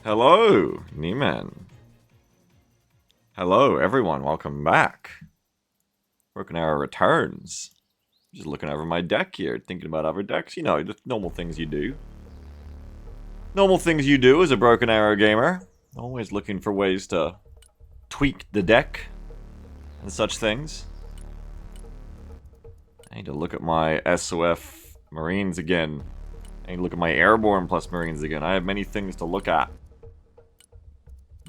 Hello, Nieman. Hello, everyone. Welcome back. Broken Arrow returns. Just looking over my deck here, thinking about other decks. You know, just normal things you do. Normal things you do as a Broken Arrow gamer. Always looking for ways to tweak the deck and such things. I need to look at my SOF Marines again. I need to look at my Airborne plus Marines again. I have many things to look at.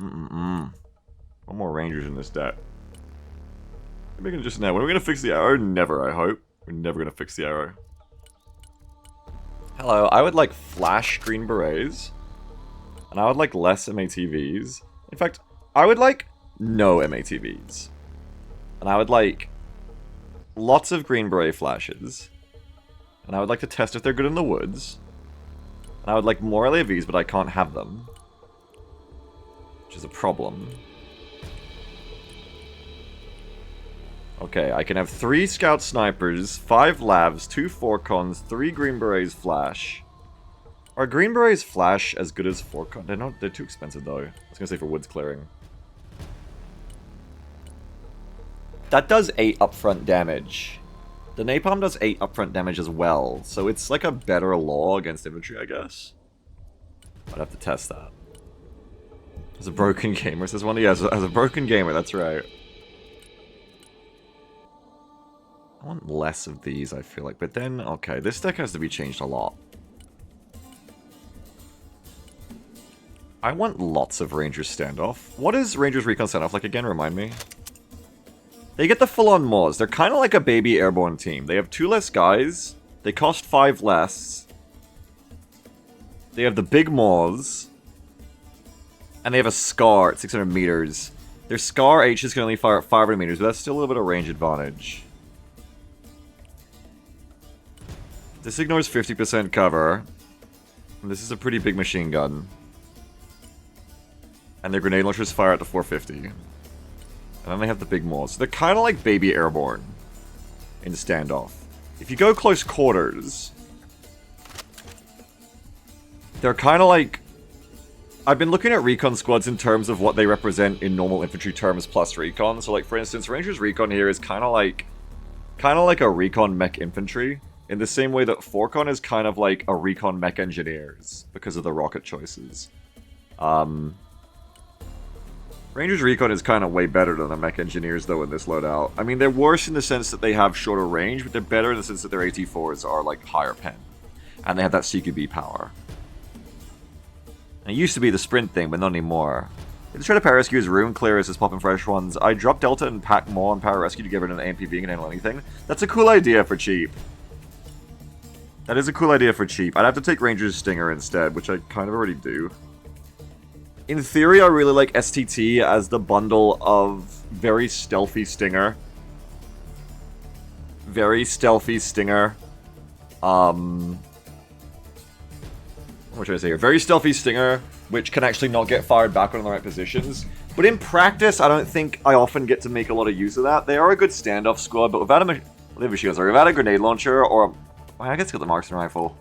One more Rangers in this deck. Maybe we can just now. When are we going to fix the arrow? Never, I hope. We're never going to fix the arrow. Hello, I would like flash Green Berets. And I would like less MATVs. In fact, I would like no MATVs. And I would like lots of Green Beret flashes. And I would like to test if they're good in the woods. And I would like more LAVs, but I can't have them. Which is a problem. Okay, I can have 3 Scout Snipers, 5 Lavs, 2 Forcons, 3 Green Berets Flash. Are Green Berets Flash as good as Forcon? They're too expensive though. I was gonna say for woods clearing. That does 8 upfront damage. The Napalm does 8 upfront damage as well, so it's like a better law against infantry, I guess. I'd have to test that. As a broken gamer, says one. Yeah, as a broken gamer, that's right. I want less of these, I feel like. But then, okay, this deck has to be changed a lot. I want lots of Rangers Standoff. What is Rangers Recon Standoff like again? Remind me. They get the full-on Maws. They're kind of like a baby Airborne team. They have 2 less guys. They cost 5 less. They have the big Maws. And they have a Scar at 600 meters. Their Scar H's can only fire at 500 meters, but that's still a little bit of range advantage. This ignores 50% cover. And this is a pretty big machine gun. And their grenade launchers fire at the 450. And then they have the big Maws. So they're kind of like baby Airborne in Standoff. If you go close quarters, they're kind of like... I've been looking at Recon squads in terms of what they represent in normal infantry terms plus Recon. So like, for instance, Rangers Recon here is kind of like a Recon mech infantry. In the same way that Forcon is kind of like a Recon mech engineers because of the rocket choices. Rangers Recon is kind of way better than the mech engineers though in this loadout. I mean, they're worse in the sense that they have shorter range, but they're better in the sense that their AT4s are like higher pen. And they have that CQB power. And it used to be the sprint thing, but not anymore. If the try to Pararescue is Rune Clearers as popping fresh ones, I drop Delta and pack more on Pararescue to get rid of an AMPV and handle anything. That's a cool idea for cheap. That is a cool idea for cheap. I'd have to take Ranger's Stinger instead, which I kind of already do. In theory, I really like STT as the bundle of very stealthy Stinger. Very stealthy Stinger. What should I say here? Very stealthy Stinger, which can actually not get fired back on the right positions. But in practice, I don't think I often get to make a lot of use of that. They are a good standoff squad, but without a grenade launcher or... I guess got the marksman rifle.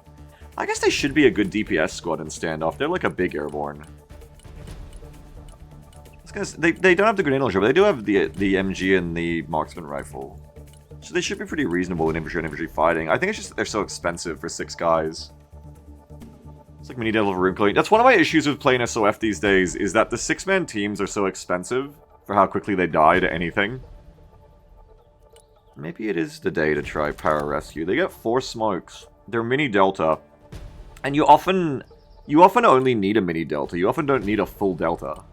I guess they should be a good DPS squad in standoff. They're like a big Airborne. They don't have the grenade launcher, but they do have the MG and the marksman rifle. So they should be pretty reasonable in infantry and infantry fighting. I think it's just that they're so expensive for 6 guys. It's like mini Devil Room Cleaning. That's one of my issues with playing SOF these days, is that the 6-man teams are so expensive for how quickly they die to anything. Maybe it is the day to try Pararescue. They get 4 smokes. They're mini Delta. And you often only need a mini Delta. You often don't need a full Delta.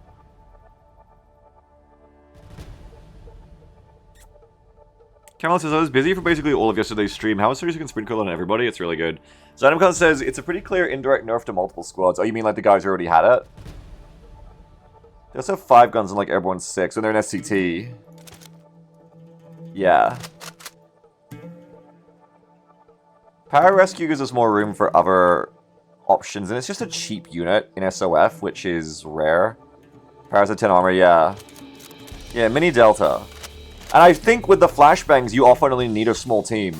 Cameron says, I was busy for basically all of yesterday's stream. How serious you can sprint kill on everybody? It's really good. Zanimcon says, it's a pretty clear indirect nerf to multiple squads. Oh, you mean like the guys who already had it? They also have 5 guns in like Airborne 6, and they're an SCT. Yeah. Pararescue gives us more room for other options, and it's just a cheap unit in SOF, which is rare. Paras at 10 armor, yeah. Yeah, mini Delta. And I think with the flashbangs, you often only need a small team.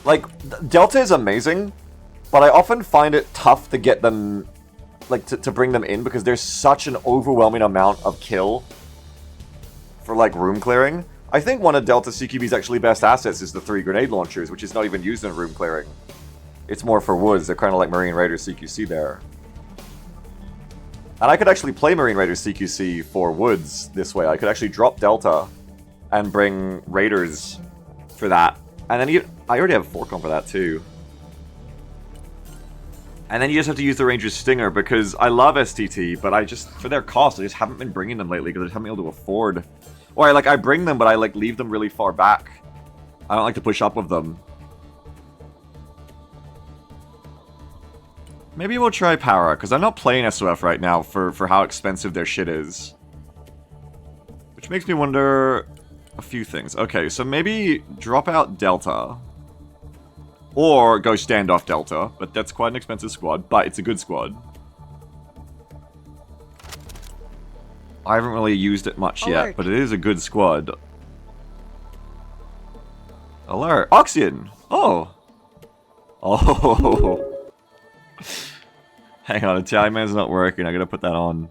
Like, Delta is amazing, but I often find it tough to get them like to bring them in because there's such an overwhelming amount of kill for like room clearing. I think one of Delta CQB's actually best assets is the 3 grenade launchers, which is not even used in room clearing. It's more for woods. They're kind of like Marine Raiders CQC there. And I could actually play Marine Raiders CQC for woods this way. I could actually drop Delta and bring Raiders for that. And then I already have a 4-com for that too. And then you just have to use the Ranger's Stinger because I love STT, but I just, for their cost, I just haven't been bringing them lately because I just haven't been able to afford. Or I bring them, but I like leave them really far back. I don't like to push up with them. Maybe we'll try Para, because I'm not playing SOF right now for how expensive their shit is. Which makes me wonder a few things. Okay, so maybe drop out Delta. Or go Standoff Delta, but that's quite an expensive squad, but it's a good squad. I haven't really used it much yet, but it is a good squad. Alert! Oxian! Oh! Oh! Hang on, Italian Man's not working, I gotta put that on.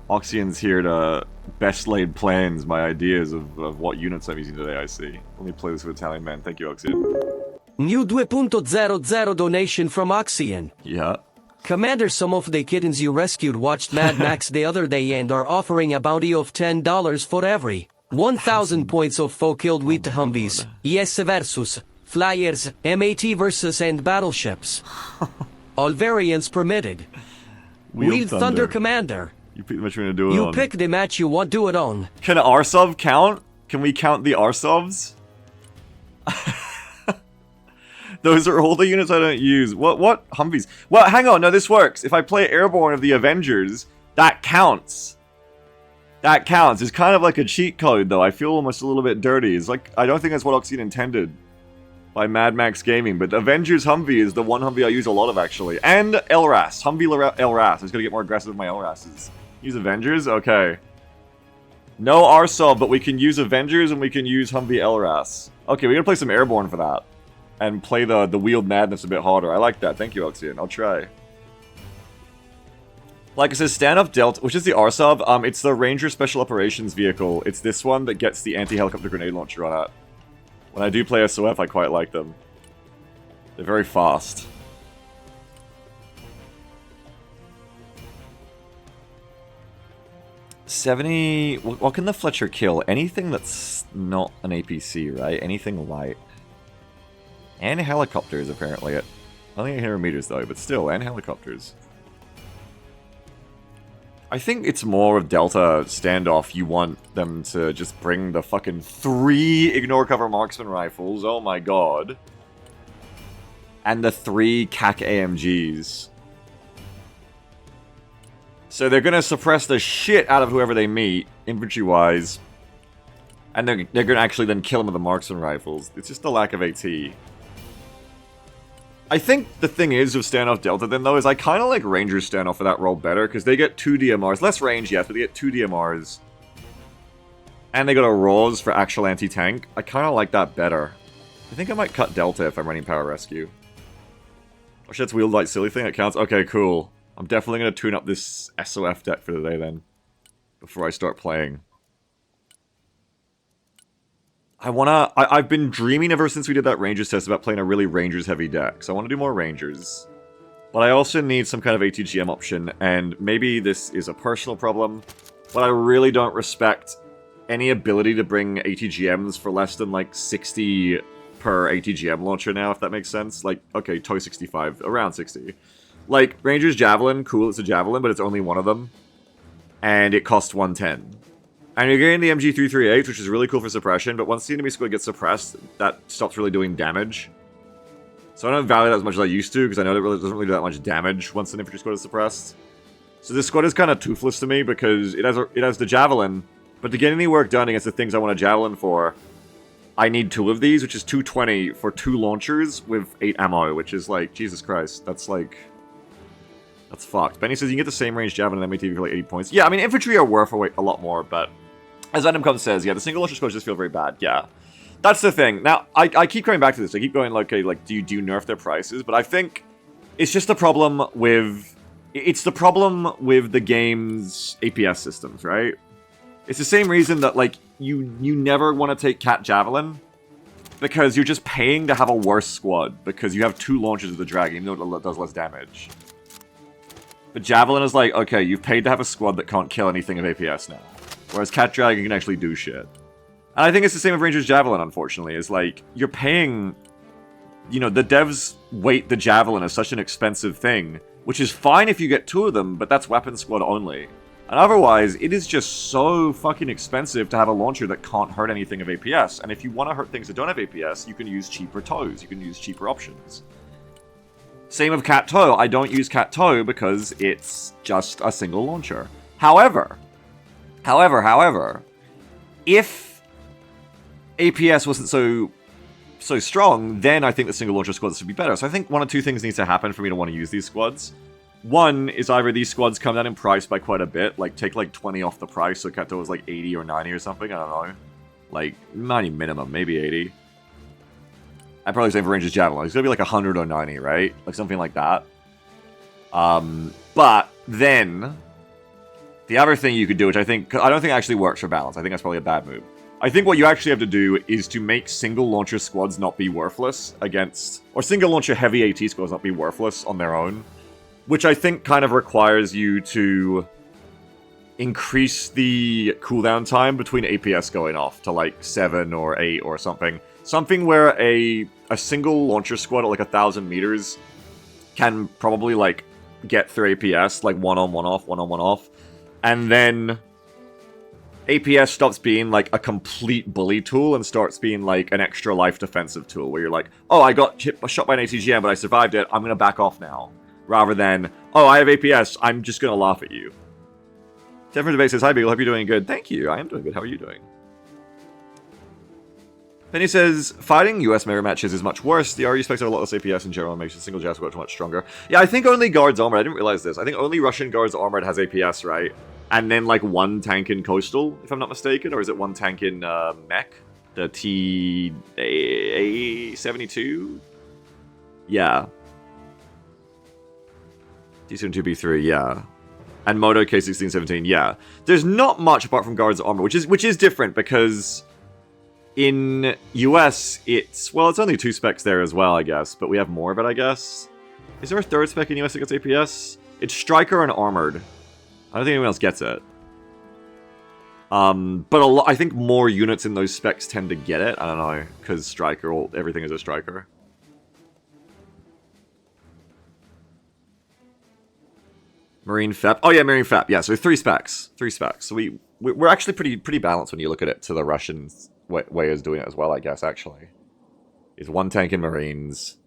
Oxian's here to best laid plans my ideas of what units I'm using today, I see. Let me play this with Italian Man, thank you Oxian. New 2.00 donation from Oxian. Yeah. Commander, some of the kittens you rescued watched Mad Max the other day and are offering a bounty of $10 for every 1,000 points of foe killed with Humvees, ES versus, flyers, MAT versus and battleships. All variants permitted. Wield Thunder Commander. You pick the match you're gonna do it you on. You pick the match you want do it on. Can Arsov count? Can we count the Arsovs? Those are all the units I don't use. What? Humvees? Well, hang on. No, this works. If I play Airborne of the Avengers, that counts. That counts. It's kind of like a cheat code, though. I feel almost a little bit dirty. It's like, I don't think that's what Oxian intended by Mad Max Gaming, but Avengers Humvee is the one Humvee I use a lot of, actually. And Elras. Humvee Elras. I was going to get more aggressive with my Elrases. Use Avengers? Okay. No Arsov, but we can use Avengers and we can use Humvee Elras. Okay, we're going to play some Airborne for that. And play the Wield Madness a bit harder. I like that. Thank you, Oxian. I'll try. Like it says, Standoff Delta, which is the Arsov. It's the Ranger Special Operations vehicle. It's this one that gets the anti-helicopter grenade launcher on it. When I do play SOF, I quite like them. They're very fast. $70... What can the Fletcher kill? Anything that's not an APC, right? Anything light. And helicopters, apparently. At only 800 meters, though, but still, and helicopters. I think it's more of Delta Standoff. You want them to just bring the fucking 3 Ignore Cover Marksman Rifles. Oh my god. And the 3 CAC AMGs. So they're gonna suppress the shit out of whoever they meet, infantry-wise. And they're gonna actually then kill them with the Marksman Rifles. It's just the lack of AT. I think the thing is with Standoff Delta then, though, is I kind of like Rangers Standoff for that role better, because they get 2 DMRs. Less range, yes, but they get 2 DMRs. And they got a Raws for actual anti-tank. I kind of like that better. I think I might cut Delta if I'm running Power Rescue. Oh shit, it's Wield Light Silly thing, it counts? Okay, cool. I'm definitely going to tune up this SOF deck for the day then. Before I start playing. I've been dreaming ever since we did that Rangers test about playing a really Rangers-heavy deck, so I want to do more Rangers. But I also need some kind of ATGM option, and maybe this is a personal problem, but I really don't respect any ability to bring ATGMs for less than, like, 60 per ATGM launcher now, if that makes sense. Like, okay, Toy 65, around 60. Like, Rangers Javelin, cool, it's a Javelin, but it's only one of them. And it costs 110. And you're getting the MG338, which is really cool for suppression, but once the enemy squad gets suppressed, that stops really doing damage. So I don't value that as much as I used to, because I know it really doesn't really do that much damage once an infantry squad is suppressed. So this squad is kind of toothless to me, because it has the Javelin, but to get any work done against the things I want a Javelin for, I need 2 of these, which is 220 for 2 launchers with 8 ammo, which is like, Jesus Christ, that's like... That's fucked. Benny says you can get the same range Javelin and MATV for like 80 points. Yeah, I mean, infantry are worth a lot more, but... As Venomcom says, yeah, the single launcher squads just feel very bad, yeah. That's the thing. Now, I keep coming back to this. I keep going, like, okay, like, do you nerf their prices? But I think it's just a problem with It's the problem with the game's APS systems, right? It's the same reason that, like, you never want to take Cat Javelin, because you're just paying to have a worse squad, because you have 2 launches of the Dragon, even though it does less damage. But Javelin is like, okay, you've paid to have a squad that can't kill anything of APS now. Whereas Cat Dragon can actually do shit. And I think it's the same with Ranger's Javelin, unfortunately. Is like, you're paying... You know, the devs weight the Javelin as such an expensive thing, which is fine if you get 2 of them, but that's weapon squad only. And otherwise, it is just so fucking expensive to have a launcher that can't hurt anything of APS. And if you want to hurt things that don't have APS, you can use cheaper tows. You can use cheaper options. Same with Cat Tow. I don't use Cat Tow because it's just a single launcher. However, if APS wasn't so strong, then I think the single launcher squads would be better. So I think 1 or 2 things needs to happen for me to want to use these squads. One is either these squads come down in price by quite a bit, like take like 20 off the price, so Kato was like 80 or 90 or something, I don't know. Like 90 minimum, maybe 80. I'd probably say for Ranger's Javelin, it's gonna be like 100 or 90, right? Like something like that. But then the other thing you could do, which I don't think actually works for balance. I think that's probably a bad move. I think what you actually have to do is to make single launcher squads not be worthless against, or single launcher heavy AT squads not be worthless on their own, which I think kind of requires you to increase the cooldown time between APS going off to like 7 or 8 or something. Something where a single launcher squad at like 1,000 meters can probably like get through APS, like 1 on 1 off, 1 on 1 off, and then APS stops being like a complete bully tool and starts being like an extra life defensive tool where you're like, oh, I got shot by an ATGM, but I survived it, I'm gonna back off now. Rather than, oh, I have APS, I'm just gonna laugh at you. Denver Debate says, hi Beagle, hope you're doing good. Thank you, I am doing good, how are you doing? Penny says, fighting US mirror matches is much worse. The RU specs have a lot less APS in general and makes a single Jazz squad much stronger. Yeah, I think only Guards Armored, I didn't realize this. I think only Russian Guards Armored has APS, right? And then like 1 tank in Coastal, if I'm not mistaken, or is it 1 tank in Mech? The T-72? Yeah. T-72B3, yeah. And Moto K1617, yeah. There's not much apart from Guards Armor, which is different because in US it's only 2 specs there as well, I guess, but we have more of it, I guess. Is there a 3rd spec in US that gets APS? It's Striker and Armored. I don't think anyone else gets it. But I think more units in those specs tend to get it. I don't know, because Striker, everything is a Striker. Marine FEP. Oh yeah, Marine FEP. Yeah, so 3 specs. 3 specs. So we're actually pretty balanced when you look at it to the Russian way is doing it as well, I guess, actually. Is 1 tank in Marines.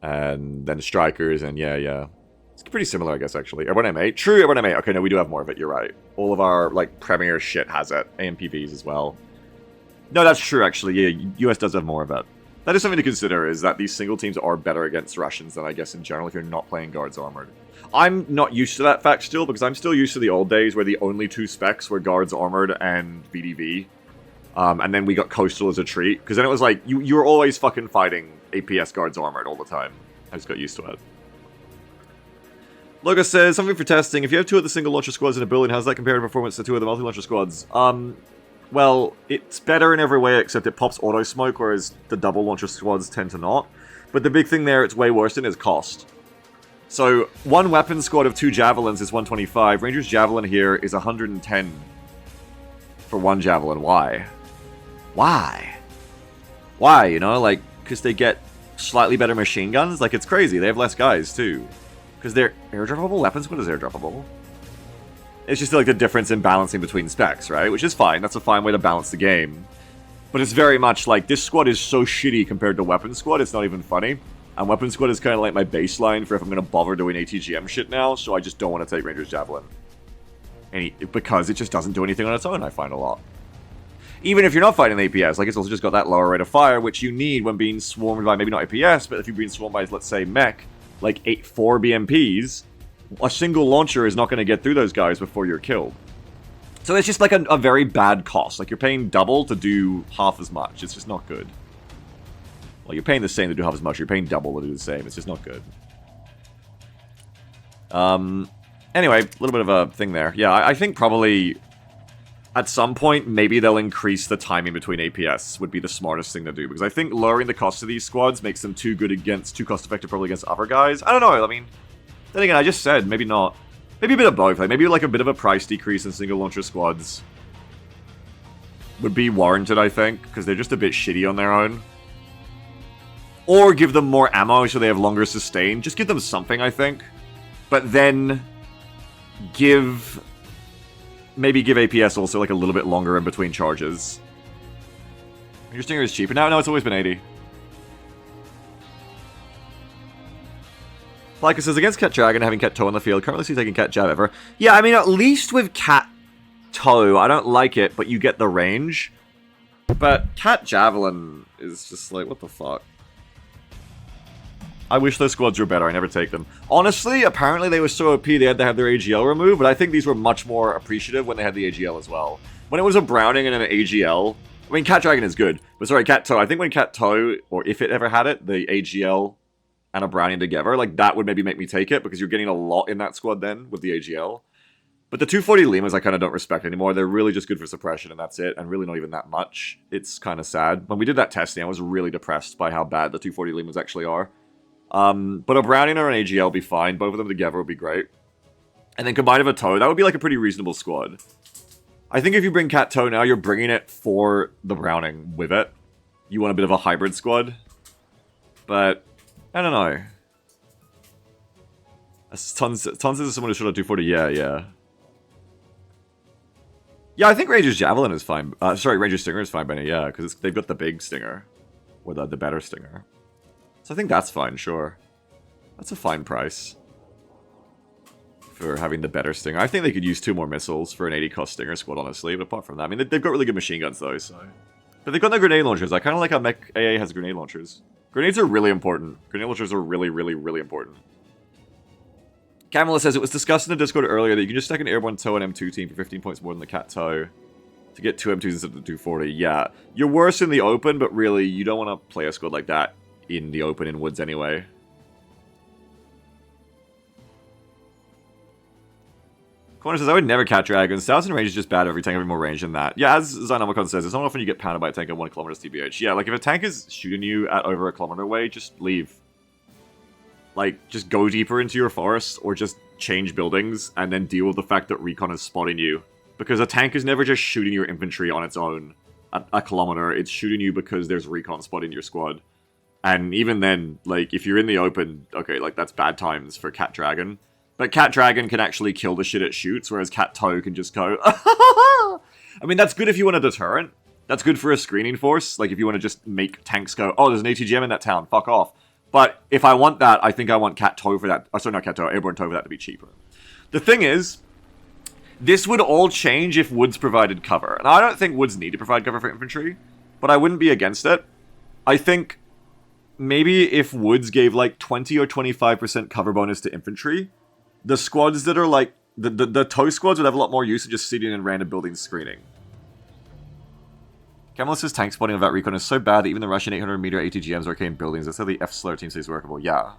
And then Strikers, and yeah. It's pretty similar, I guess, actually. Airborne M8. True, Airborne M8. Okay, no, we do have more of it, you're right. All of our, like, premier shit has it. AMPVs as well. No, that's true, actually. Yeah, US does have more of it. That is something to consider, is that these single teams are better against Russians than, I guess, in general, if you're not playing Guards Armored. I'm not used to that fact still, because I'm still used to the old days where the only 2 specs were Guards Armored and VDV. And then we got Coastal as a treat, because then it was like, you were always fucking fighting APS Guards Armored all the time. I just got used to it. Logo says, something for testing. If you have 2 of the single launcher squads in a building, how does that compare in performance to 2 of the multi-launcher squads? Well, it's better in every way except it pops auto smoke, whereas the double launcher squads tend to not. But the big thing there it's way worse in is cost. So, 1 weapon squad of 2 javelins is 125. Ranger's Javelin here is 110 for 1 javelin. Why? Why? Why, you know? Like, because they get slightly better machine guns? Like, it's crazy. They have less guys, too. Because they're airdroppable? Weapon squad is airdroppable. It's just like the difference in balancing between specs, right? Which is fine. That's a fine way to balance the game. But it's very much like, this squad is so shitty compared to Weapon Squad, it's not even funny. And Weapon Squad is kind of like my baseline for if I'm going to bother doing ATGM shit now, so I just don't want to take Ranger's Javelin. Because it just doesn't do anything on its own, I find a lot. Even if you're not fighting APS, like it's also just got that lower rate of fire, which you need when being swarmed by, maybe not APS, but if you're being swarmed by, let's say, Mech, like 4 BMPs, a single launcher is not going to get through those guys before you're killed. So it's just like a very bad cost. Like you're paying double to do half as much. It's just not good. Well, you're paying the same to do half as much. You're paying double to do the same. It's just not good. Anyway, a little bit of a thing there. Yeah, I think probably at some point, maybe they'll increase the timing between APS would be the smartest thing to do. Because I think lowering the cost of these squads makes them too cost effective probably against other guys. I don't know, I mean, then again, I just said, maybe not. Maybe a bit of both. Like, maybe like a bit of a price decrease in single launcher squads would be warranted, I think. Because they're just a bit shitty on their own. Or give them more ammo so they have longer sustain. Just give them something, I think. But then maybe give APS also like a little bit longer in between charges. Your Stinger is cheaper now? No, it's always been 80. Like it says, against Cat Dragon, having Cat Toe on the field, currently see taking Cat Jab ever. Yeah, I mean, at least with Cat Toe, I don't like it, but you get the range. But Cat Javelin is just like, what the fuck? I wish those squads were better, I never take them. Honestly, apparently they were so OP they had to have their AGL removed, but I think these were much more appreciative when they had the AGL as well. When it was a Browning and an AGL, I mean, Cat Dragon is good, but sorry, Cat Toe, I think when Cat Toe, or if it ever had it, the AGL and a Browning together, like, that would maybe make me take it, because you're getting a lot in that squad then, with the AGL. But the 240 Limas I kind of don't respect anymore, they're really just good for suppression, and that's it, and really not even that much. It's kind of sad. When we did that testing, I was really depressed by how bad the 240 Limas actually are. But a Browning or an AGL would be fine. Both of them together would be great. And then combined with a Toe, that would be like a pretty reasonable squad. I think if you bring Cat Toe now, you're bringing it for the Browning with it. You want a bit of a hybrid squad. But, I don't know. Tons is someone who shot at 240, yeah. Yeah, I think Ranger's Javelin is fine. Sorry, Ranger's Stinger is fine by now, yeah, because they've got the big Stinger. Or the better Stinger. So I think that's fine, sure. That's a fine price. For having the better Stinger. I think they could use 2 more missiles for an 80 cost Stinger squad, honestly. But apart from that, I mean, they've got really good machine guns, though, so... But they've got no grenade launchers. I kind of like how Mech AA has grenade launchers. Grenades are really important. Grenade launchers are really, really, really important. Camilla says, it was discussed in the Discord earlier that you can just stack an airborne Toe and M2 team for 15 points more than the Cat Toe. To get 2 M2s instead of the 240. Yeah. You're worse in the open, but really, you don't want to play a squad like that in the open in woods anyway. Corner says, I would never Cat Dragons. 1000 range is just bad every tank having more range than that. Yeah, as Zynomicon says, it's not often you get pounded by a tank at 1 kilometer TBH. Yeah, like if a tank is shooting you at over a kilometer away, just leave. Like, just go deeper into your forest, or just change buildings, and then deal with the fact that recon is spotting you. Because a tank is never just shooting your infantry on its own at a kilometer. It's shooting you because there's recon spotting your squad. And even then, like, if you're in the open, okay, like, that's bad times for Cat Dragon. But Cat Dragon can actually kill the shit it shoots, whereas Cat Toe can just go, I mean, that's good if you want a deterrent. That's good for a screening force. Like, if you want to just make tanks go, oh, there's an ATGM in that town, fuck off. But if I want that, I think I want Cat Toe for that. Oh, sorry, not Cat Toe, Airborne Toe for that to be cheaper. The thing is, this would all change if Woods provided cover. And I don't think Woods need to provide cover for infantry, but I wouldn't be against it. I think maybe if Woods gave like 20 or 25% cover bonus to infantry, the squads that are like, the Toe squads would have a lot more use of just sitting in random buildings screening. Camelus' tank spotting of that recon is so bad that even the Russian 800 meter ATGMs arcane buildings, that's how the F-Slur team stays workable. Yeah.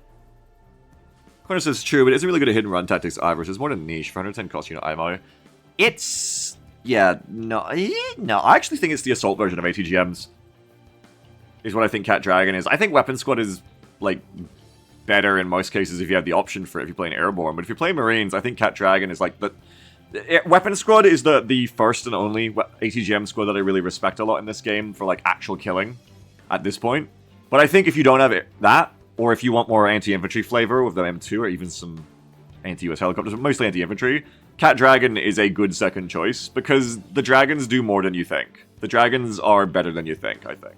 Corner says true, but it isn't really good at hidden run tactics either, so it's more than niche for 110 cost unit IMO. It's... yeah, no, I actually think it's the assault version of ATGMs. Is what I think Cat Dragon is. I think Weapon Squad is, like, better in most cases if you have the option for it if you're playing Airborne, but if you're playing Marines, I think Cat Dragon is, like, the... Weapon Squad is the first and only ATGM squad that I really respect a lot in this game for, like, actual killing at this point. But I think if you don't have that, or if you want more anti-infantry flavor with the M2 or even some anti-US helicopters, but mostly anti-infantry, Cat Dragon is a good second choice because the dragons do more than you think. The dragons are better than you think, I think.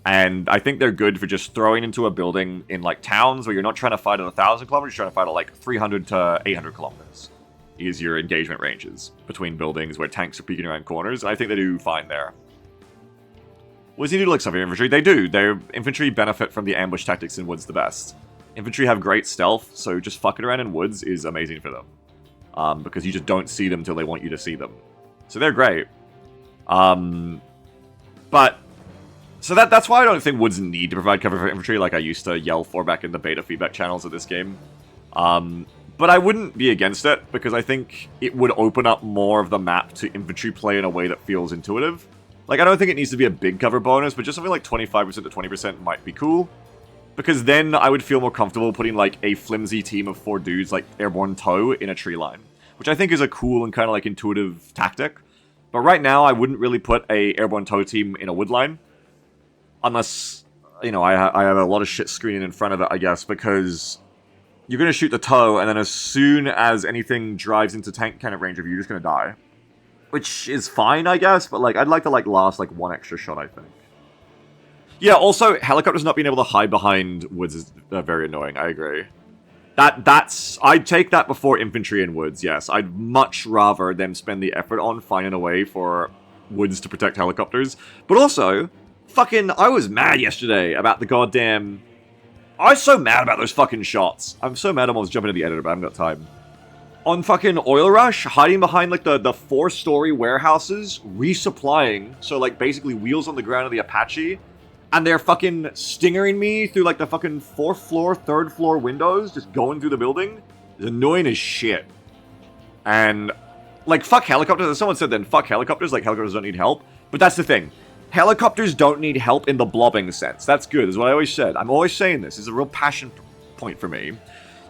And I think they're good for just throwing into a building in, like, towns where you're not trying to fight at 1,000 kilometers, you're trying to fight at, like, 300 to 800 kilometers. Is your engagement ranges between buildings where tanks are peeking around corners. I think they do fine there. What does he do to like some infantry? They do. Their infantry benefit from the ambush tactics in woods the best. Infantry have great stealth, so just fucking around in woods is amazing for them. Because you just don't see them till they want you to see them. So they're great. But so that's why I don't think woods need to provide cover for infantry like I used to yell for back in the beta feedback channels of this game. But I wouldn't be against it, because I think it would open up more of the map to infantry play in a way that feels intuitive. Like, I don't think it needs to be a big cover bonus, but just something like 25% to 20% might be cool. Because then I would feel more comfortable putting, like, a flimsy team of 4 dudes, like Airborne Toe, in a tree line. Which I think is a cool and kind of, like, intuitive tactic. But right now, I wouldn't really put a Airborne Toe team in a wood line. Unless, you know, I have a lot of shit screening in front of it, I guess, because you're going to shoot the toe, and then as soon as anything drives into tank cannon range of you, you're just going to die. Which is fine, I guess, but, like, I'd like to, like, last, like, 1 extra shot, I think. Yeah, also, helicopters not being able to hide behind woods is very annoying, I agree. I'd take that before infantry in woods, yes. I'd much rather them spend the effort on finding a way for woods to protect helicopters. But also, I was mad yesterday about the goddamn... I was so mad about those fucking shots. I'm so mad I almost jumping into the editor, but I haven't got time. On fucking Oil Rush, hiding behind, like, the 4-story warehouses, resupplying, so, like, basically wheels on the ground of the Apache, and they're fucking stingering me through, like, the fucking 4th floor, 3rd floor windows, just going through the building. It's annoying as shit. And, like, fuck helicopters. As someone said then, fuck helicopters, like, helicopters don't need help. But that's the thing. Helicopters don't need help in the blobbing sense. That's good, is what I always said. I'm always saying this. This is a real passion point for me.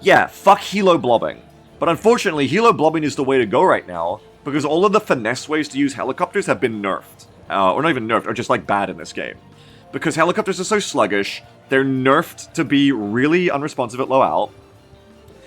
Yeah, fuck helo blobbing. But unfortunately, helo blobbing is the way to go right now, because all of the finesse ways to use helicopters have been nerfed. Or not even nerfed, or just, like, bad in this game. Because helicopters are so sluggish, they're nerfed to be really unresponsive at low alt.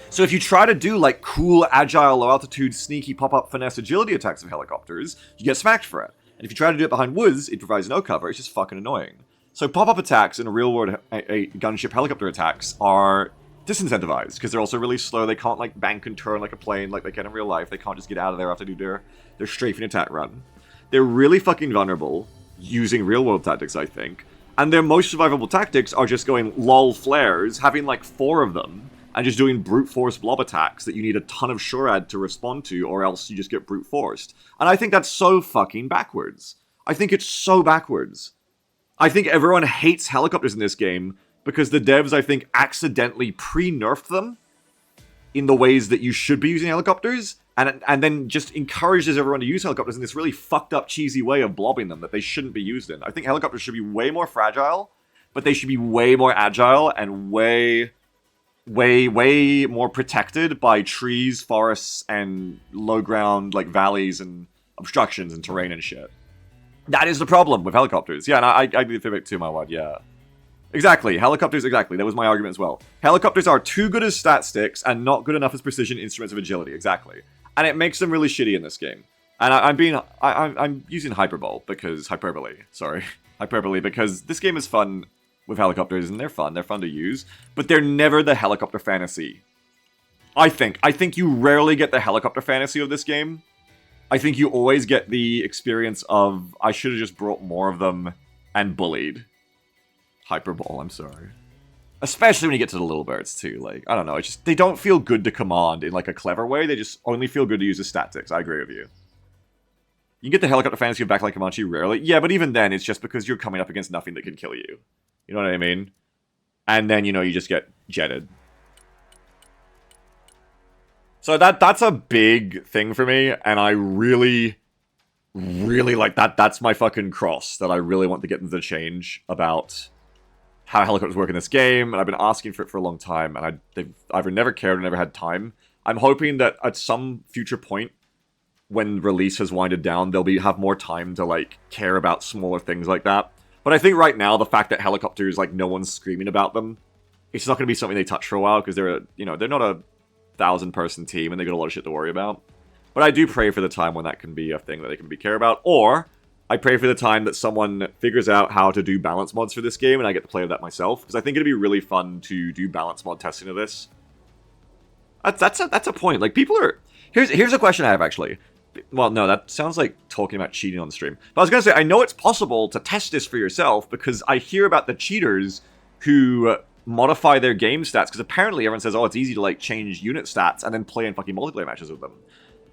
So if you try to do, like, cool, agile, low-altitude, sneaky, pop-up, finesse, agility attacks of helicopters, you get smacked for it. And if you try to do it behind woods, it provides no cover, it's just fucking annoying. So pop-up attacks and real-world gunship helicopter attacks are disincentivized, because they're also really slow, they can't, like, bank and turn like a plane like they can in real life, they can't just get out of there after they do their strafing attack run. They're really fucking vulnerable, using real-world tactics, I think. And their most survivable tactics are just going lol flares, having like 4 of them, and just doing brute force blob attacks that you need a ton of SHORAD to respond to, or else you just get brute forced. And I think that's so fucking backwards. I think it's so backwards. I think everyone hates helicopters in this game because the devs, I think, accidentally pre-nerfed them in the ways that you should be using helicopters, and then just encourages everyone to use helicopters in this really fucked up, cheesy way of blobbing them that they shouldn't be used in. I think helicopters should be way more fragile, but they should be way more agile and way more protected by trees, forests, and low ground, like, valleys and obstructions and terrain and shit. That is the problem with helicopters. Yeah, and I do the feedback too, my word, yeah. Exactly, helicopters, exactly, that was my argument as well. Helicopters are too good as stat sticks and not good enough as precision instruments of agility, exactly. And it makes them really shitty in this game. And I'm using hyperbole, because this game is fun with helicopters, and they're fun to use, but they're never the helicopter fantasy. I think you rarely get the helicopter fantasy of this game. I think you always get the experience of, I should have just brought more of them and bullied. Hyperbole, I'm sorry. Especially when you get to the little birds too, like, I don't know, it's just, they don't feel good to command in, like, a clever way, they just only feel good to use as statics. I agree with you. You can get the helicopter fantasy of Backline Comanche rarely, yeah, but even then, it's just because you're coming up against nothing that can kill you. You know what I mean? And then, you know, you just get jetted. So that's a big thing for me, and I really, like, that's my fucking cross, that I really want to get them to change about how helicopters work in this game, and I've been asking for it for a long time, and they've either never cared or never had time. I'm hoping that at some future point, when release has winded down, they'll have more time to, like, care about smaller things like that. But I think right now, the fact that helicopters, like, no one's screaming about them, it's not going to be something they touch for a while, because they're not a 1,000-person team, and they got a lot of shit to worry about. But I do pray for the time when that can be a thing that they can care about, or I pray for the time that someone figures out how to do balance mods for this game, and I get to play with that myself, because I think it'd be really fun to do balance mod testing of this. That's a point. Like, people are... Here's a question I have, actually. Well, no, that sounds like talking about cheating on the stream. But I was going to say, I know it's possible to test this for yourself, because I hear about the cheaters who modify their game stats, because apparently everyone says, oh, it's easy to, like, change unit stats and then play in fucking multiplayer matches with them.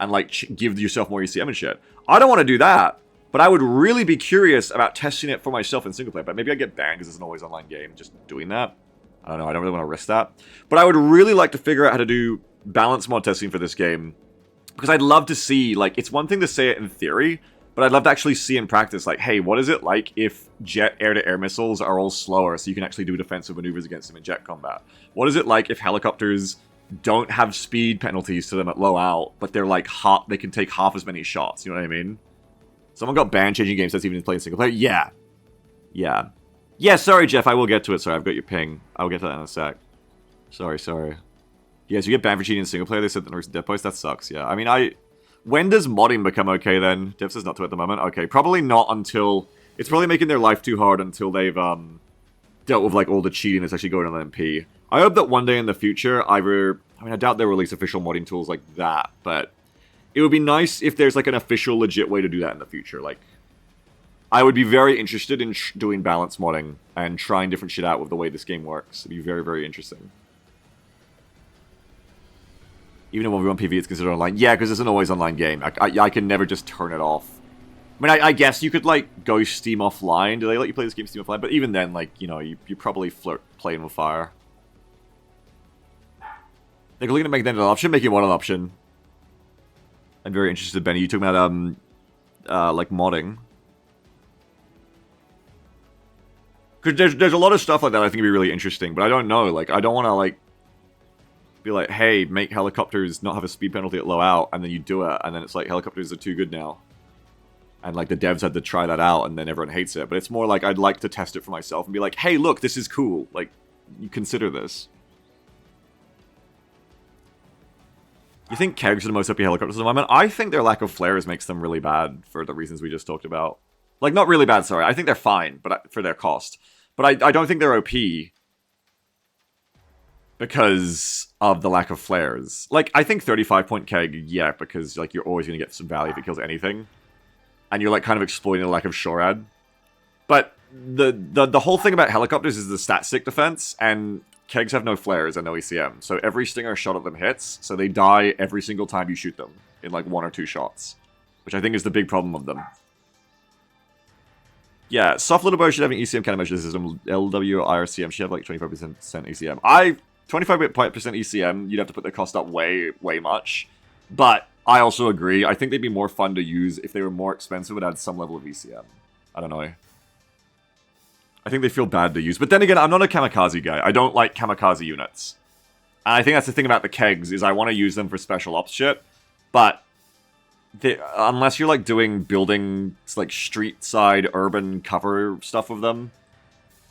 And, like, give yourself more ECM and shit. I don't want to do that. But I would really be curious about testing it for myself in single player. But maybe I get banned because it's an always online game just doing that. I don't know, I don't really want to risk that. But I would really like to figure out how to do balance mod testing for this game. Because I'd love to see, like, it's one thing to say it in theory, but I'd love to actually see in practice, like, hey, what is it like if jet air-to-air missiles are all slower so you can actually do defensive maneuvers against them in jet combat? What is it like if helicopters don't have speed penalties to them at low out, but they're like, they can take half as many shots, you know what I mean? Someone got banned changing game sets even playing single player? Yeah. Yeah. Yeah, sorry, Jeff, I will get to it. Sorry, I've got your ping. I'll get to that in a sec. Sorry. Yeah, so you get banned for cheating in single player, they said in the recent dev post. That sucks, yeah. I mean, when does modding become okay then? Dev says not to at the moment. Okay, probably not until... It's probably making their life too hard until they've dealt with like all the cheating that's actually going on in MP. I hope that one day in the future, either... I mean, I doubt they'll release official modding tools like that, but... It would be nice if there's like an official, legit way to do that in the future. Like, I would be very interested in doing balance modding and trying different shit out with the way this game works. It'd be very, very interesting. Even in 1v1 PvE, it's considered online. Yeah, because it's an always online game. I can never just turn it off. I mean, I guess you could, like, go Steam offline. Do they let you play this game Steam offline? But even then, like, you know, you probably flirt playing with fire. They're looking to make that an option, making one an option. I'm very interested, Benny. You talking about, like, modding. Because there's a lot of stuff like that I think would be really interesting, but I don't know. Like, I don't want to, like, be like, hey, make helicopters not have a speed penalty at low out, and then you do it, and then it's like, helicopters are too good now. And, like, the devs had to try that out, and then everyone hates it. But it's more like, I'd like to test it for myself and be like, hey, look, this is cool. Like, you consider this. You think kegs are the most OP helicopters at the moment? I think their lack of flares makes them really bad for the reasons we just talked about. Like, not really bad, sorry. I think they're fine, but for their cost. But I don't think they're OP because of the lack of flares. Like, I think 35-point keg, yeah, because, like, you're always going to get some value if it kills anything. And you're, like, kind of exploiting the lack of SHORAD. But the whole thing about helicopters is the stat stick defense, and kegs have no flares and no ECM. So every stinger shot at them hits, so they die every single time you shoot them in, like, 1 or 2 shots. Which I think is the big problem of them. Yeah, soft little bow should have an ECM countermeasure system. LW or IRCM should have like 25% ECM. 25% ECM, you'd have to put the cost up way much. But I also agree. I think they'd be more fun to use if they were more expensive and had some level of ECM. I don't know. I think they feel bad to use. But then again, I'm not a kamikaze guy. I don't like kamikaze units. And I think that's the thing about the kegs, is I want to use them for special ops shit. But unless you're like doing building like street side urban cover stuff with them,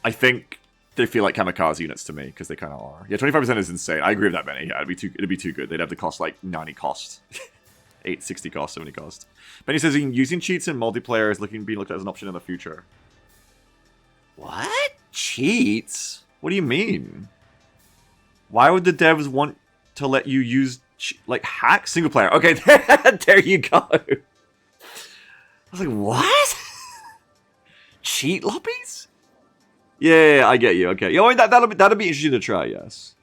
I think they feel like kamikaze units to me, because they kind of are. Yeah, 25% is insane. I agree with that, Benny. Yeah, it'd be too good. They'd have to cost like 90 cost. 60 cost, 70 cost. Benny says using cheats in multiplayer is being looked at as an option in the future. What? Cheats? What do you mean? Why would the devs want to let you use like hack single player? Okay, there you go. I was like, what? Cheat lobbies? Yeah, I get you. Okay, you know, that'll be interesting to try. Yes.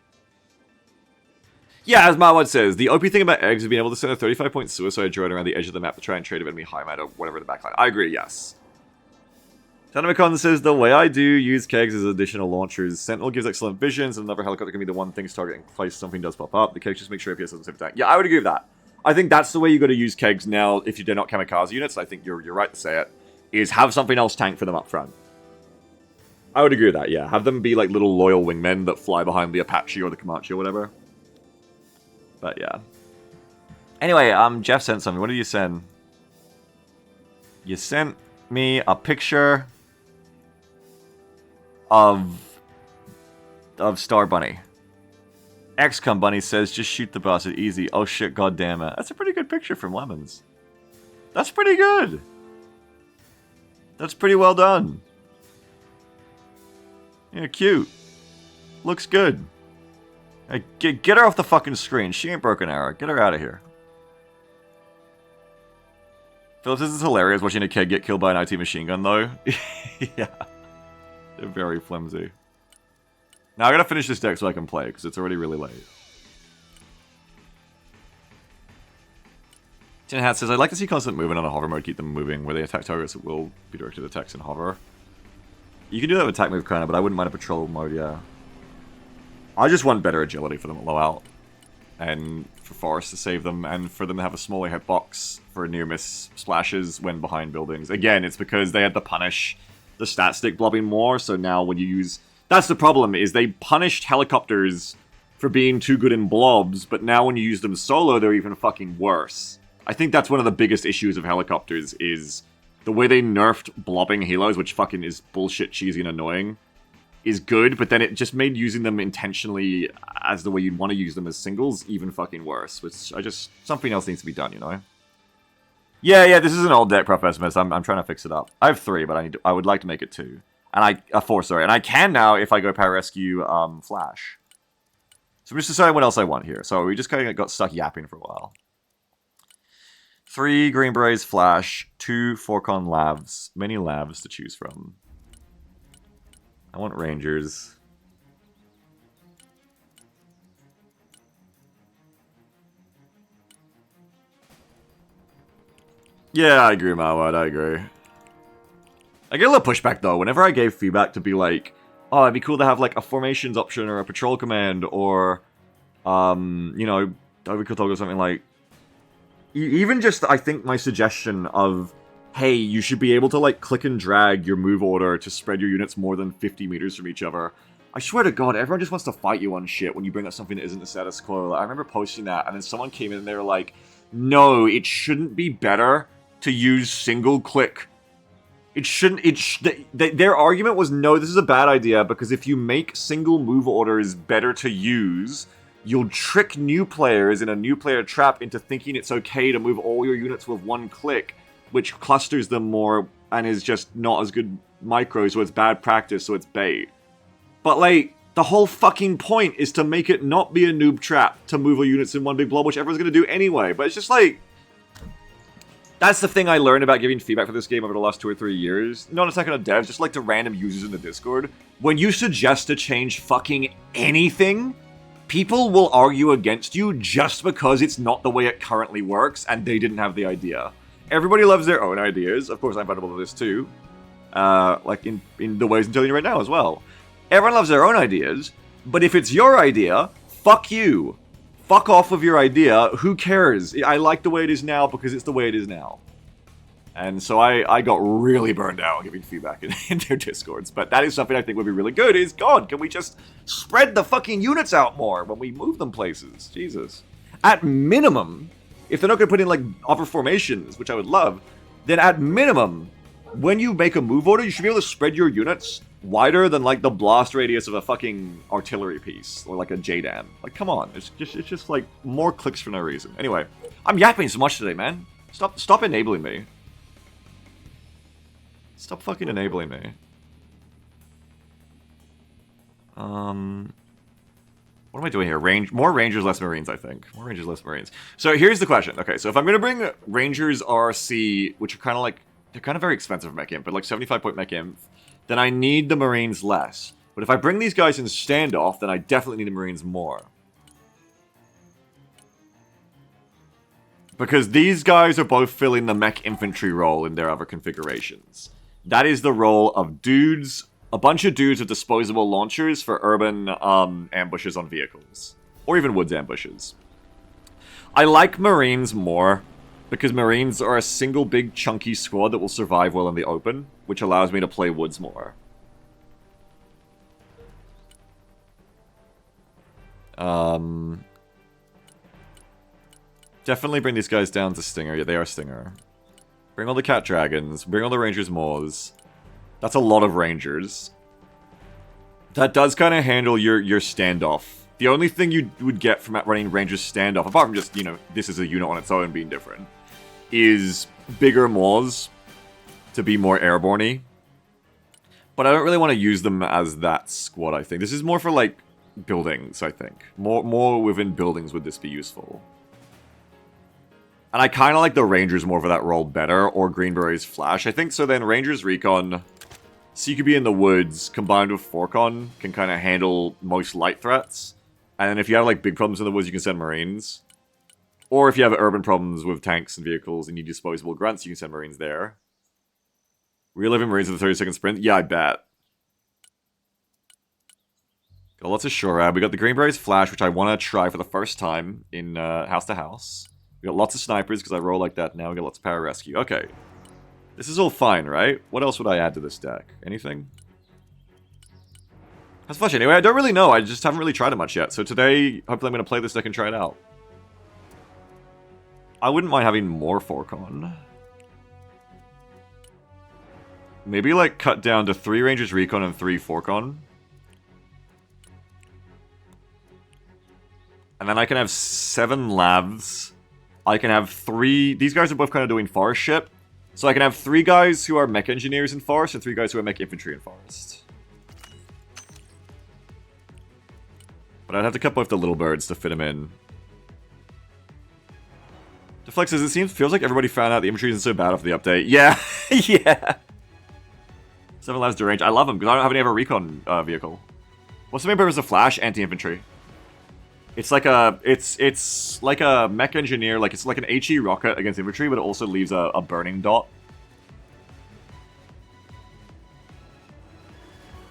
Yeah, as Mawad says, the OP thing about eggs is being able to send a 35-point suicide drone around the edge of the map to try and trade of enemy high mat or whatever the backline. I agree. Yes. Tanamicon says, the way I do use kegs is additional launchers. Sentinel gives excellent visions, and another helicopter can be the one thing's targeting in place something does pop up. The kegs just make sure APS doesn't save attack. Yeah, I would agree with that. I think that's the way you got to use kegs now if you're not kamikaze units. I think you're right to say it. Is have something else tank for them up front. I would agree with that, yeah. Have them be like little loyal wingmen that fly behind the Apache or the Comanche or whatever. But yeah. Anyway, Jeff sent something. What did you send? You sent me a picture of Star Bunny. XCOM Bunny says, just shoot the boss, it's easy. Oh shit, god damn it. That's a pretty good picture from Lemons. That's pretty good. That's pretty well done. Yeah, cute. Looks good. Hey, get her off the fucking screen. She ain't Broken Arrow. Get her out of here. Phillips, this is hilarious watching a kid get killed by an IT machine gun, though. Yeah. They're very flimsy. Now I gotta finish this deck so I can play, because it's already really late. Tin Hat says, I'd like to see constant movement on a hover mode, keep them moving. Where they attack targets, it will be directed attacks in hover. You can do that with attack move, kind of, but I wouldn't mind a patrol mode, yeah. I just want better agility for them at low out. and for Forest to save them, and for them to have a smaller hitbox for near-miss splashes when behind buildings. Again, it's because they had to punish the stat stick blobbing more, so now when you use... That's the problem, is they punished helicopters for being too good in blobs, but now when you use them solo, they're even fucking worse. I think that's one of the biggest issues of helicopters, is the way they nerfed blobbing helos, which fucking is bullshit, cheesy, and annoying, is good, but then it just made using them intentionally as the way you'd want to use them as singles even fucking worse, which something else needs to be done, you know? Yeah, this is an old deck, Professimus. I'm trying to fix it up. I have 3, but I would like to make it 2. And 4, sorry. And I can now if I go Pararescue Flash. So I'm just deciding what else I want here. So we just kind of got stuck yapping for a while. 3 Green Berets Flash, 2 Forcon Lavs. Many Lavs to choose from. I want Rangers. Yeah, I agree, Mawad, I agree. I get a little pushback, though. Whenever I gave feedback to be like, oh, it'd be cool to have, like, a formations option or a patrol command or, you know, that'd be cool to talk about something like... Even just, I think, my suggestion of, hey, you should be able to, like, click and drag your move order to spread your units more than 50 meters from each other. I swear to God, everyone just wants to fight you on shit when you bring up something that isn't the status quo. Like, I remember posting that, and then someone came in and they were like, no, it shouldn't be better to use single click. It shouldn't, their argument was, no, this is a bad idea, because if you make single move orders better to use, you'll trick new players in a new player trap into thinking it's okay to move all your units with one click, which clusters them more and is just not as good micro, so it's bad practice, so it's bait. But, like, the whole fucking point is to make it not be a noob trap to move all units in one big blob, which everyone's gonna do anyway. But it's just like... That's the thing I learned about giving feedback for this game over the last 2 or 3 years. Not attacking on devs, just like to random users in the Discord. When you suggest to change fucking anything, people will argue against you just because it's not the way it currently works and they didn't have the idea. Everybody loves their own ideas. Of course, I'm vulnerable to this too. Like in the ways I'm telling you right now as well. Everyone loves their own ideas, but if it's your idea, fuck you. Fuck off with your idea. Who cares? I like the way it is now because it's the way it is now. And so I got really burned out giving feedback in their Discords. But that is something I think would be really good is, God, can we just spread the fucking units out more when we move them places? Jesus. At minimum, if they're not going to put in, like, other formations, which I would love, then at minimum, when you make a move order, you should be able to spread your units wider than, like, the blast radius of a fucking artillery piece, or, like, a JDAM. Like, come on. It's just like, more clicks for no reason. Anyway, I'm yapping so much today, man. Stop enabling me. Stop fucking enabling me. What am I doing here? More Rangers, less Marines, I think. More Rangers, less Marines. So here's the question. Okay, so if I'm going to bring Rangers RC, which are kind of like... They're kind of very expensive for mech imp, but like 75-point mech imp, then I need the Marines less. But if I bring these guys in standoff, then I definitely need the Marines more. Because these guys are both filling the mech infantry role in their other configurations. That is the role of dudes, a bunch of dudes with disposable launchers for urban ambushes on vehicles. Or even woods ambushes. I like Marines more, because Marines are a single big chunky squad that will survive well in the open, which allows me to play woods more. Definitely bring these guys down to Stinger. Yeah, they are Stinger. Bring all the Cat Dragons. Bring all the Rangers Moors. That's a lot of Rangers. That does kind of handle your standoff. The only thing you would get from running Rangers standoff, apart from just, you know, this is a unit on its own being different, is bigger Moors to be more airborne-y. But I don't really want to use them as that squad, I think. This is more for, like, buildings, I think. More within buildings would this be useful. And I kind of like the Rangers more for that role better, or Green Berets Flash. I think so then Rangers Recon, CQB in the woods, combined with Forcon, can kind of handle most light threats. And then if you have like big problems in the woods, you can send Marines. Or if you have urban problems with tanks and vehicles and you need disposable grunts, you can send Marines there. Reliving Marines with a 30-second sprint? Yeah, I bet. Got lots of Shorab. We got the Green Berets Flash, which I want to try for the first time in House to House. We got lots of snipers because I roll like that now. We got lots of Pararescue. Okay. This is all fine, right? What else would I add to this deck? Anything? That's Flash anyway. I don't really know. I just haven't really tried it much yet. So today, hopefully I'm going to play this deck and try it out. I wouldn't mind having more Forcon. Maybe like cut down to 3 Rangers Recon and 3 Forcon. And then I can have 7 Lavs. I can have 3... These guys are both kind of doing Forest Ship. So I can have 3 guys who are mech engineers in Forest and 3 guys who are mech infantry in Forest. But I'd have to cut both the little birds to fit them in. Deflex says, it feels like everybody found out the infantry isn't so bad after the update. Yeah, yeah. 7 Lavs to range. I love them because I don't have any other recon vehicle. What's the main purpose of Flash? Anti-infantry. It's like a like a mech engineer, like it's like an HE rocket against infantry, but it also leaves a burning dot.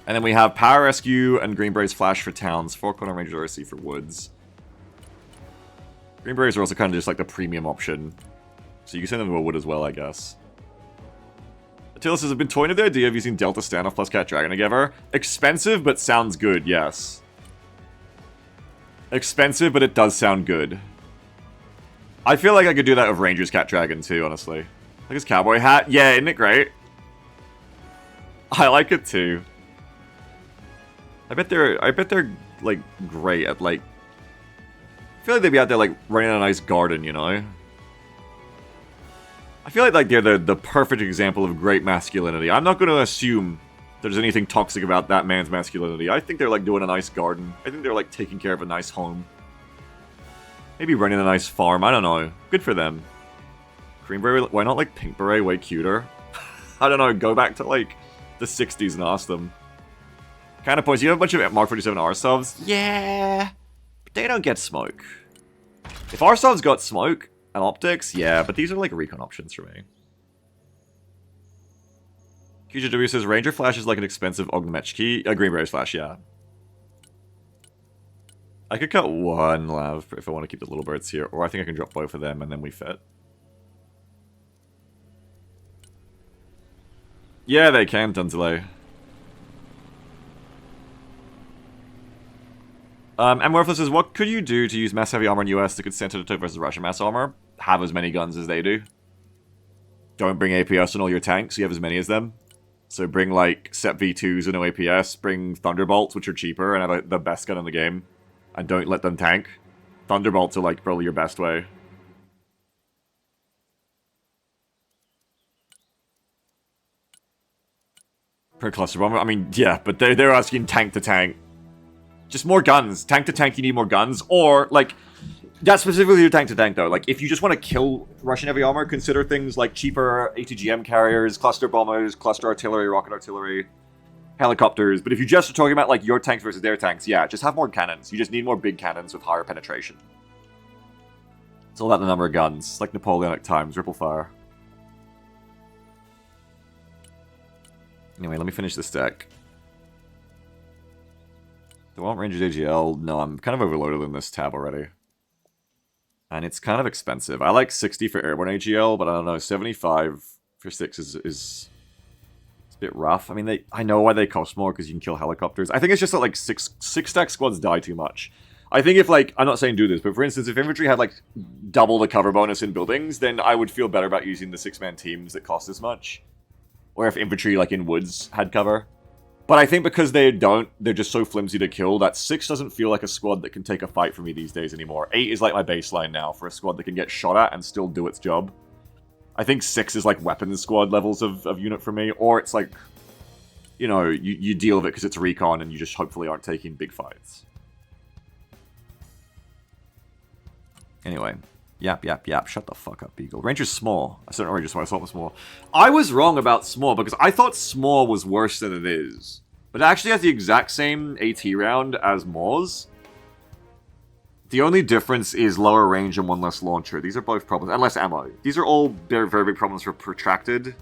And then we have Pararescue and Green Berets Flash for towns, 4 Corner Rangers RC for woods. Green Berets are also kind of just like the premium option. So you can send them to a wood as well, I guess. Attila says, I've been toying with the idea of using Delta Standoff plus Cat Dragon together. Expensive, but sounds good, yes. Expensive, but it does sound good. I feel like I could do that with Rangers Cat Dragon too, honestly. Like his cowboy hat. Yeah, isn't it great? I like it too. I bet they're like great at like I feel like they'd be out there like running a nice garden, you know? I feel like they're the perfect example of great masculinity. I'm not gonna assume there's anything toxic about that man's masculinity. I think they're like doing a nice garden. I think they're like taking care of a nice home. Maybe running a nice farm. I don't know. Good for them. Green Beret, why not like Pink Beret way cuter? I don't know. Go back to like the 60s and ask them. Counterpoints, you have a bunch of Mark 47 R-Subs? Yeah, but they don't get smoke. If R-Subs got smoke and optics, yeah, but these are like recon options for me. QJW says, Ranger Flash is like an expensive Ognmechki. Green Berets Flash, yeah. I could cut 1 Lav if I want to keep the little birds here, or I think I can drop both of them and then we fit. Yeah, they can, Dunzelay. And Worthless says, what could you do to use mass heavy armor in US that could stand toe-to-toe versus Russian mass armor? Have as many guns as they do. Don't bring APS on all your tanks, you have as many as them. So bring like set V2s and no APS, bring Thunderbolts, which are cheaper and have like, the best gun in the game. And don't let them tank. Thunderbolts are like probably your best way. Per cluster bomber? I mean, yeah, but they're asking tank to tank. Just more guns. Tank to tank, you need more guns. Or, like, that's specifically your tank to tank, though. Like, if you just want to kill Russian heavy armor, consider things like cheaper ATGM carriers, cluster bombers, cluster artillery, rocket artillery, helicopters. But if you just are talking about, like, your tanks versus their tanks, yeah, just have more cannons. You just need more big cannons with higher penetration. It's all about the number of guns. It's like Napoleonic times, ripple fire. Anyway, let me finish this deck. Do I want Rangers AGL? No, I'm kind of overloaded in this tab already. And it's kind of expensive. I like 60 for Airborne AGL, but I don't know, 75 for 6 is a bit rough. I mean, I know why they cost more, because you can kill helicopters. I think it's just that, like, six stack squads die too much. I think if, like, I'm not saying do this, but for instance, if infantry had, like, double the cover bonus in buildings, then I would feel better about using the 6-man teams that cost as much. Or if infantry, like, in woods had cover. But I think because they don't, they're just so flimsy to kill, that 6 doesn't feel like a squad that can take a fight for me these days anymore. 8 is like my baseline now for a squad that can get shot at and still do its job. I think 6 is like weapons squad levels of unit for me, or it's like, you know, you deal with it because it's recon and you just hopefully aren't taking big fights. Anyway. Yap, shut the fuck up, Beagle. Ranger's small. I said Ranger small, I thought it was small. I was wrong about small, because I thought small was worse than it is. But it actually has the exact same AT round as Maw's. The only difference is lower range and 1 less launcher. These are both problems, and less ammo. These are all very, very big problems for protracted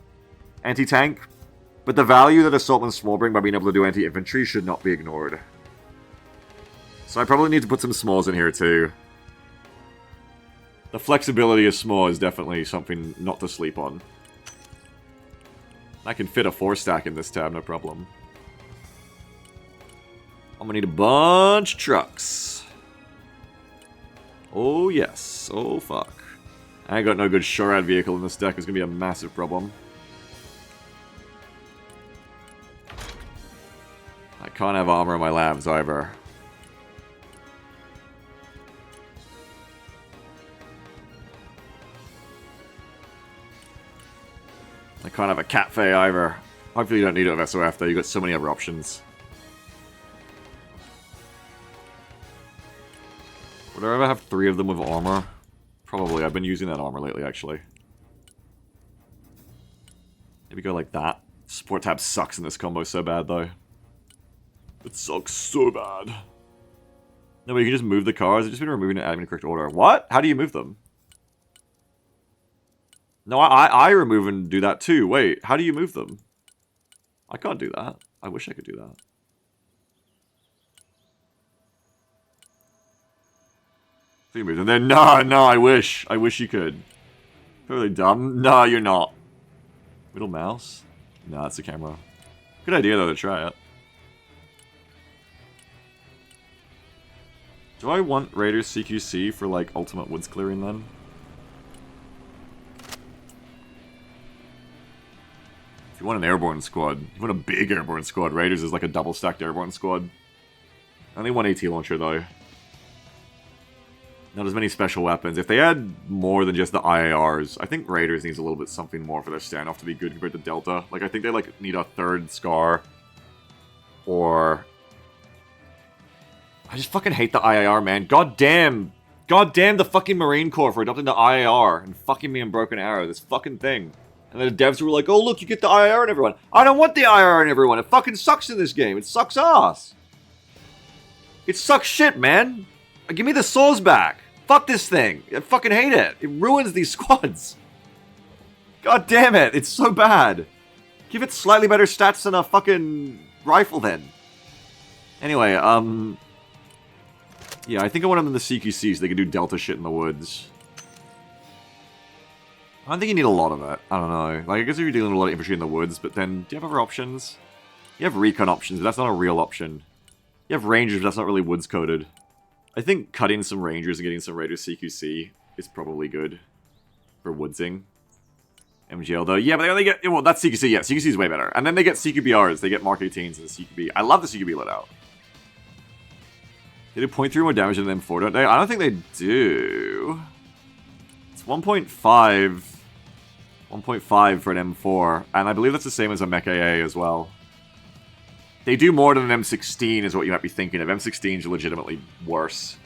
anti-tank. But the value that Assaultman Small bring by being able to do anti-infantry should not be ignored. So I probably need to put some s'mores in here too. The flexibility of s'more is definitely something not to sleep on. I can fit a 4-stack in this tab, no problem. I'm gonna need a bunch of trucks. Oh yes, oh fuck. I ain't got no good SHORAD vehicle in this deck, it's gonna be a massive problem. I can't have armor in my labs either. I can't have a Catfay either. Hopefully you don't need it with SOF though, you've got so many other options. Would I ever have 3 of them with armor? Probably, I've been using that armor lately actually. Maybe go like that. Support tab sucks in this combo so bad though. It sucks so bad. No, but you can just move the cars. I've just been removing it in the correct order. What? How do you move them? No, I remove and do that too. Wait, how do you move them? I can't do that. I wish I could do that. So you move them. Then no, I wish. I wish you could. Totally dumb. No, you're not. Middle mouse? No, that's the camera. Good idea though to try it. Do I want Raiders CQC for like ultimate woods clearing then? If you want an airborne squad, if you want a big airborne squad, Raiders is like a double stacked airborne squad. Only one AT launcher though. Not as many special weapons. If they had more than just the IARs, I think Raiders needs a little bit something more for their standoff to be good compared to Delta. Like I think they like need a 3rd SCAR. Or I just fucking hate the IAR, man. God damn the fucking Marine Corps for adopting the IAR and fucking me in Broken Arrow, this fucking thing. And then the devs were like, oh look, you get the IAR in everyone. I don't want the IAR in everyone. It fucking sucks in this game. It sucks ass. It sucks shit, man. Give me the souls back. Fuck this thing. I fucking hate it. It ruins these squads. God damn it. It's so bad. Give it slightly better stats than a fucking rifle then. Anyway, yeah, I think I want them in the CQC so they can do Delta shit in the woods. I don't think you need a lot of it. I don't know. Like, I guess if you're dealing with a lot of infantry in the woods, but then, do you have other options? You have recon options, but that's not a real option. You have rangers, but that's not really woods coded. I think cutting some rangers and getting some raiders CQC is probably good for woodsing. MGL though, yeah, but they only get, well, that's CQC, yeah, CQC is way better. And then they get CQBRs, they get Mark 18s and the CQB. I love the CQB loadout. They do 0.3 more damage than M4, don't they? I don't think they do. It's 1.5 for an M4, and I believe that's the same as a Mech AA as well. They do more than an M16 is what you might be thinking of. M16 is legitimately worse.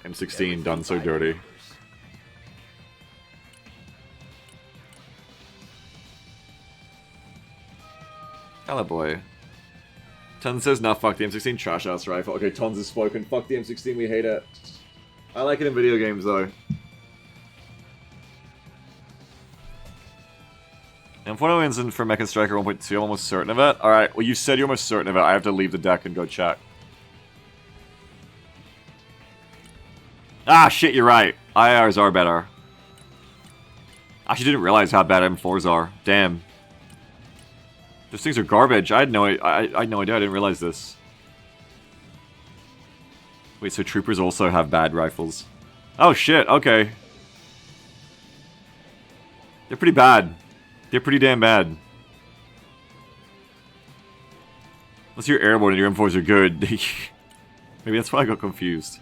M16 done so dirty. Hello, boy. Tons says, nah, fuck the M16 trash ass rifle. Okay, Tons has spoken. Fuck the M16, we hate it. I like it in video games, though. And if one wins in for Mech and Striker 1.2, I'm almost certain of it. Alright, well, you said you're almost certain of it. I have to leave the deck and go check. Ah, shit, you're right. IRs are better. I actually didn't realize how bad M4s are. Damn. Those things are garbage. I had no idea. I didn't realize this. Wait, so troopers also have bad rifles? Oh shit, okay. They're pretty bad. They're pretty damn bad. Unless you're airborne and your M4s are good. Maybe that's why I got confused.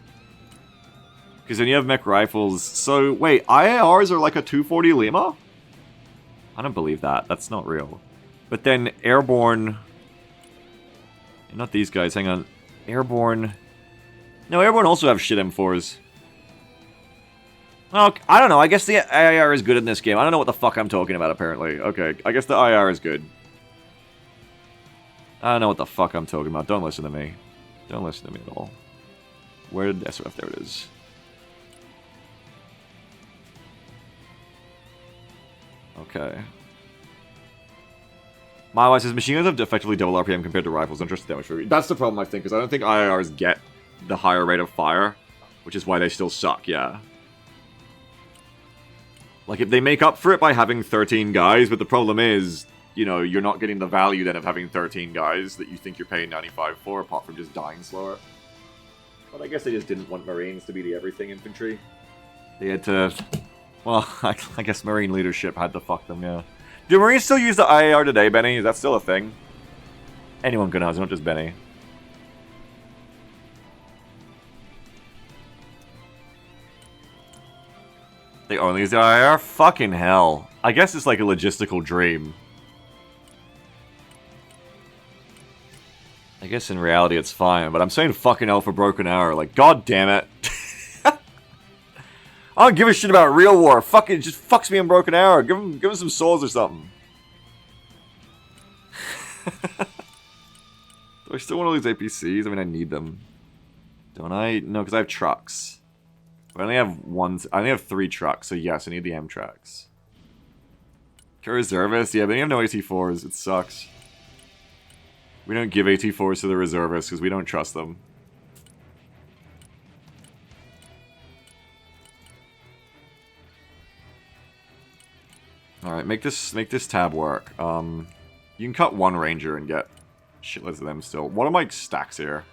Because then you have mech rifles. So, wait, IARs are like a 240 Lima? I don't believe that. That's not real. But then airborne... Not these guys, hang on. Airborne... No, airborne also have shit M4s. Oh, I don't know, I guess the IR is good in this game. I don't know what the fuck I'm talking about, apparently. Okay, I guess the IR is good. I don't know what the fuck I'm talking about. Don't listen to me. Don't listen to me at all. Where did SRF? There it is. Okay. My wife says machine guns have effectively double RPM compared to rifles. Interesting damage for. That's the problem, I think, because I don't think IIRs get the higher rate of fire, which is why they still suck. Yeah. Like if they make up for it by having 13 guys, but the problem is, you know, you're not getting the value then of having 13 guys that you think you're paying 95 for, apart from just dying slower. But I guess they just didn't want Marines to be the everything infantry. They had to... Well, I guess Marine leadership had to fuck them, yeah. Do Marines still use the IAR today, Benny? Is that still a thing? Anyone can have, not just Benny. They only use the IAR? Fucking hell. I guess it's like a logistical dream. I guess in reality it's fine, but I'm saying fucking hell for Broken Arrow. Like, god damn it. I don't give a shit about real war. Fucking just fucks me in Broken Arrow. Give him some souls or something. Do I still want to lose APCs? I mean, I need them. Don't I? No, because I have trucks. I only have I only have 3 trucks, so yes, I need the M-Tracks. Reservists? Yeah, but they have no AT4s. It sucks. We don't give AT4s to the reservists because we don't trust them. Alright, make this tab work. You can cut 1 ranger and get shitloads of them still. What are my stacks here?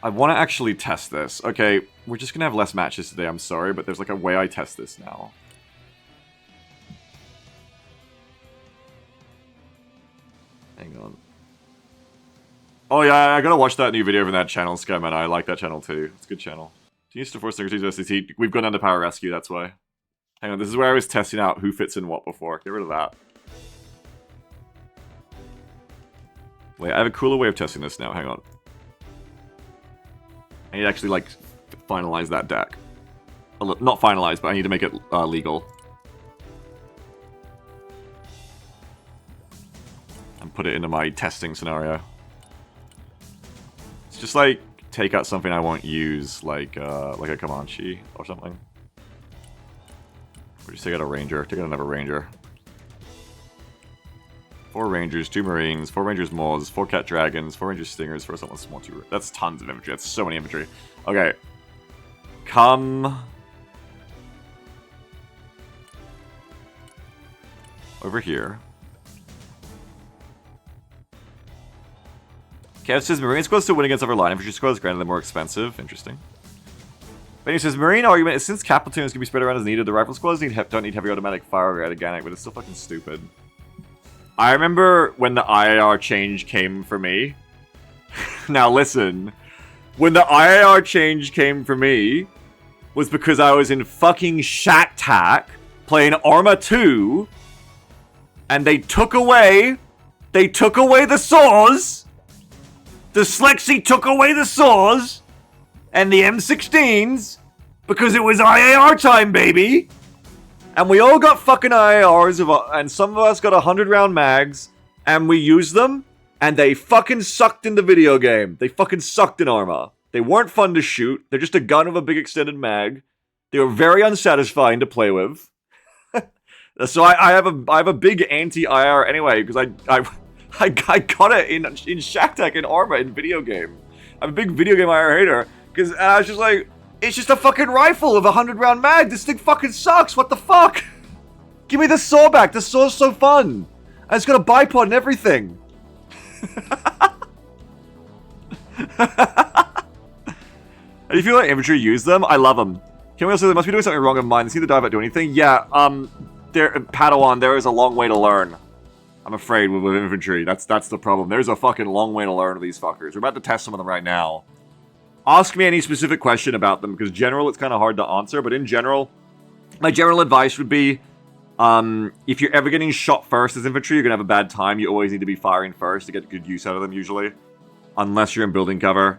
I want to actually test this. Okay, we're just gonna have less matches today, I'm sorry, but there's like a way I test this now. Hang on. Oh yeah, I gotta watch that new video from that channel, Skyman. I like that channel too. It's a good channel. Do you use to force secretaries to SCT? We've gone down to Power Rescue, that's why. Hang on, this is where I was testing out who fits in what before. Get rid of that. Wait, I have a cooler way of testing this now. Hang on. I need to actually, like, finalize that deck. Not finalize, but I need to make it legal. And put it into my testing scenario. It's just like, take out something I won't use, like a Comanche or something. Or just take out a Ranger. Take out another Ranger. 4 Rangers, 2 Marines, 4 Rangers Moors, 4 Cat Dragons, 4 Rangers Stingers, 4 someone small 2. That's tons of infantry. That's so many infantry. Okay. Come over here. Kev says Marine squads to win against other line infantry squads, granted they're more expensive. Interesting. Benny says Marine argument is since cap platoons can be spread around as needed, the rifle squads don't need heavy automatic fire or organic, but it's still fucking stupid. I remember when the IAR change came for me. Now listen, when the IAR change came for me was because I was in fucking Shatak playing Arma 2 and they took away the saws. The Slexi took away the saws and the M16s because it was IAR time, baby. And we all got fucking IARs, and some of us got 100-round mags, and we used them, and they fucking sucked in the video game. They fucking sucked in Arma. They weren't fun to shoot. They're just a gun with a big extended mag. They were very unsatisfying to play with. So I have a big anti-IR anyway, because I got it in Shatak in Arma in video game. I'm a big video game IR hater, because I was just like, it's just a fucking rifle with a 100-round mag. This thing fucking sucks. What the fuck? Give me the saw back. The saw's so fun. And it's got a bipod and everything. And you feel like infantry use them? I love them. Can we also, they must be doing something wrong in mine. They seem to die about doing anything. Yeah, Padawan, there is a long way to learn. I'm afraid with infantry. That's the problem. There's a fucking long way to learn with these fuckers. We're about to test some of them right now. Ask me any specific question about them, because general it's kind of hard to answer, but in general, my general advice would be, if you're ever getting shot first as infantry, you're going to have a bad time. You always need to be firing first to get good use out of them, usually. Unless you're in building cover.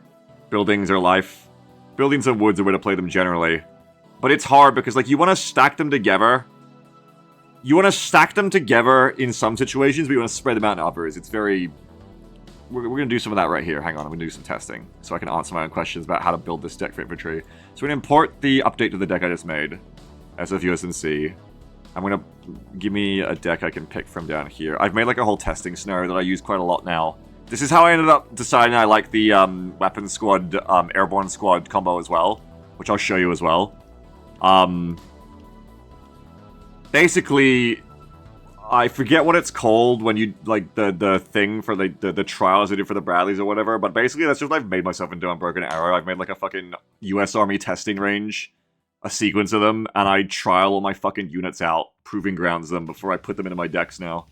Buildings are life. Buildings and woods are where to play them generally. But it's hard because, like, you want to stack them together. You want to stack them together in some situations, but you want to spread them out in others. It's very... We're going to do some of that right here. Hang on, I'm going to do some testing so I can answer my own questions about how to build this deck for infantry. So we're going to import the update to the deck I just made. SFUSNC. I'm gonna give me a deck I can pick from down here. I've made like a whole testing scenario that I use quite a lot now. This is how I ended up deciding I like the weapon squad, airborne squad combo as well, which I'll show you as well. Basically, I forget what it's called when you, like, the thing for the trials I did for the Bradleys or whatever, but basically that's just what I've made myself into Unbroken Arrow. I've made like a fucking US Army testing range, a sequence of them, and I trial all my fucking units out, proving grounds them before I put them into my decks now.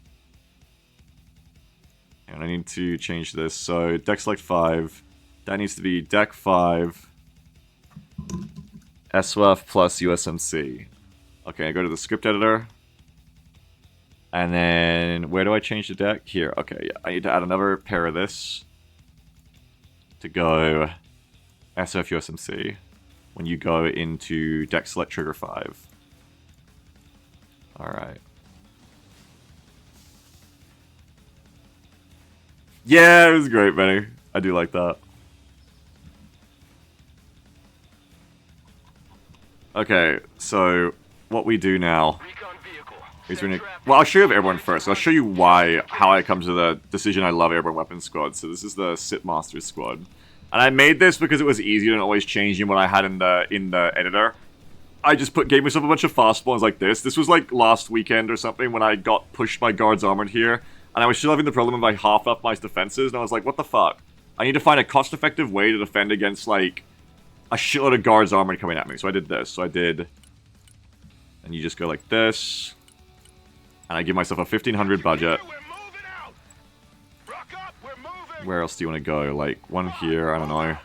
And I need to change this, so deck select 5, that needs to be deck 5, SWF plus USMC. Okay, I go to the script editor. And then, where do I change the deck? Here, okay, yeah. I need to add another pair of this to go SWF USMC when you go into deck select trigger 5. Alright. Yeah, it was great, Benny. I do like that. Okay, so what we do now is well, I'll show you Airborne first. I'll show you how I come to the decision I love Airborne Weapon Squad. So this is the Sit Masters squad. And I made this because it was easier than always changing what I had in the editor. I just gave myself a bunch of fast spawns like this. This was like last weekend or something when I got pushed by guards armored here. And I was still having the problem of I half up my defenses. And I was like, what the fuck? I need to find a cost-effective way to defend against like a shitload of guards armored coming at me. So I did this. So I did... And you just go like this. And I give myself a 1500 budget. Where else do you want to go? Like, one here, I don't know.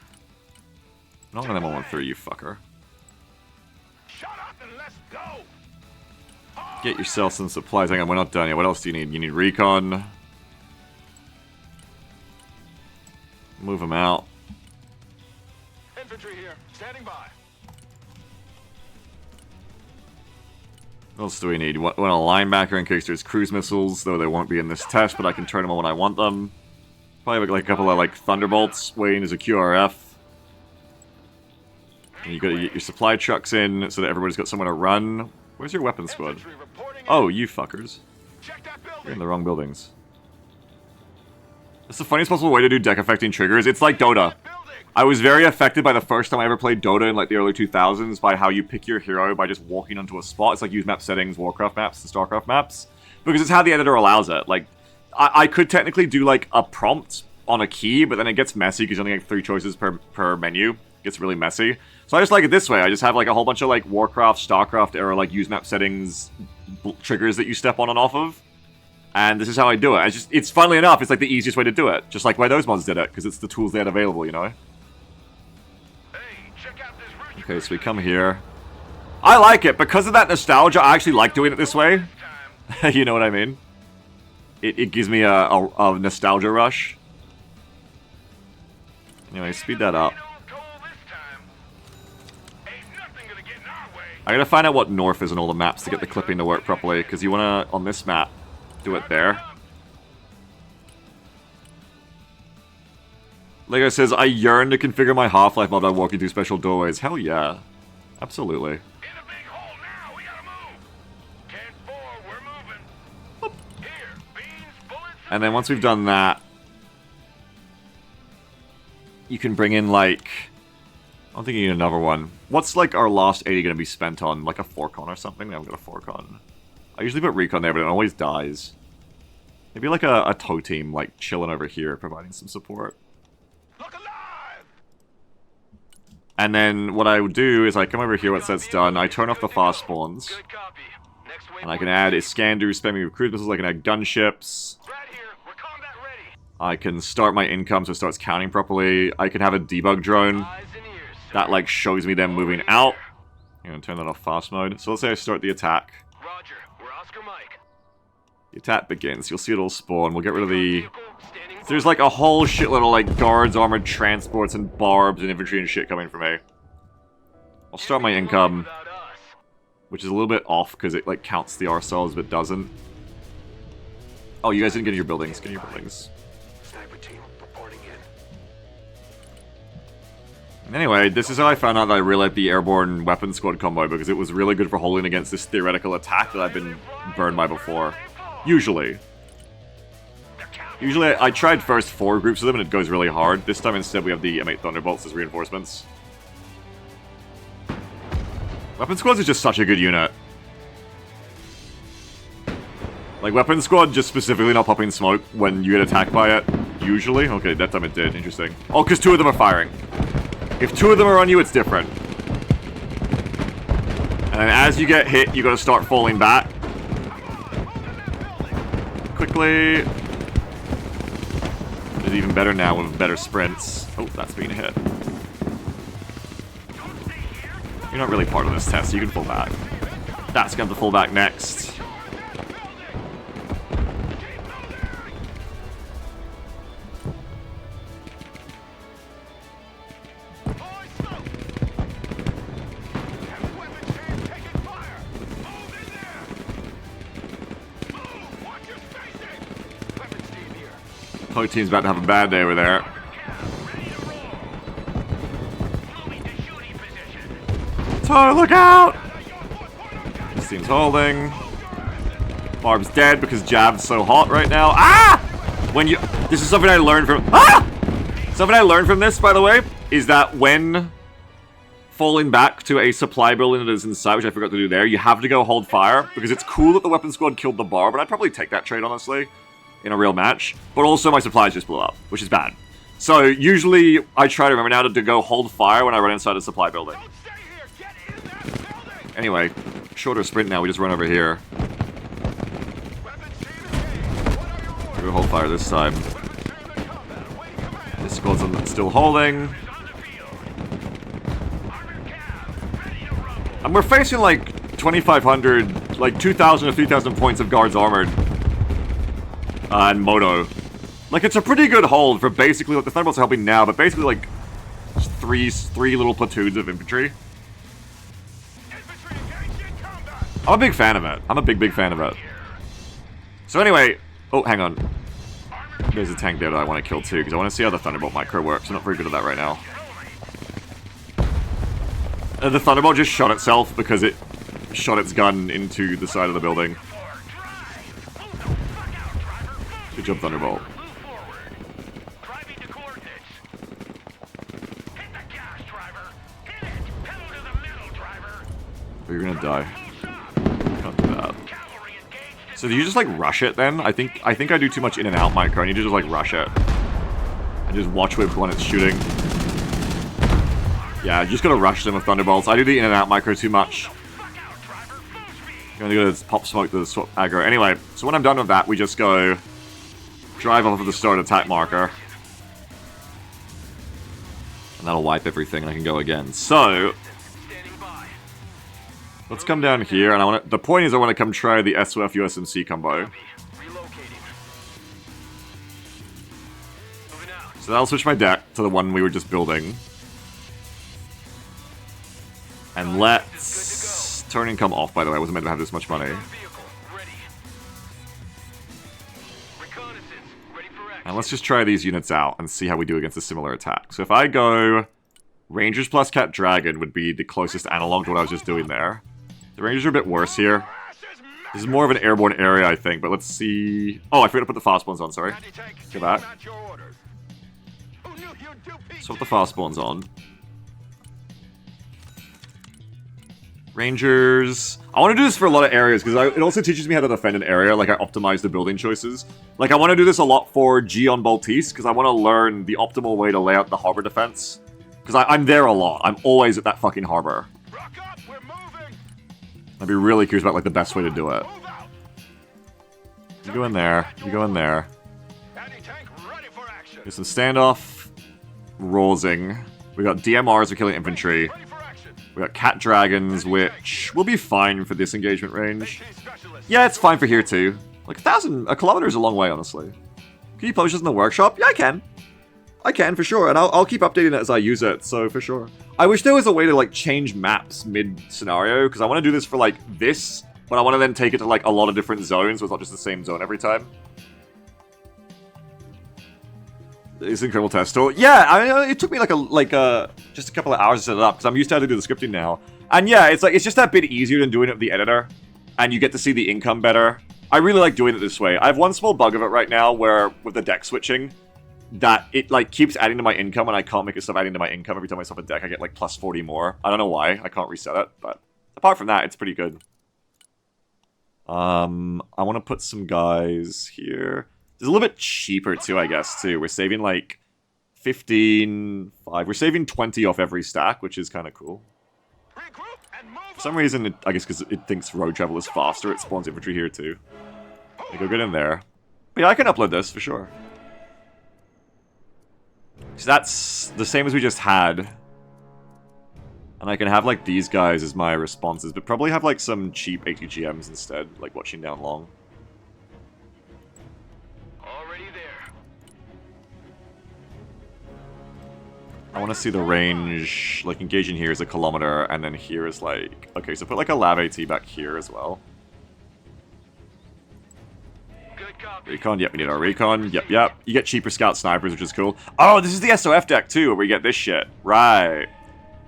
Not one of them on 1-3, you fucker. Get yourself some supplies. Hang on, we're not done yet. What else do you need? You need recon. Move them out. Infantry here, standing by. What else do we need? We want a linebacker in case there's cruise missiles, though they won't be in this test, but I can turn them on when I want them. Probably like a couple of like Thunderbolts waiting as a QRF. And you gotta get your supply trucks in so that everybody's got somewhere to run. Where's your weapon squad? Oh, you fuckers. You're in the wrong buildings. That's the funniest possible way to do deck affecting triggers. It's like Dota. I was very affected by the first time I ever played Dota in like the early 2000s by how you pick your hero by just walking onto a spot. It's like use map settings, Warcraft maps, and Starcraft maps. Because it's how the editor allows it. Like, I could technically do like a prompt on a key, but then it gets messy because you only have 3 choices per menu. It gets really messy. So I just like it this way. I just have like a whole bunch of like Warcraft, Starcraft era like use map settings triggers that you step on and off of. And this is how I do it. It's funnily enough, it's like the easiest way to do it. Just like why those mods did it, because it's the tools they had available, you know? Okay, so we come here. I like it. Because of that nostalgia, I actually like doing it this way. You know what I mean? It gives me a nostalgia rush. Anyway, speed that up. I gotta find out what north is on all the maps to get the clipping to work properly, because you wanna, on this map, do it there. Lego says, I yearn to configure my Half-Life mod by walking through special doorways. Hell yeah. Absolutely. And then once we've done that, you can bring in, like... I don't think you need another one. What's, like, our last 80 going to be spent on? Like a Forcon or something? I haven't got a Forcon. I usually put Recon there, but it always dies. Maybe like a tow team, like, chilling over here, providing some support. And then what I would do is I come over here once that's done, I turn off the fast spawns. And I can add Iskandu, spam me with cruise missiles, I can add gunships. I can start my income so it starts counting properly. I can have a debug drone that like shows me them moving out. I'm gonna turn that off fast mode. So let's say I start the attack. Roger, we're Oscar Mike. The attack begins. You'll see it all spawn. We'll get rid of the... There's like a whole shitload of like guards, armored transports, and barbs and infantry and shit coming for me. I'll start my income, which is a little bit off because it like counts the ourselves but doesn't. Oh, you guys didn't get in your buildings. Get in your buildings. Sniper team reporting in. Anyway, this is how I found out that I really like the airborne weapon squad combo, because it was really good for holding against this theoretical attack that I've been burned by before. Usually. Usually, I tried first 4 groups of them and it goes really hard. This time instead we have the M8 Thunderbolts as reinforcements. Weapon Squads is just such a good unit. Like, Weapon Squad just specifically not popping smoke when you get attacked by it. Usually? Okay, that time it did. Interesting. Oh, because 2 of them are firing. If 2 of them are on you, it's different. And then as you get hit, you gotta start falling back. Quickly. It's even better now with better sprints. Oh, that's being hit. You're not really part of this test, so you can fall back. That's gonna have to fall back next. Pug team's about to have a bad day over there. So look out! This team's holding. Barb's dead because Jab's so hot right now. Ah! This is something I learned from. Ah! Something I learned from this, by the way, is that when falling back to a supply building that is inside, which I forgot to do there, you have to go hold fire because it's cool that the weapon squad killed the Barb, and I'd probably take that trade honestly in a real match. But also my supplies just blew up, which is bad. So usually I try to remember now to go hold fire when I run inside a supply building. Anyway, shorter sprint now, we just run over here. We'll hold fire this time. This squad's still holding. And we're facing like 2,500, like 2,000 or 3,000 points of guards armored. And Moto. Like, it's a pretty good hold for basically what the Thunderbolts are helping now, but basically like three little platoons of infantry. I'm a big fan of it. I'm a big fan of it. So anyway, oh, hang on. There's a tank there that I want to kill too, because I want to see how the Thunderbolt micro works. I'm not very good at that right now. The Thunderbolt just shot itself because it shot its gun into the side of the building. Good job, Thunderbolt. Or you're gonna die. Can't do that. So do you just like rush it then? I think I do too much in and out micro. I need to just like rush it. And just watch whip when it's shooting. Yeah, you just gotta rush them with Thunderbolts. I do the in and out micro too much. You're gonna go to pop smoke the swap aggro. Anyway, so when I'm done with that, we just go drive off of the start attack marker. And that'll wipe everything and I can go again. So let's come down here, and the point is I want to come try the SOF USMC combo. So that'll switch my deck to the one we were just building. And let's turn income off, by the way. I wasn't meant to have this much money. And let's just try these units out and see how we do against a similar attack. So if I go Rangers plus Cat Dragon would be the closest analog to what I was just doing there. The Rangers are a bit worse here. This is more of an airborne area, I think, but let's see... Oh, I forgot to put the fast spawns on, sorry. Go back. Swap the fast spawns on. Rangers... I want to do this for a lot of areas, because it also teaches me how to defend an area, like I optimize the building choices. Like, I want to do this a lot for G on Baltiste, because I want to learn the optimal way to lay out the harbor defense. Because I'm there a lot. I'm always at that fucking harbor. I'd be really curious about, like, the best way to do it. You go in there. You go in there. There's some standoff. Rosing. We got DMRs for killing infantry. We got Cat Dragons, which will be fine for this engagement range. Yeah, it's fine for here, too. Like, a kilometer is a long way, honestly. Can you publish this in the workshop? Yeah, I can. I can, for sure, and I'll keep updating it as I use it, so for sure. I wish there was a way to, like, change maps mid-scenario, because I want to do this for, like, this, but I want to then take it to, like, a lot of different zones, so it's not just the same zone every time. It's an incredible test tool. Yeah, I mean, it took me just a couple of hours to set it up because I'm used to how to do the scripting now. And yeah, it's just that bit easier than doing it with the editor, and you get to see the income better. I really like doing it this way. I have one small bug of it right now where with the deck switching, that it like keeps adding to my income, and I can't make it stop adding to my income every time I swap a deck. I get like plus 40 more. I don't know why. I can't reset it, but apart from that, it's pretty good. I want to put some guys here. It's a little bit cheaper too, I guess, too. We're saving like 15, 5. We're saving 20 off every stack, which is kind of cool. For some reason, I guess because it thinks road travel is faster, it spawns infantry here too. I go good in there. But yeah, I can upload this for sure. So that's the same as we just had. And I can have like these guys as my responses, but probably have like some cheap ATGMs instead, like watching down long. I want to see the range, like engaging here is a kilometer, and then here is like, okay, so put like a Lav AT back here as well. Good copy. Recon, yep, we need our recon, yep. You get cheaper scout snipers, which is cool. Oh, this is the SOF deck too, where we get this shit. Right.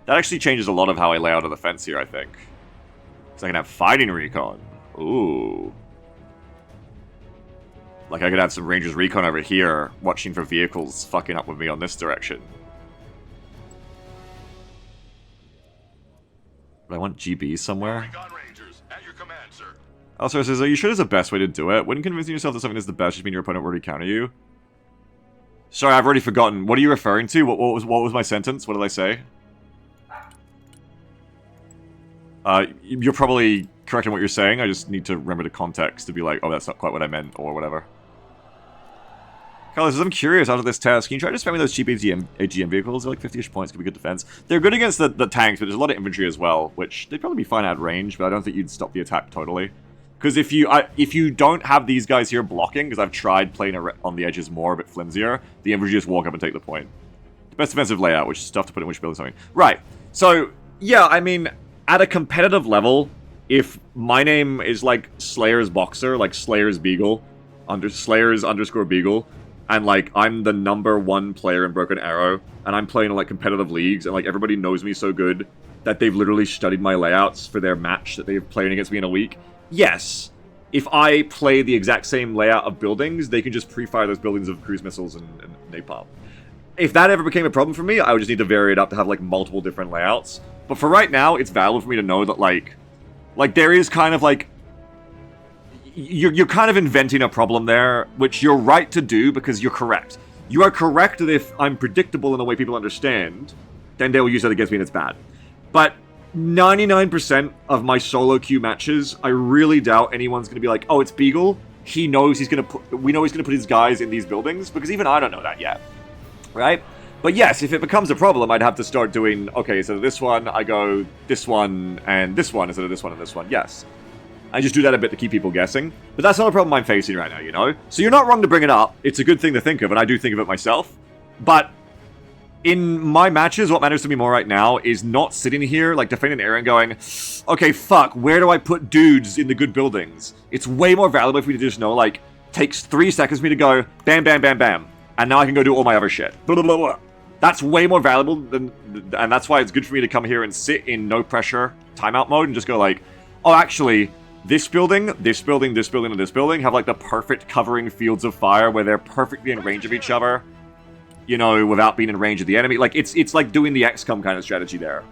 That actually changes a lot of how I lay out the fence here, I think. So I can have fighting recon. Ooh. Like I could have some Rangers recon over here, watching for vehicles fucking up with me on this direction. But I want GB somewhere. Rangers, at your command, sir. Also, it says, are you sure this is the best way to do it? Wouldn't convincing yourself that something is the best just mean your opponent will already counter you? Sorry, I've already forgotten. What are you referring to? What was my sentence? What did I say? You're probably correct in what you're saying. I just need to remember the context to be like, oh, that's not quite what I meant, or whatever. Carlos says, I'm curious, after this test, can you try to spam me those cheap AGM vehicles? They're like 50-ish points, could be good defense. They're good against the tanks, but there's a lot of infantry as well, which they'd probably be fine at range, but I don't think you'd stop the attack totally. Because if you don't have these guys here blocking, because I've tried playing on the edges more, a bit flimsier, the infantry just walk up and take the point. The best defensive layout, which is stuff to put in which building something. Right, so, yeah, I mean, at a competitive level, if my name is like Slayer's Boxer, like Slayer's Beagle, Slayer's _ Beagle, and like I'm the #1 player in Broken Arrow, and I'm playing in like competitive leagues, and like everybody knows me so good that they've literally studied my layouts for their match that they've played against me in a week. Yes, if I play the exact same layout of buildings, they can just pre-fire those buildings of cruise missiles and napalm. If that ever became a problem for me, I would just need to vary it up to have like multiple different layouts. But for right now, it's valuable for me to know that like there is kind of like you're kind of inventing a problem there, which you're right to do because you're correct. You are correct that if I'm predictable in the way people understand, then they will use that against me and it's bad. But 99% of my solo queue matches, I really doubt anyone's going to be like, oh, it's Beagle. He knows we know he's going to put his guys in these buildings, because even I don't know that yet. Right? But yes, if it becomes a problem, I'd have to start doing, okay, so this one, I go this one and this one instead of this one and this one. Yes. I just do that a bit to keep people guessing. But that's not a problem I'm facing right now, you know? So you're not wrong to bring it up. It's a good thing to think of, and I do think of it myself. But in my matches, what matters to me more right now is not sitting here, like, defending an area and going, okay, fuck, where do I put dudes in the good buildings? It's way more valuable for me to just know, like, takes 3 seconds for me to go, bam, bam, bam, bam. And now I can go do all my other shit. Blah, blah, blah, blah. That's way more valuable than, and that's why it's good for me to come here and sit in no pressure timeout mode and just go like, oh, actually, this building, this building, this building, and this building have like the perfect covering fields of fire where they're perfectly in range of each other, you know, without being in range of the enemy. Like, it's like doing the XCOM kind of strategy there.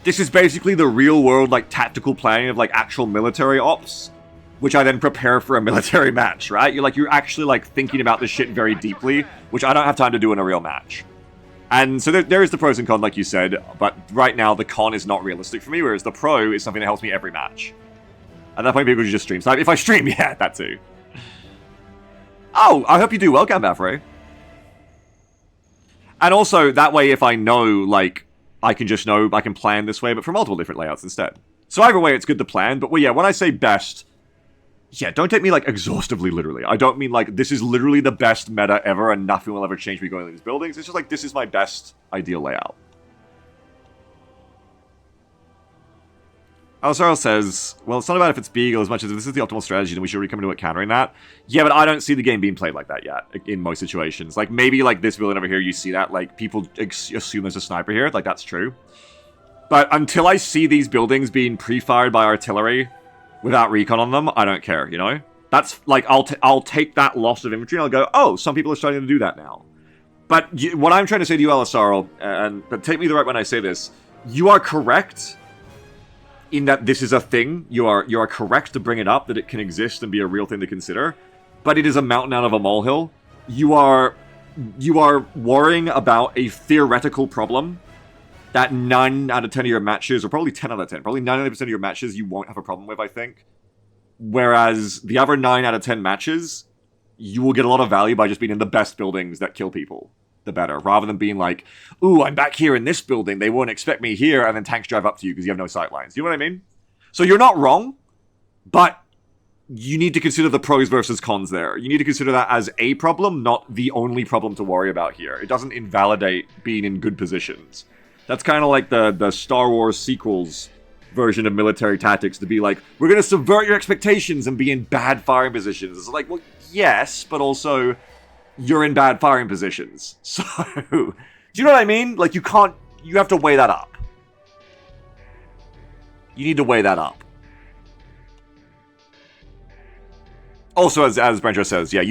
This is basically the real world, like, tactical planning of, like, actual military ops, which I then prepare for a military match, right? You're actually, like, thinking about this shit very deeply, which I don't have time to do in a real match. And so there is the pros and cons, like you said, but right now the con is not realistic for me, whereas the pro is something that helps me every match. At that point, people should just stream. So if I stream, yeah, that too. Oh, I hope you do well, Gambafre. And also, that way, if I know, like, I can just know I can plan this way, but for multiple different layouts instead. So either way, it's good to plan, but well, yeah, when I say best, yeah, don't take me, like, exhaustively literally. I don't mean, like, this is literally the best meta ever and nothing will ever change me going into these buildings. It's just like, this is my best ideal layout. Alessaro says, well, it's not about if it's Beagle as much as if this is the optimal strategy, then we should really come into it countering that. Yeah, but I don't see the game being played like that yet, in most situations. Like, maybe, like, this villain over here, you see that, like, people assume there's a sniper here. Like, that's true. But until I see these buildings being pre-fired by artillery without recon on them, I don't care, you know? That's, like, I'll take that loss of infantry and I'll go, oh, some people are starting to do that now. But what I'm trying to say to you, Alessaro, but take me the right when I say this, you are correct in that this is a thing. You are correct to bring it up, that it can exist and be a real thing to consider. But it is a mountain out of a molehill. You are worrying about a theoretical problem that 9 out of 10 of your matches, or probably 10 out of 10, probably 99% of your matches you won't have a problem with, I think. Whereas the other 9 out of 10 matches, you will get a lot of value by just being in the best buildings that kill people. The better, rather than being like, ooh, I'm back here in this building, they won't expect me here, and then tanks drive up to you because you have no sight lines. You know what I mean? So you're not wrong, but you need to consider the pros versus cons there. You need to consider that as a problem, not the only problem to worry about here. It doesn't invalidate being in good positions. That's kind of like the Star Wars sequels version of military tactics, to be like, we're going to subvert your expectations and be in bad firing positions. It's like, well, yes, but also you're in bad firing positions. So, do you know what I mean? Like, you have to weigh that up. You need to weigh that up. Also, as Brenjo says, yeah,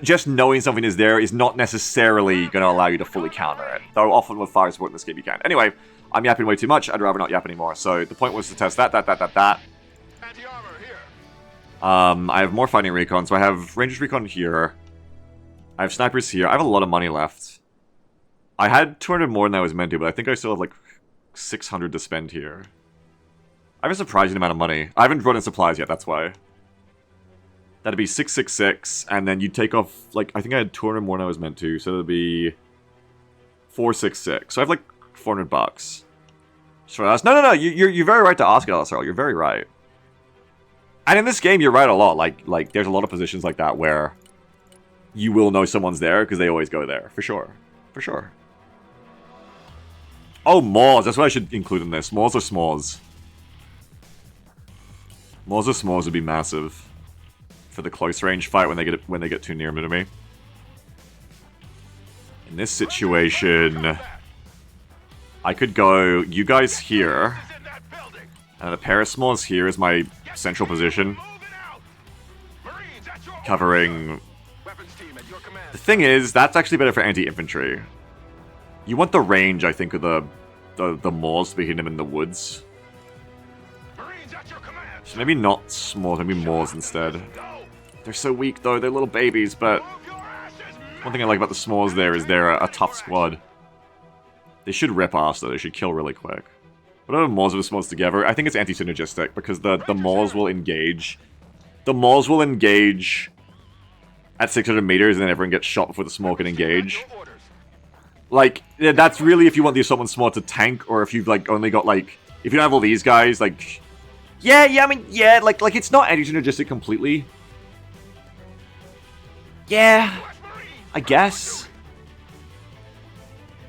just knowing something is there is not necessarily going to allow you to fully counter it. Though often with fire support in this game you can. Anyway, I'm yapping way too much. I'd rather not yap anymore. So the point was to test that. Anti-armor here. I have more fighting recon. So I have Rangers recon here. I have snipers here. I have a lot of money left. I had 200 more than I was meant to, but I think I still have like 600 to spend here. I have a surprising amount of money. I haven't brought in supplies yet, that's why. That'd be 666, and then you take off, like, I think I had 200 more than I was meant to, so that'd be 466. So I have like 400 bucks. No, you're very right to ask it, Alessaro. You're very right. And in this game, you're right a lot. Like there's a lot of positions like that where you will know someone's there because they always go there. For sure. For sure. Oh, Maws. That's what I should include in this. Maws or S'mores? Maws or S'mores would be massive for the close range fight when they get too near to me. In this situation, I could go you guys here, and a pair of S'mores here is my central position, covering. The thing is, that's actually better for anti-infantry. You want the range, I think, of the Maws to be hitting them in the woods. So maybe not S'mores, maybe Maws instead. They're so weak, though. They're little babies, but one thing I like about the S'mores there is they're a tough squad. They should rip ass, though. They should kill really quick. Whatever Maws with S'mores together, I think it's anti-synergistic, because the Maws will engage. The Maws will engage at 600 meters, and then everyone gets shot before the S'more can engage. Like, that's really if you want the Assault S'more to tank, or if you've, like, only got, like... If you don't have all these guys, like... Yeah, I mean, yeah, like it's not anti-synergistic completely. Yeah, I guess.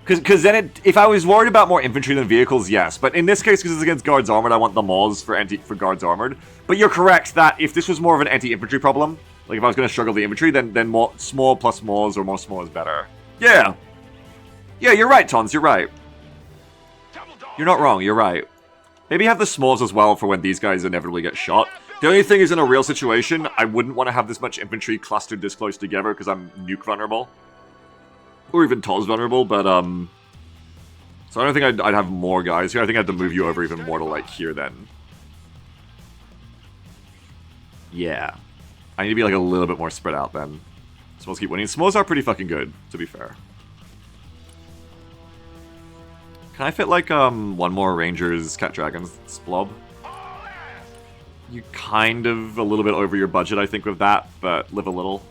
Because then if I was worried about more infantry than vehicles, yes. But in this case, because it's against Guards Armored, I want the Maws for Guards Armored. But you're correct that if this was more of an anti-infantry problem, like if I was going to struggle the infantry, then more small plus Maws or more small is better. Yeah. Yeah, you're right, Tons, you're right. You're not wrong, you're right. Maybe have the S'mores as well for when these guys inevitably get shot. The only thing is, in a real situation, I wouldn't want to have this much infantry clustered this close together because I'm nuke vulnerable. Or even Toz vulnerable, but, so I don't think I'd have more guys here. I think I'd have to move you over even more to, like, here then. Yeah. I need to be, like, a little bit more spread out then. S'mores keep winning. S'mores are pretty fucking good, to be fair. Can I fit, like, one more Rangers Cat Dragons Splob? You're kind of a little bit over your budget, I think, with that, but live a little.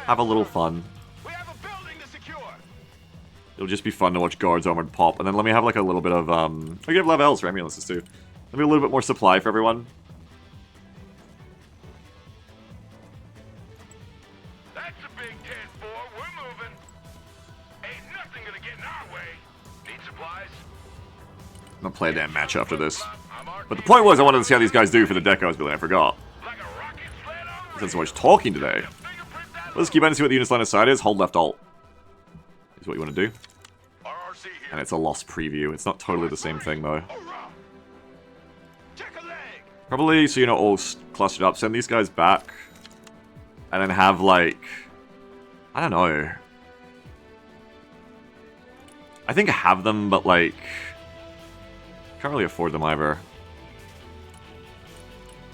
Have a little fun. It'll just be fun to watch Guards Armored pop, and then let me have, like, a little bit of, I could have Lavelles for ambulances, too. Let me a little bit more supply for everyone. That's a big 10-4. We're moving. Ain't nothing gonna get in our way. Need supplies? gonna play a damn match after this. But the point was I wanted to see how these guys do for the decos building. I forgot. I've done so much talking today. Let's keep on and see what the unit's line of sight is. Hold left alt. Is what you want to do. RRC here. And it's a lost preview. It's not totally the same thing though. Check a leg. Probably so you're not all clustered up. Send these guys back. And then have like... I don't know. I think I have them, but like... Can't really afford them either.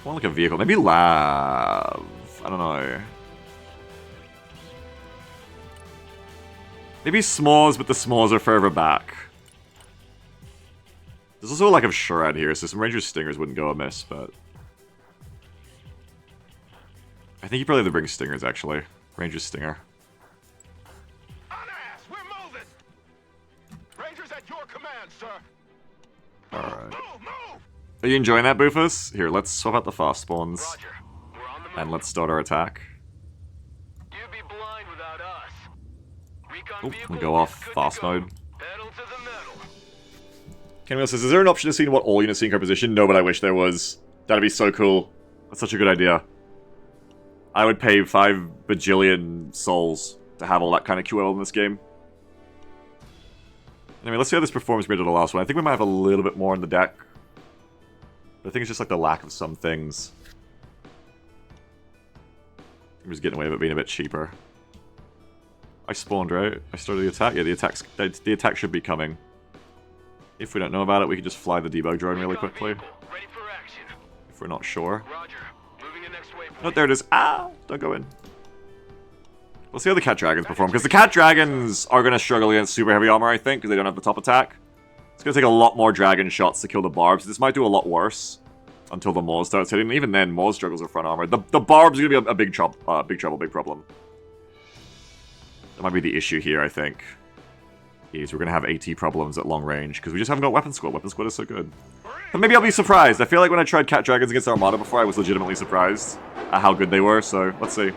I want like a vehicle. Maybe Lav. I don't know. Maybe S'mores, but the S'mores are further back. There's also a lack of Shred here, so some Ranger Stingers wouldn't go amiss, but... I think you probably have to bring Stingers, actually. Ranger Stinger. On ass, we're moving. Rangers at your command, sir. Alright. Move, move. Are you enjoying that, Boofus? Here, let's swap out the fast spawns. Roger. We're on the move. And let's start our attack. You'd be blind without us. Recon Oop, vehicle we go off is good to fast go. mode. Pedal to the metal. Kenwheel says, is there an option to see what all units see in composition? No, but I wish there was. That'd be so cool. That's such a good idea. I would pay 5 bajillion souls to have all that kind of QL in this game. Anyway, let's see how this performs compared to the last one. I think we might have a little bit more on the deck. But I think it's just like the lack of some things. I'm just getting away with it being a bit cheaper. I spawned, right? I started the attack? Yeah, the attack should be coming. If we don't know about it, we can just fly the debug drone really Recon quickly. vehicle, ready for action. If we're not sure. Roger. Moving the next way. Oh, there it is. Ah! Don't go in. We'll see how the Cat Dragons perform, because the Cat Dragons are going to struggle against super heavy armor, I think, because they don't have the top attack. It's going to take a lot more dragon shots to kill the barbs. This might do a lot worse until the Maws starts hitting. Even then, Maws struggles with front armor. The barbs are going to be a big problem. That might be the issue here, I think. Is we're going to have AT problems at long range, because we just haven't got Weapon Squad. Weapon Squad is so good. But maybe I'll be surprised. I feel like when I tried Cat Dragons against Armada before, I was legitimately surprised at how good they were, so let's see.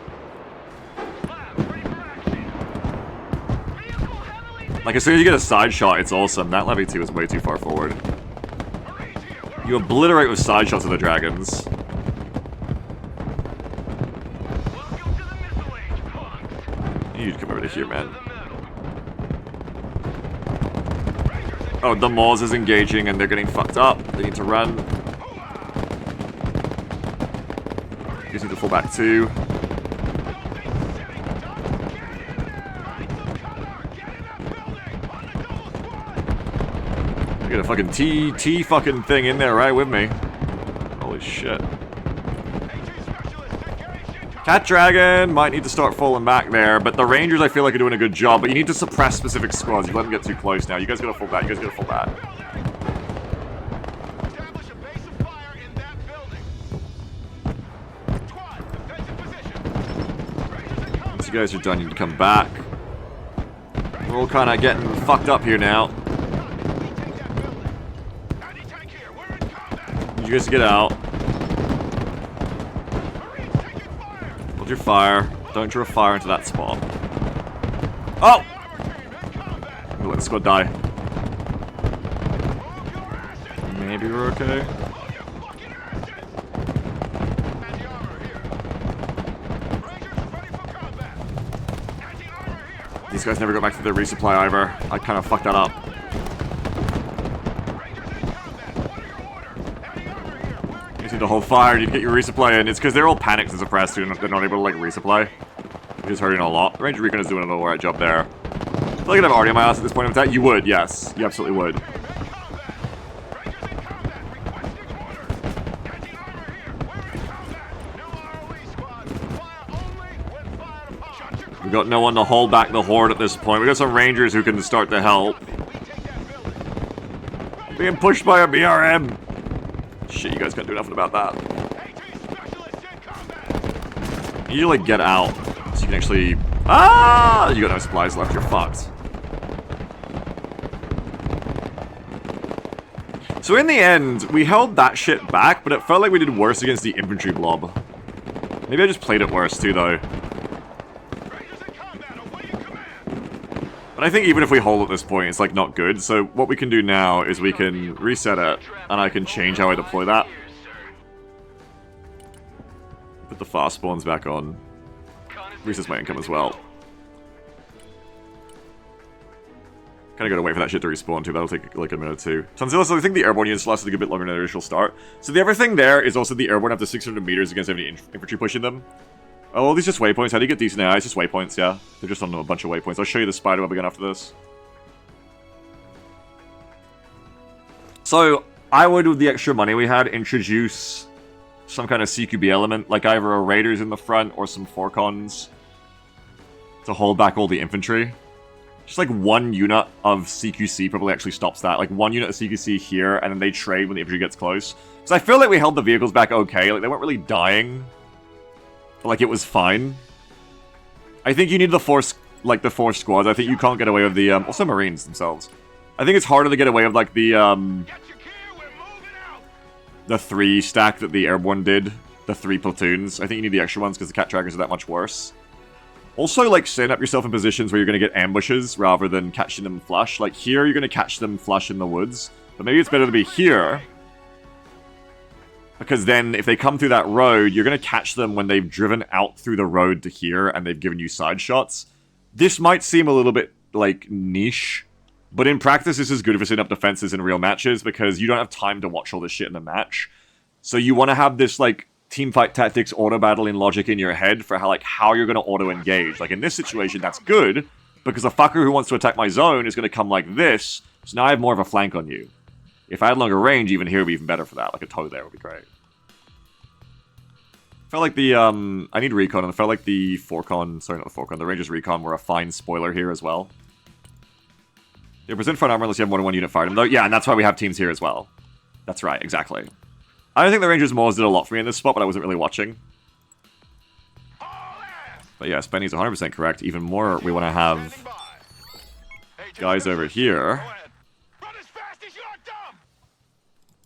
Like, as soon as you get a side shot, it's awesome. That Levy 2 is way too far forward. You obliterate with side shots of the dragons. You'd come over to here, man. Oh, the Maws is engaging and they're getting fucked up. They need to run. You just need to fall back too. You got a fucking T fucking thing in there right with me. Holy shit. Cat Dragon might need to start falling back there, but the Rangers I feel like are doing a good job, but you need to suppress specific squads. You let them get too close now. You guys gotta fall back. You guys gotta fall back. Establish a base of fire in that building. Squad, defensive position. Rangers in combat. Once you guys are done, you can come back. We're all kind of getting fucked up here now. Need you guys to get out. Hold your fire. Don't draw fire into that spot. Oh! I'm gonna let the squad die. Maybe we're okay. These guys never got back to their resupply either. I kind of fucked that up. You just need to hold fire, you need to get your resupply in. It's because they're all panicked and suppressed, so they're not able to like resupply. Which is hurting a lot. The Ranger Recon is doing an alright job there. I feel like I'd have already on my ass at this point of attack. You would, yes. You absolutely would. We got no one to hold back the horde at this point. We got some Rangers who can start to help. Being pushed by a BRM. Shit, you guys can't do nothing about that. You need to like get out so you can actually. Ah! You got no supplies left. You're fucked. So in the end, we held that shit back, but it felt like we did worse against the infantry blob. Maybe I just played it worse too, though. But I think even if we hold at this point, it's like not good. So what we can do now is we can reset it, and I can change how I deploy that. Put the fast spawns back on. Resets my income as well. Kinda gotta wait for that shit to respawn too, that'll take like a minute or two. Tanzila, so I think the airborne units lasted a bit longer than the initial start. So the other thing there is also the airborne up to 600 meters against any infantry pushing them. Oh, well, these just waypoints. How do you get decent AI? It's just waypoints, yeah. They're just on a bunch of waypoints. I'll show you the spider web again after this. So, I would, with the extra money we had, introduce some kind of CQB element, like either a Raiders in the front or some Forcons to hold back all the infantry. Just like one unit of CQC probably actually stops that. Like one unit of CQC here, and then they trade when the infantry gets close. Because I feel like we held the vehicles back okay. Like they weren't really dying. But like it was fine. I think you need the four squads. I think you can't get away with the also Marines themselves. I think it's harder to get away with like the 3 stack that the airborne did. The 3 platoons. I think you need the extra ones because the cat dragons are that much worse. Also, like, stand up yourself in positions where you're going to get ambushes rather than catching them flush. Like, here, you're going to catch them flush in the woods. But maybe it's better to be here. Because then, if they come through that road, you're going to catch them when they've driven out through the road to here and they've given you side shots. This might seem a little bit, like, niche. But in practice, this is good for setting up defenses in real matches because you don't have time to watch all this shit in the match. So you want to have this, like, teamfight tactics auto battling logic in your head for how you're going to auto engage. Like in this situation, that's good because a fucker who wants to attack my zone is going to come like this. So now I have more of a flank on you. If I had longer range, even here would be even better for that. Like a toe there would be great. Felt like the I need recon, and I felt like the Forcon, sorry, not the Forcon, the Rangers recon were a fine spoiler here as well. They present front armor unless you have more than one unit fired them though. Yeah, and that's why we have teams here as well. That's right, exactly. I don't think the Rangers Moors did a lot for me in this spot, but I wasn't really watching. But yeah, Spenny's 100% correct. Even more, we want to have guys over here.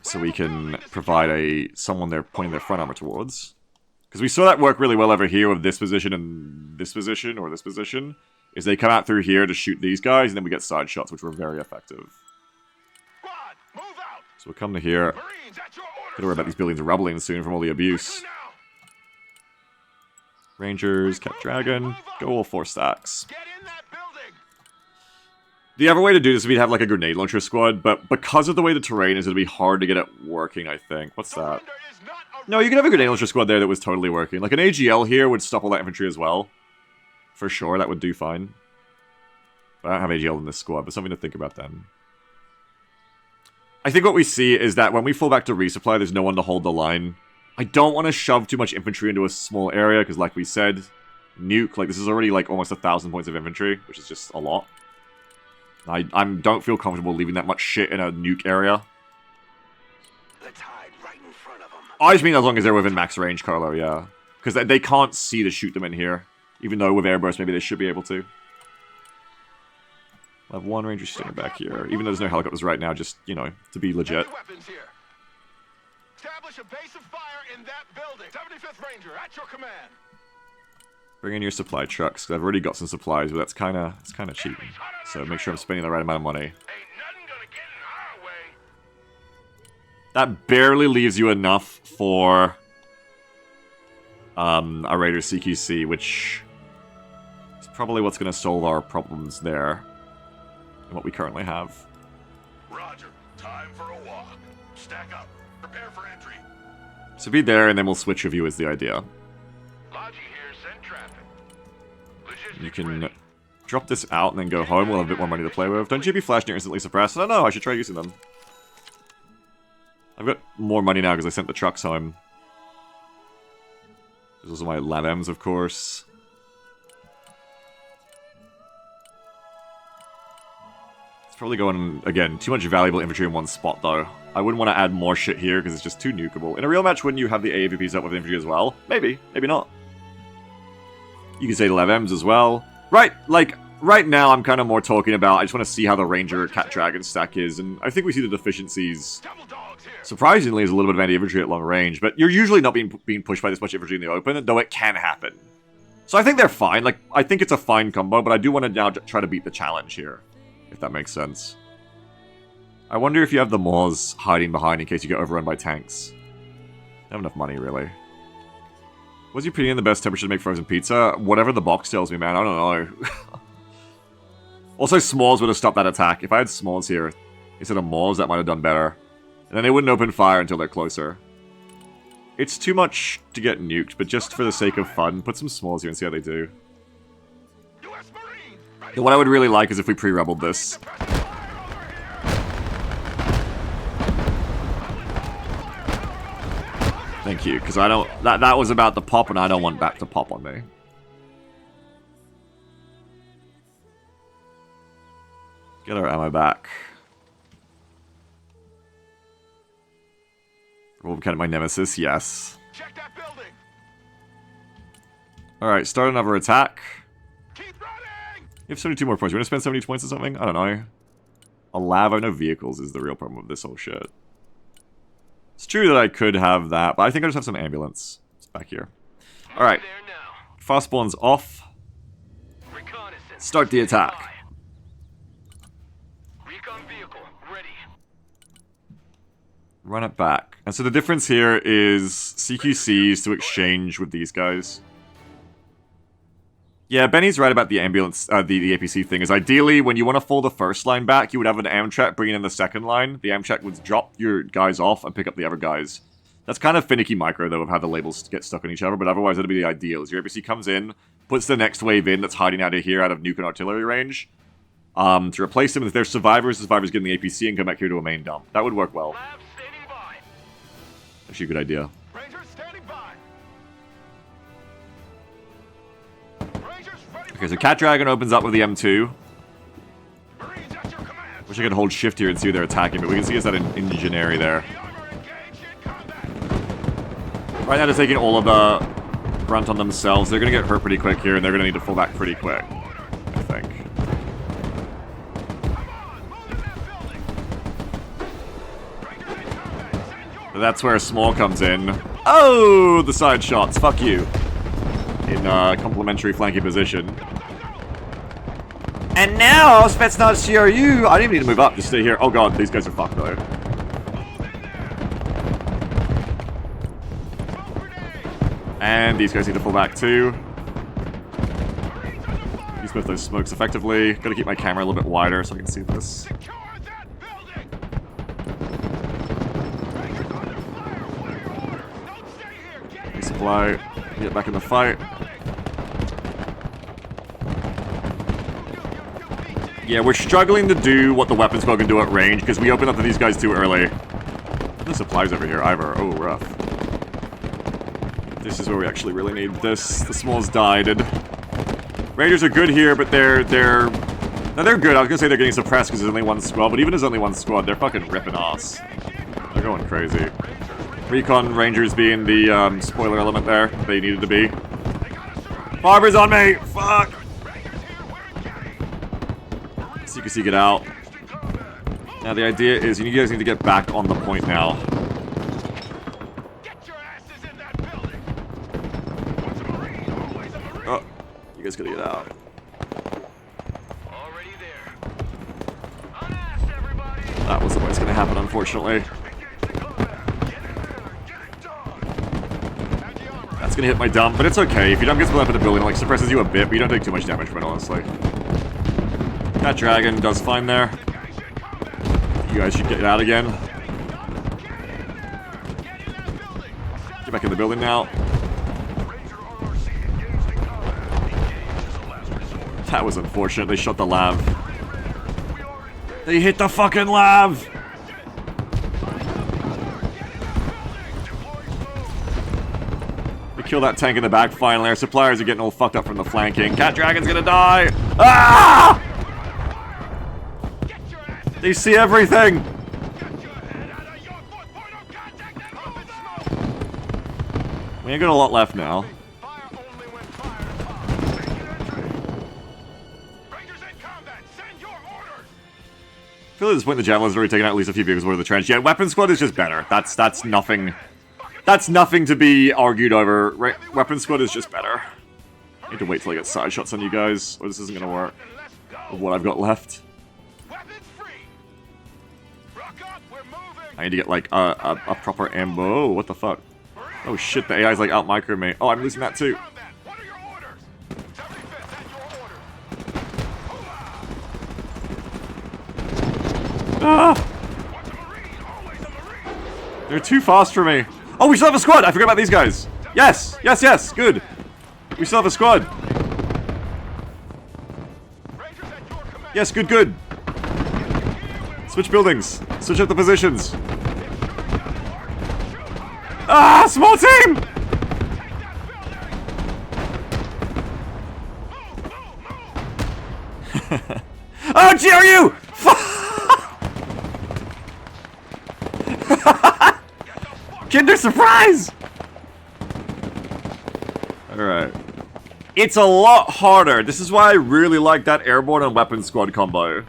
So we can provide someone they're pointing their front armor towards. Because we saw that work really well over here with this position and this position, or this position. Is they come out through here to shoot these guys, and then we get side shots, which were very effective. So we'll come to here. Gotta worry about these buildings rubbling soon from all the abuse. Rangers, Cat Dragon, go all 4 stacks. The other way to do this would be to have like a grenade launcher squad, but because of the way the terrain is, it'll be hard to get it working, I think. What's that? No, you can have a grenade launcher squad there that was totally working. Like an AGL here would stop all that infantry as well. For sure, that would do fine. But I don't have AGL in this squad, but something to think about then. I think what we see is that when we fall back to resupply, there's no one to hold the line. I don't want to shove too much infantry into a small area, because like we said, nuke, like this is already like almost 1,000 points of infantry, which is just a lot. I don't feel comfortable leaving that much shit in a nuke area. Let's hide right in front of them. I just mean as long as they're within max range, Carlo, yeah. Because they can't see to shoot them in here. Even though with airburst, maybe they should be able to. I have one ranger standing back here, even though there's no helicopters right now, just, you know, to be legit. Establish a base of fire in that building. 75th Ranger, at your command. Bring in your supply trucks, because I've already got some supplies, but it's kind of cheap. So make sure I'm spending the right amount of money. Ain't nothing gonna get in our way. That barely leaves you enough for a Raider CQC, which is probably what's going to solve our problems there. What we currently have. Roger. Time for a walk. Stack up. Prepare for entry. So be there, and then we'll switch with you is the idea. Logi here, send traffic. Logistics You can ready. drop this out and then go home. We'll have a bit more money to play with. Don't GB Flash near instantly suppressed? I don't know. I should try using them. I've got more money now because I sent the trucks home. There's also my LAVMs, of course. Probably going, again, too much valuable infantry in one spot, though. I wouldn't want to add more shit here, because it's just too nukeable. In a real match, wouldn't you have the AAVPs up with infantry as well? Maybe. Maybe not. You can say LevMs as well. Right, like, right now, I'm kind of more talking about, I just want to see how the Ranger Cat Dragon stack is, and I think we see the deficiencies. Double dogs here. Surprisingly, is a little bit of anti-infantry at long range, but you're usually not being pushed by this much infantry in the open, though it can happen. So I think they're fine. Like, I think it's a fine combo, but I do want to now try to beat the challenge here, if that makes sense. I wonder if you have the Maws hiding behind in case you get overrun by tanks. Don't have enough money, really. Was you putting in the best temperature to make frozen pizza? Whatever the box tells me, man. I don't know. Also, Smalls would have stopped that attack. If I had Smalls here instead of Maws, that might have done better. And then they wouldn't open fire until they're closer. It's too much to get nuked, but just for the sake of fun, put some Smalls here and see how they do. US Marines, ready And what I would really like is if we pre-rebelled this. Thank you, because I don't... That was about the pop, and I don't want that to pop on me. Get our ammo back. Roll kind of my nemesis, yes. Check that building. Alright, start another attack. Keep running. You have 72 more points. You want to spend 70 points or something? I don't know. A lav, I know vehicles is the real problem with this whole shit. It's true that I could have that, but I think I just have some ambulance. It's back here. Alright. Fast spawn's off. Start the attack. Recon vehicle ready. Run it back. And so the difference here is CQCs to exchange with these guys. Yeah, Benny's right about the ambulance, the APC thing. Is ideally, when you want to fall the first line back, you would have an Amtrak bringing in the second line. The Amtrak would drop your guys off and pick up the other guys. That's kind of finicky micro, though, of how the labels get stuck on each other, but otherwise that'd be the ideal. Is your APC comes in, puts the next wave in that's hiding out of here, out of nuke and artillery range, to replace them. If there's survivors, the survivors get in the APC and come back here to a main dump. That would work well. Lab standing by. Actually a good idea. Rangers standing by. Rangers ready. Okay, so Cat Dragon opens up with the M2. Marines at your command. Wish I could hold shift here and see who they're attacking, but we can see it's that engineering there. The armor engaged in combat. Right now they're taking all of the brunt on themselves. They're going to get hurt pretty quick here, and they're going to need to fall back pretty quick, I think. Come on, move in that building. Rangers in combat. Send your But that's where Small comes in. Oh, the side shots. Fuck you. In complementary flanking position. And now, Spetsnaz CRU. I didn't even need to move up. Just stay here. Oh god, these guys are fucked though. And these guys need to fall back too. Use both those smokes effectively. Gotta keep my camera a little bit wider so I can see this. secure that building. Rangers under fire. What are your orders? Don't stay here. Get in. Resupply. Get back in the fight. Yeah, we're struggling to do what the weapon squad can do at range because we opened up to these guys too early. The supplies over here, Ivor. Oh, rough. This is where we actually really need this. The Smalls died. Raiders are good here, but they're good. I was gonna say they're getting suppressed because there's only one squad, but even as only one squad, they're fucking ripping ass. They're going crazy. Recon Rangers being the spoiler element there they needed to be. Barber's on me! Fuck! CQC get out. Now the idea is you guys need to get back on the point now. Get your asses in that building. Once a Marine, always a Marine. Oh, you guys gotta get out. Already there. Unass, everybody. That wasn't what's gonna happen, unfortunately. Engage in combat. Get in there. Get it done. Have the armor. That's gonna hit my dump, but it's okay. If your dump gets blown up in the building, it like suppresses you a bit, but you don't take too much damage from it, honestly. That dragon does fine there. Engage in combat. You guys should get out again. Get in that building. Get back in the building now. Ranger RRC engaged in combat. Engage as a last resort. That was unfortunate. They shot the lav. We are in They hit the fucking lav! We kill that tank in the back finally. Our suppliers are getting all fucked up from the flanking. Cat Dragon's gonna die! Ah! They see everything! Get your head out of your foot. Point of contact and hold it smoke. We ain't got a lot left now. Fire only when fire is hot. Take it entry. Rangers in combat. Send your orders. I feel like at this point the Javelin's already taken out at least a few vehicles worth of the trench. Yeah, Weapon Squad is just better. That's nothing. That's nothing to be argued over. Weapon Squad is just better. need to wait till I get side shots on you guys, or this isn't gonna work. And let's go. With what I've got left. Weapons free. Rock up, we're moving. I need to get like a proper ammo. What the fuck? Oh shit, the AI's like out micro me. Oh, I'm losing that too. Combat. What are your orders? 75th at your orders. Hoorah! Ah! What's a Marine? Always a Marine. They're too fast for me. Oh, we still have a squad! I forgot about these guys. Yes! Yes, yes! Good. We still have a squad. Rangers at your command. Yes, good, good. Switch buildings. Switch up the positions. Ah, small team! Oh, GRU! Kinder Surprise! Alright. It's a lot harder. This is why I really like that airborne and weapon squad combo.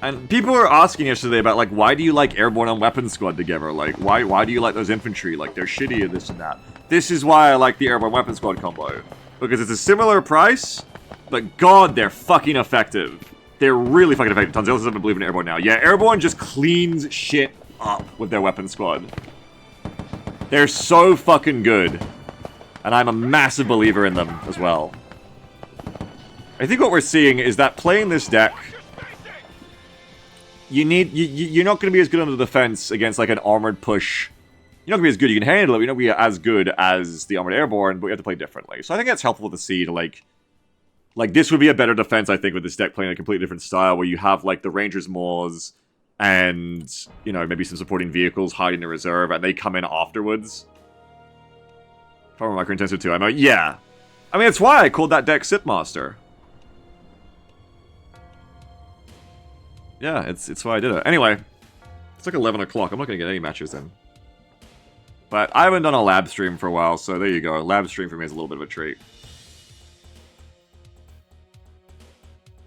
And people were asking yesterday about, like, why do you like airborne and weapon squad together? Like, why do you like those infantry? Like, they're shitty and this and that. This is why I like the airborne weapon squad combo. Because it's a similar price, but god, they're fucking effective. They're really fucking effective. Tonzilla doesn't believe in airborne now. Yeah, airborne just cleans shit up with their weapon squad. They're so fucking good. And I'm a massive believer in them as well. I think what we're seeing is that playing this deck, you're not going to be as good on the defense against like an armored push. You're not going to be as good. You can handle it, but you're not going to be as good as the armored airborne, but you have to play differently. So I think that's helpful to see to like this would be a better defense, I think, with this deck playing a completely different style where you have like the Rangers Moors and, you know, maybe some supporting vehicles hiding in reserve and they come in afterwards. Power Micro Intensive 2 ammo. Yeah. I mean, that's why I called that deck Sipmaster. Yeah, it's why I did it. Anyway, it's like 11 o'clock. I'm not going to get any matches in. But I haven't done a lab stream for a while, so there you go. A lab stream for me is a little bit of a treat.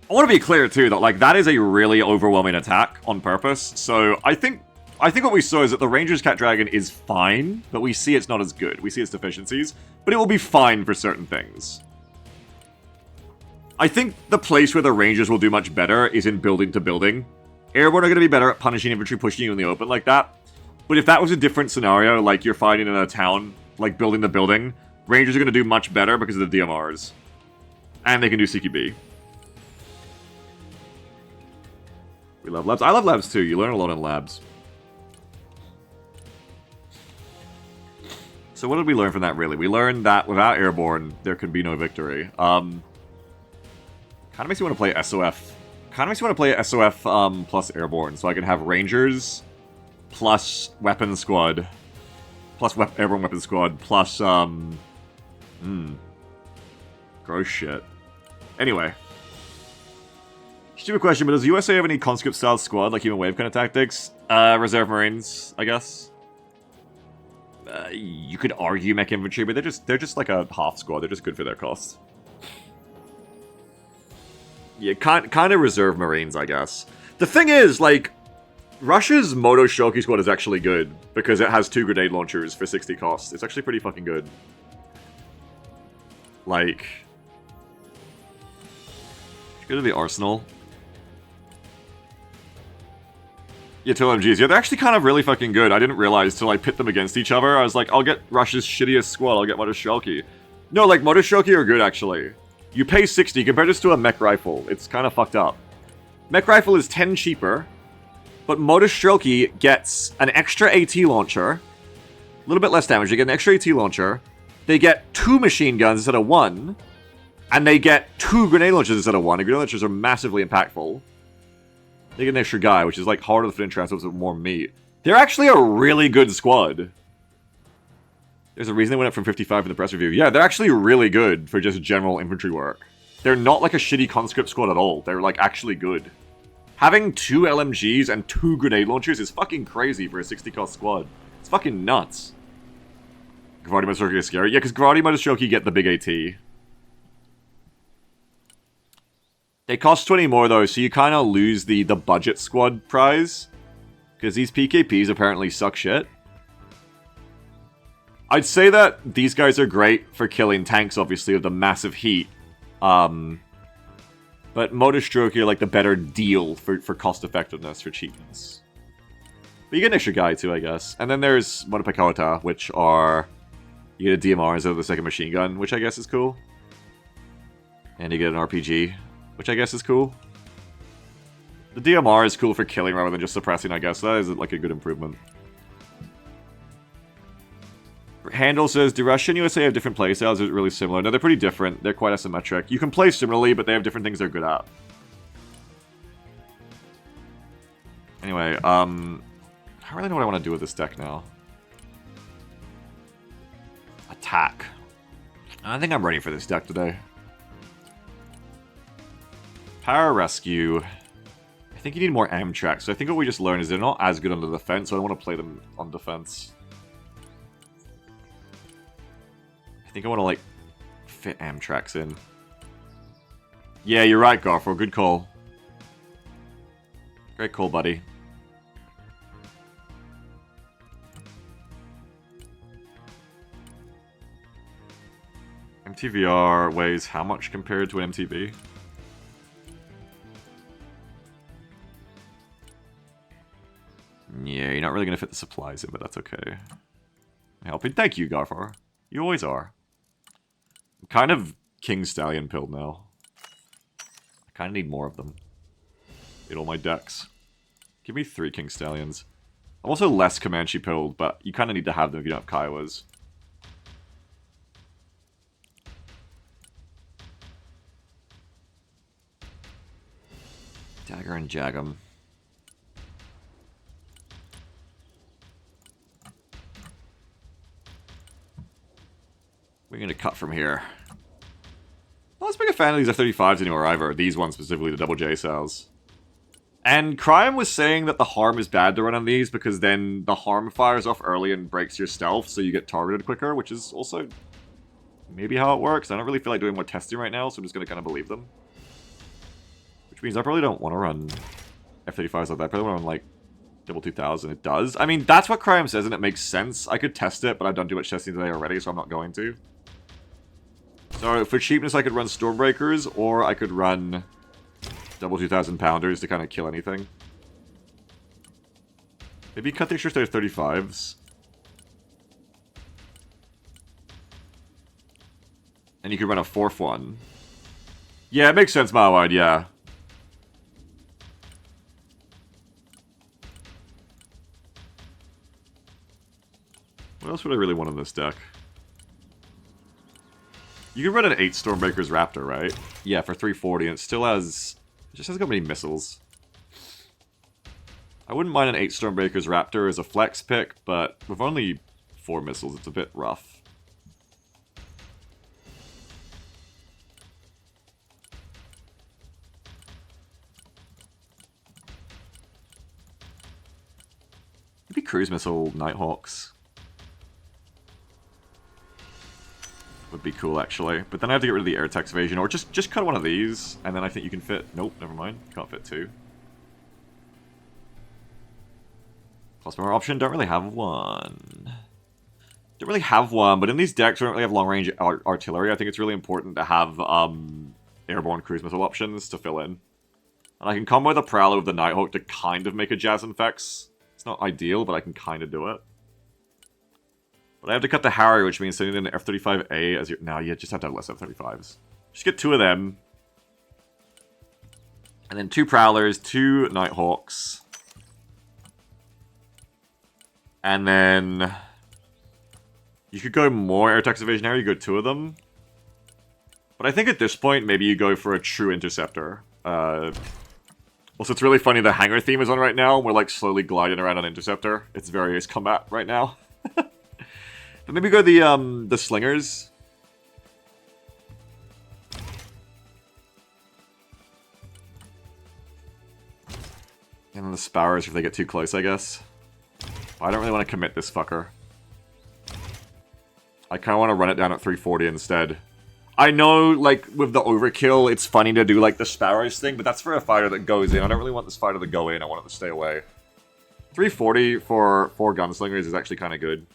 I want to be clear, too, that, like, that is a really overwhelming attack on purpose. So I think what we saw is that the Rangers Cat Dragon is fine, but we see it's not as good. We see its deficiencies, but it will be fine for certain things. I think the place where the Rangers will do much better is in building to building. Airborne are going to be better at punishing infantry, pushing you in the open like that. But if that was a different scenario, like you're fighting in a town, like building the building, Rangers are going to do much better because of the DMRs. And they can do CQB. We love labs. I love labs too. You learn a lot in labs. So what did we learn from that, really? We learned that without airborne, there could be no victory. Kind of makes me want to play SOF. Kind of makes me want to play SOF plus airborne, so I can have Rangers plus weapon squad plus airborne weapon squad plus gross shit. Anyway. Stupid question, but does USA have any conscript-style squad, like human wave kind of tactics? Reserve Marines, I guess. You could argue mech infantry, but they're just like a half squad. They're just good for their cost. Yeah, kind of reserve Marines, I guess. The thing is, like, Russia's Moto Shoki squad is actually good because it has 2 grenade launchers for 60 cost. It's actually pretty fucking good. Like, go to the arsenal. Yeah, 2 LMGs. Yeah, they're actually kind of really fucking good. I didn't realize till I pit them against each other. I was like, I'll get Russia's shittiest squad. I'll get Moto Shoki. No, like, Moto Shoki are good, actually. You pay 60, compare this to a mech rifle. It's kind of fucked up. Mech rifle is 10 cheaper, but Moto Shoki gets an extra AT launcher, a little bit less damage. They get an extra AT launcher, they get 2 machine guns instead of 1, and they get 2 grenade launchers instead of 1. And grenade launchers are massively impactful. They get an extra guy, which is like harder to fit in transfers with more meat. They're actually a really good squad. There's a reason they went up from 55 in the press review. Yeah, they're actually really good for just general infantry work. They're not like a shitty conscript squad at all. They're like actually good. Having 2 LMGs and 2 grenade launchers is fucking crazy for a 60 cost squad. It's fucking nuts. Gvardi Motorshoki is scary. Yeah, because Gvardi Motorshoki get the big AT. They cost 20 more though, so you kind of lose the budget squad prize. Because these PKPs apparently suck shit. I'd say that these guys are great for killing tanks, obviously, with the massive heat. But Motorstroke are like the better deal for cost effectiveness, for cheapness. But you get an extra guy too, I guess. And then there's Monopekota, which are... You get a DMR instead of the second machine gun, which I guess is cool. And you get an RPG, which I guess is cool. The DMR is cool for killing rather than just suppressing, I guess. That is like a good improvement. Handel says, do Russia and USA have different playstyles? Is it really similar? No, they're pretty different. They're quite asymmetric. You can play similarly, but they have different things they're good at. Anyway, I don't really know what I want to do with this deck now. Attack. I think I'm ready for this deck today. Power Rescue. I think you need more Amtrak, so I think what we just learned is they're not as good on the defense, so I don't want to play them on defense. I think I want to, like, fit Amtraks in. Yeah, you're right, Garfor. Good call. Great call, buddy. MTVR weighs how much compared to an MTB? Yeah, you're not really going to fit the supplies in, but that's okay. Helping. Thank you, Garfor. You always are. I'm kind of King Stallion pilled now. I kind of need more of them. Need all my decks. Give me 3 King Stallions. I'm also less Comanche pilled, but you kind of need to have them if you don't have Kiowas. Dagger and Jag'em. We're going to cut from here. Not as big a fan of these F-35s anymore either. These ones specifically, the double J cells. And Crime was saying that the harm is bad to run on these because then the harm fires off early and breaks your stealth, so you get targeted quicker, which is also maybe how it works. I don't really feel like doing more testing right now, so I'm just going to kind of believe them. Which means I probably don't want to run F-35s like that. I probably want to run, like, double 2000. It does. I mean, that's what Crime says, and it makes sense. I could test it, but I've done too much testing today already, so I'm not going to. So, for cheapness, I could run Stormbreakers, or I could run double 2000 pounders to kind of kill anything. Maybe cut the extra 35s. And you could run a 4th one. Yeah, it makes sense, Mawad, yeah. What else would I really want in this deck? You can run an 8 Stormbreakers Raptor, right? Yeah, for 340, and it still has... It just hasn't got many missiles. I wouldn't mind an 8 Stormbreakers Raptor as a flex pick, but with only 4 missiles, it's a bit rough. Maybe Cruise Missile Nighthawks. Would be cool, actually. But then I have to get rid of the air text evasion, or just cut one of these, and then I think you can fit... Nope, never mind. Can't fit 2. Plus more option, don't really have one. Don't really have one, but in these decks, we don't really have long-range artillery. I think it's really important to have airborne cruise missile options to fill in. And I can combo the Prowler with the Nighthawk to kind of make a Jazz Infex. It's not ideal, but I can kind of do it. But I have to cut the Harrier, which means sending in an F-35A as your... No, you just have to have less F-35s. Just get 2 of them. And then 2 Prowlers, 2 Nighthawks. And then... You could go more air text evasion Harrier, you go 2 of them. But I think at this point, maybe you go for a true Interceptor. Also, it's really funny, the hangar theme is on right now. We're like slowly gliding around on Interceptor. It's very Ace Combat right now. But maybe go the Slingers. And then the Sparrows if they get too close, I guess. I don't really want to commit this fucker. I kind of want to run it down at 340 instead. I know, like, with the overkill, it's funny to do, like, the Sparrows thing, but that's for a fighter that goes in. I don't really want this fighter to go in. I want it to stay away. 340 for 4 Gunslingers is actually kind of good.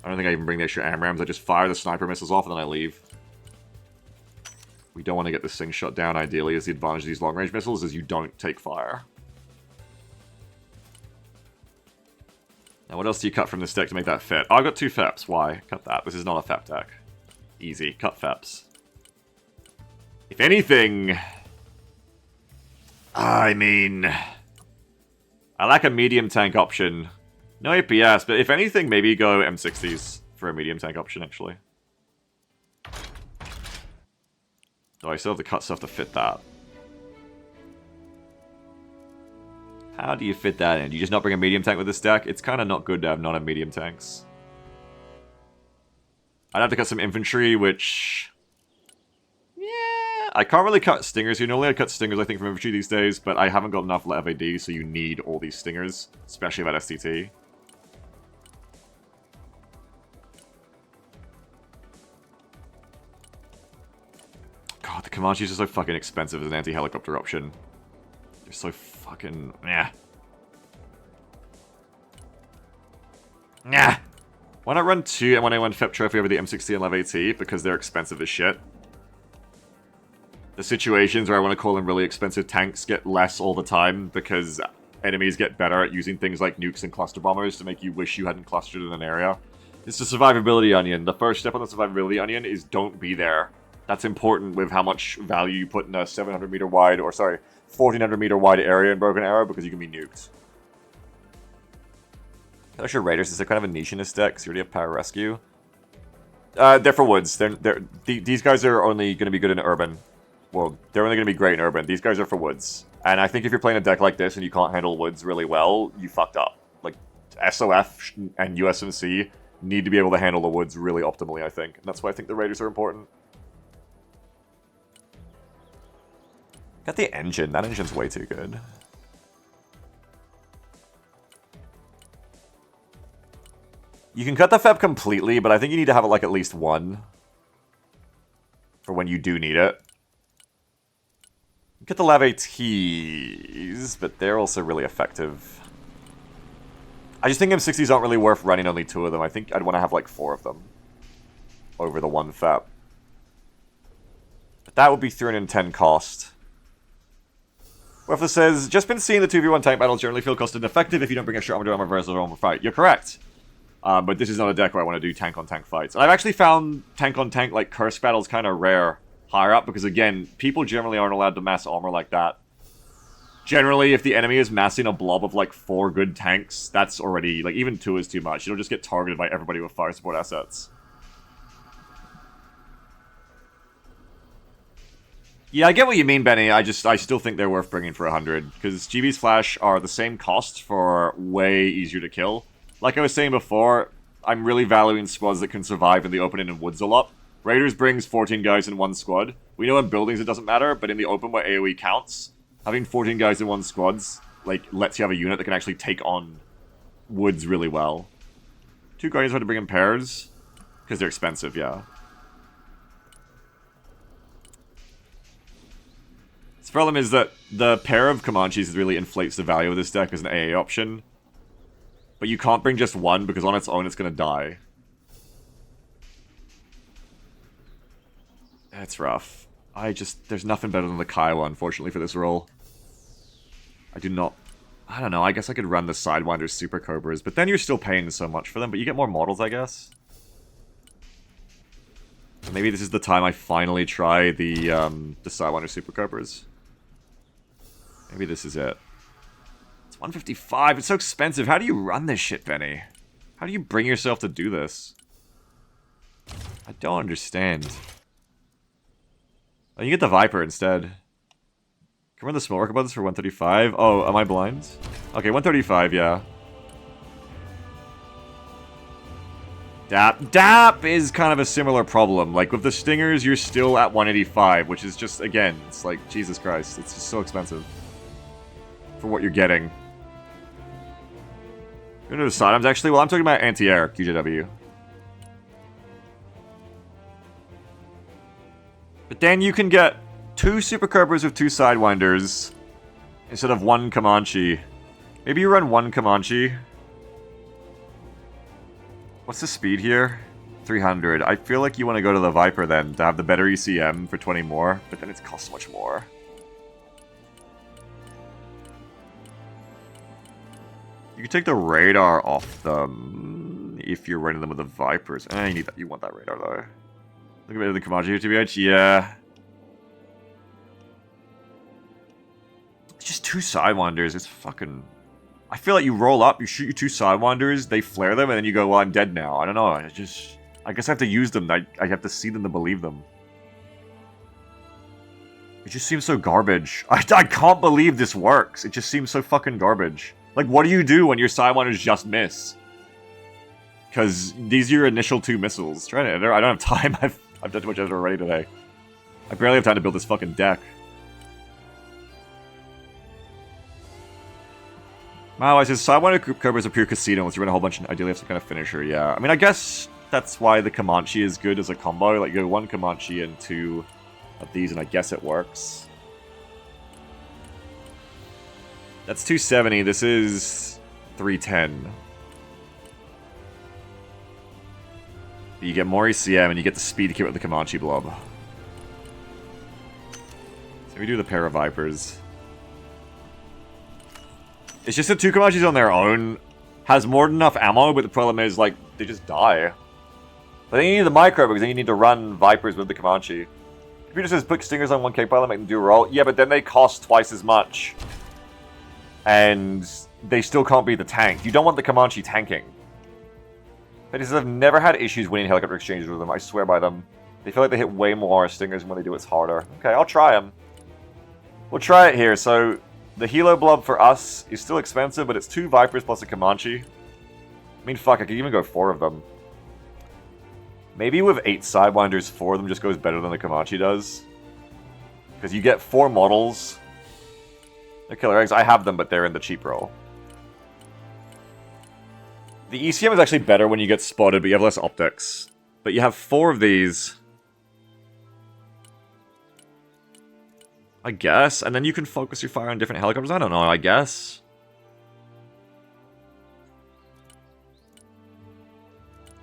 I don't think I even bring the extra AMRAMs. I just fire the sniper missiles off and then I leave. We don't want to get this thing shut down, ideally, as the advantage of these long-range missiles is you don't take fire. Now, what else do you cut from this deck to make that fit? Oh, I've got 2 FEPs. Why? Cut that. This is not a FEP deck. Easy. Cut FEPs. If anything... I mean... I like a medium tank option. No APS, but if anything, maybe go M60s for a medium tank option, actually. Oh, I still have to cut stuff to fit that. How do you fit that in? Do you just not bring a medium tank with this deck? It's kind of not good to have non-medium tanks. I'd have to cut some infantry, which... Yeah, I can't really cut stingers here. Normally I cut stingers, I think, from infantry these days, but I haven't got enough FAD, so you need all these stingers, especially about STT. God, the Comanches are so fucking expensive as an anti-helicopter option. They're so fucking... Nah. Nah. Why not run 2 M1A1 FEP Trophy over the M60 and Lev AT? Because they're expensive as shit. The situations where I want to call in really expensive tanks get less all the time because enemies get better at using things like nukes and cluster bombers to make you wish you hadn't clustered in an area. It's the survivability onion. The first step on the survivability onion is don't be there. That's important with how much value you put in a 700 meter wide, or sorry, 1400 meter wide area in Broken Arrow because you can be nuked. I'm sure Raiders is kind of a niche in this deck because you already have Power Rescue. They're for woods. These guys are only going to be good in urban. Well, they're only going to be great in urban. These guys are for woods. And I think if you're playing a deck like this and you can't handle woods really well, you fucked up. Like, SOF and USMC need to be able to handle the woods really optimally, I think. And that's why I think the Raiders are important. Got the engine. That engine's way too good. You can cut the FEP completely, but I think you need to have it like at least 1. For when you do need it. Get the Lav ATs, but they're also really effective. I just think M60s aren't really worth running only 2 of them. I think I'd want to have like 4 of them. Over the 1 FEP. But that would be 310 cost. Wefla says, just been seeing the 2v1 tank battles generally feel cost ineffective if you don't bring extra armor to armor versus armor fight. You're correct. But this is not a deck where I want to do tank on tank fights. And I've actually found tank on tank like curse battles kind of rare higher up because again, people generally aren't allowed to mass armor like that. Generally, if the enemy is massing a blob of like 4 good tanks, that's already, like even 2 is too much. You'll just get targeted by everybody with fire support assets. Yeah, I get what you mean, Benny. I still think they're worth bringing for 100. Because GB's Flash are the same cost for way easier to kill. Like I was saying before, I'm really valuing squads that can survive in the open and in woods a lot. Raiders brings 14 guys in 1 squad. We know in buildings it doesn't matter, but in the open where AoE counts, having 14 guys in 1 squads like lets you have a unit that can actually take on woods really well. 2 Guardians hard to bring in pairs because they're expensive, yeah. The problem is that the pair of Comanches really inflates the value of this deck as an AA option. But you can't bring just 1 because on its own it's going to die. That's rough. There's nothing better than the Kiowa, unfortunately, for this role. I don't know, I guess I could run the Sidewinder Super Cobras, but then you're still paying so much for them, but you get more models, I guess. So maybe this is the time I finally try the Sidewinder Super Cobras. Maybe this is it. It's 155, it's so expensive. How do you run this shit, Benny? How do you bring yourself to do this? I don't understand. Oh, you get the Viper instead. Can we run the Smoke Buds for 135? Oh, am I blind? Okay, 135, yeah. DAP is kind of a similar problem. Like, with the Stingers, you're still at 185, which is just, again, it's like, Jesus Christ. It's just so expensive. For what you're getting. You're into the Sidearms, actually? Well, I'm talking about anti-air, QJW. But then you can get 2 Super Cobras with 2 Sidewinders instead of 1 Comanche. Maybe you run 1 Comanche. What's the speed here? 300. I feel like you want to go to the Viper then to have the better ECM for 20 more, but then it costs much more. You can take the radar off them if you're running them with the Vipers. You need that. You want that radar though. Look at the Komachi TBH. Yeah. It's just 2 Sidewinders. It's fucking... I feel like you roll up, you shoot your 2 Sidewinders, they flare them, and then you go, well, I'm dead now. I don't know. I guess I have to use them. I have to see them to believe them. It just seems so garbage. I can't believe this works. It just seems so fucking garbage. Like, what do you do when your Sidewinders just miss? Because these are your initial 2 missiles. Trying to enter. I don't have time. I've done too much editor already today. I barely have time to build this fucking deck. Wow, I says Sidewinder Cobras a pure casino. Once you run a whole bunch, and ideally have some kind of finisher. Yeah, I mean, I guess that's why the Comanche is good as a combo. Like, you go 1 Comanche and 2 of these, and I guess it works. That's 270. This is 310. You get more ECM, and you get the speed to keep with the Comanche Blob. So we do the pair of Vipers. It's just that 2 Comanches on their own has more than enough ammo, but the problem is, like, they just die. But then you need the micro, because then you need to run Vipers with the Comanche. Computer says put Stingers on 1K pilot, make them do a roll. Yeah, but then they cost twice as much. And they still can't be the tank. You don't want the Comanche tanking. But he says I've never had issues winning helicopter exchanges with them, I swear by them. They feel like they hit way more Stingers, and when they do it's harder. Okay, I'll try them. We'll try it here, so... The Helo Blob for us is still expensive, but it's 2 Vipers plus a Comanche. I mean, fuck, I could even go 4 of them. Maybe with 8 Sidewinders, 4 of them just goes better than the Comanche does. Because you get 4 models. The Killer Eggs, I have them, but they're in the cheap roll. The ECM is actually better when you get spotted, but you have less optics. But you have 4 of these... I guess, and then you can focus your fire on different helicopters. I don't know, I guess.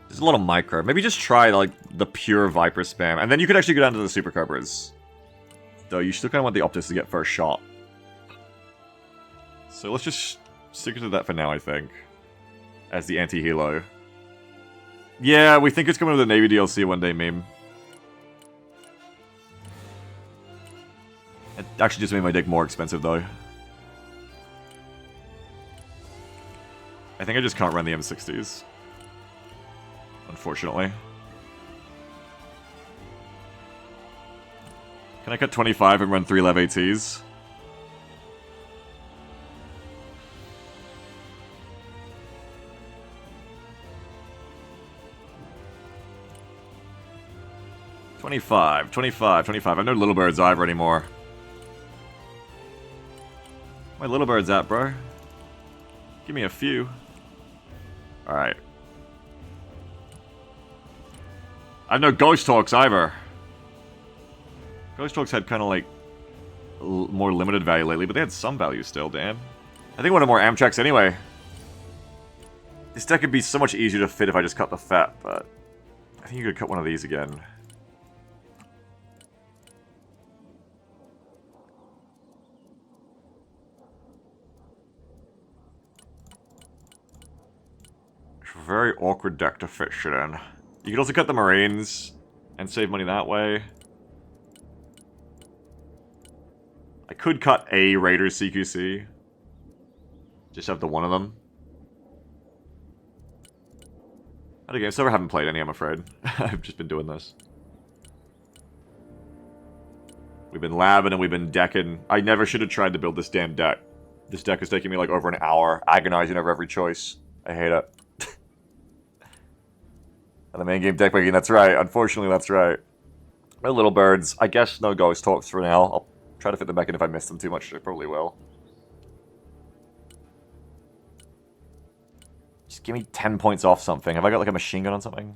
There's a lot of micro. Maybe just try, like, the pure Viper spam. And then you could actually go down to the Super Cobras. Though, you still kind of want the optics to get first shot. So let's just stick to that for now, I think. As the anti-helo. Yeah, we think it's coming with the Navy DLC one day, meme. It actually just made my deck more expensive, though. I think I just can't run the M60s. Unfortunately. Can I cut 25 and run 3 Lev ATs? $25, $25, $25. I have no Little Birds either anymore. Where my Little Bird's at, bro? Give me a few. Alright. I have no Ghost Talks either. Ghost Talks had kind of like more limited value lately, but they had some value still, damn. I think one of more Amtraks anyway. This deck would be so much easier to fit if I just cut the fat, but I think you could cut one of these again. Very awkward deck to fit shit in. You could also cut the Marines and save money that way. I could cut a Raiders CQC. Just have the one of them. And again, I haven't played any, I'm afraid. I've just been doing this. We've been labbing and we've been decking. I never should have tried to build this damn deck. This deck is taking me like over an hour, agonizing over every choice. I hate it. And the main game deck breaking, that's right. Unfortunately, that's right. No Little Birds. I guess no Ghost Talks for now. I'll try to fit them back in if I miss them too much. I probably will. Just give me 10 points off something. Have I got like a machine gun on something?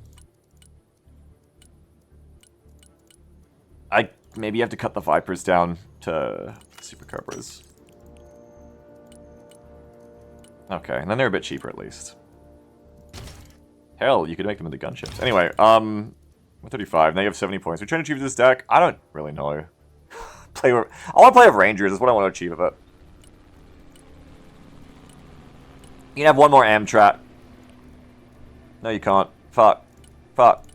I maybe have to cut the Vipers down to Super Cobras. Okay, and then they're a bit cheaper at least. Hell, you could make them into gunships. Anyway, 135. Now you have 70 points. We're trying to achieve this deck. I don't really know. I want to play with Rangers. That's what I want to achieve of it. You can have one more Amtrak. No, you can't. Fuck. Fuck.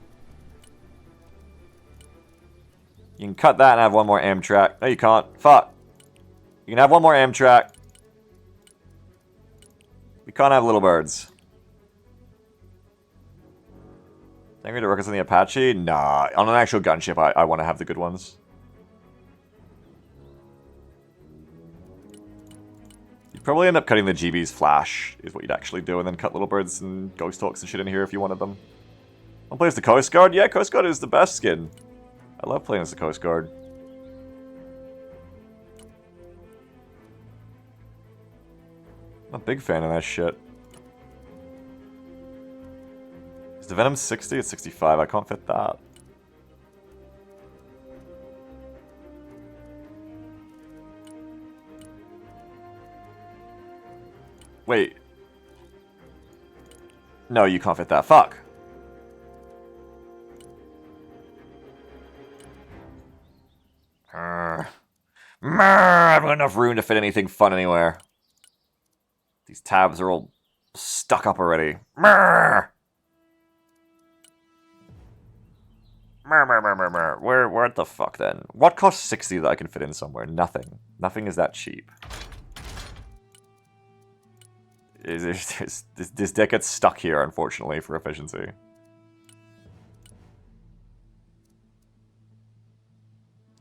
You can cut that and have one more Amtrak. No, you can't. Fuck. You can have one more Amtrak. We can't have little birds. Angry to Rockets on the Apache? Nah. On an actual gunship, I want to have the good ones. You'd probably end up cutting the GB's flash, is what you'd actually do, and then cut little birds and ghost hawks and shit in here if you wanted them. I'll play as the Coast Guard? Yeah, Coast Guard is the best skin. I love playing as the Coast Guard. I'm a big fan of that shit. Is the Venom 60? It's 65. I can't fit that. Wait. No, you can't fit that. Fuck. I haven't got enough room to fit anything fun anywhere. These tabs are all stuck up already. Where the fuck then? What costs 60 that I can fit in somewhere? Nothing. Nothing is that cheap. This deck gets stuck here, unfortunately, for efficiency.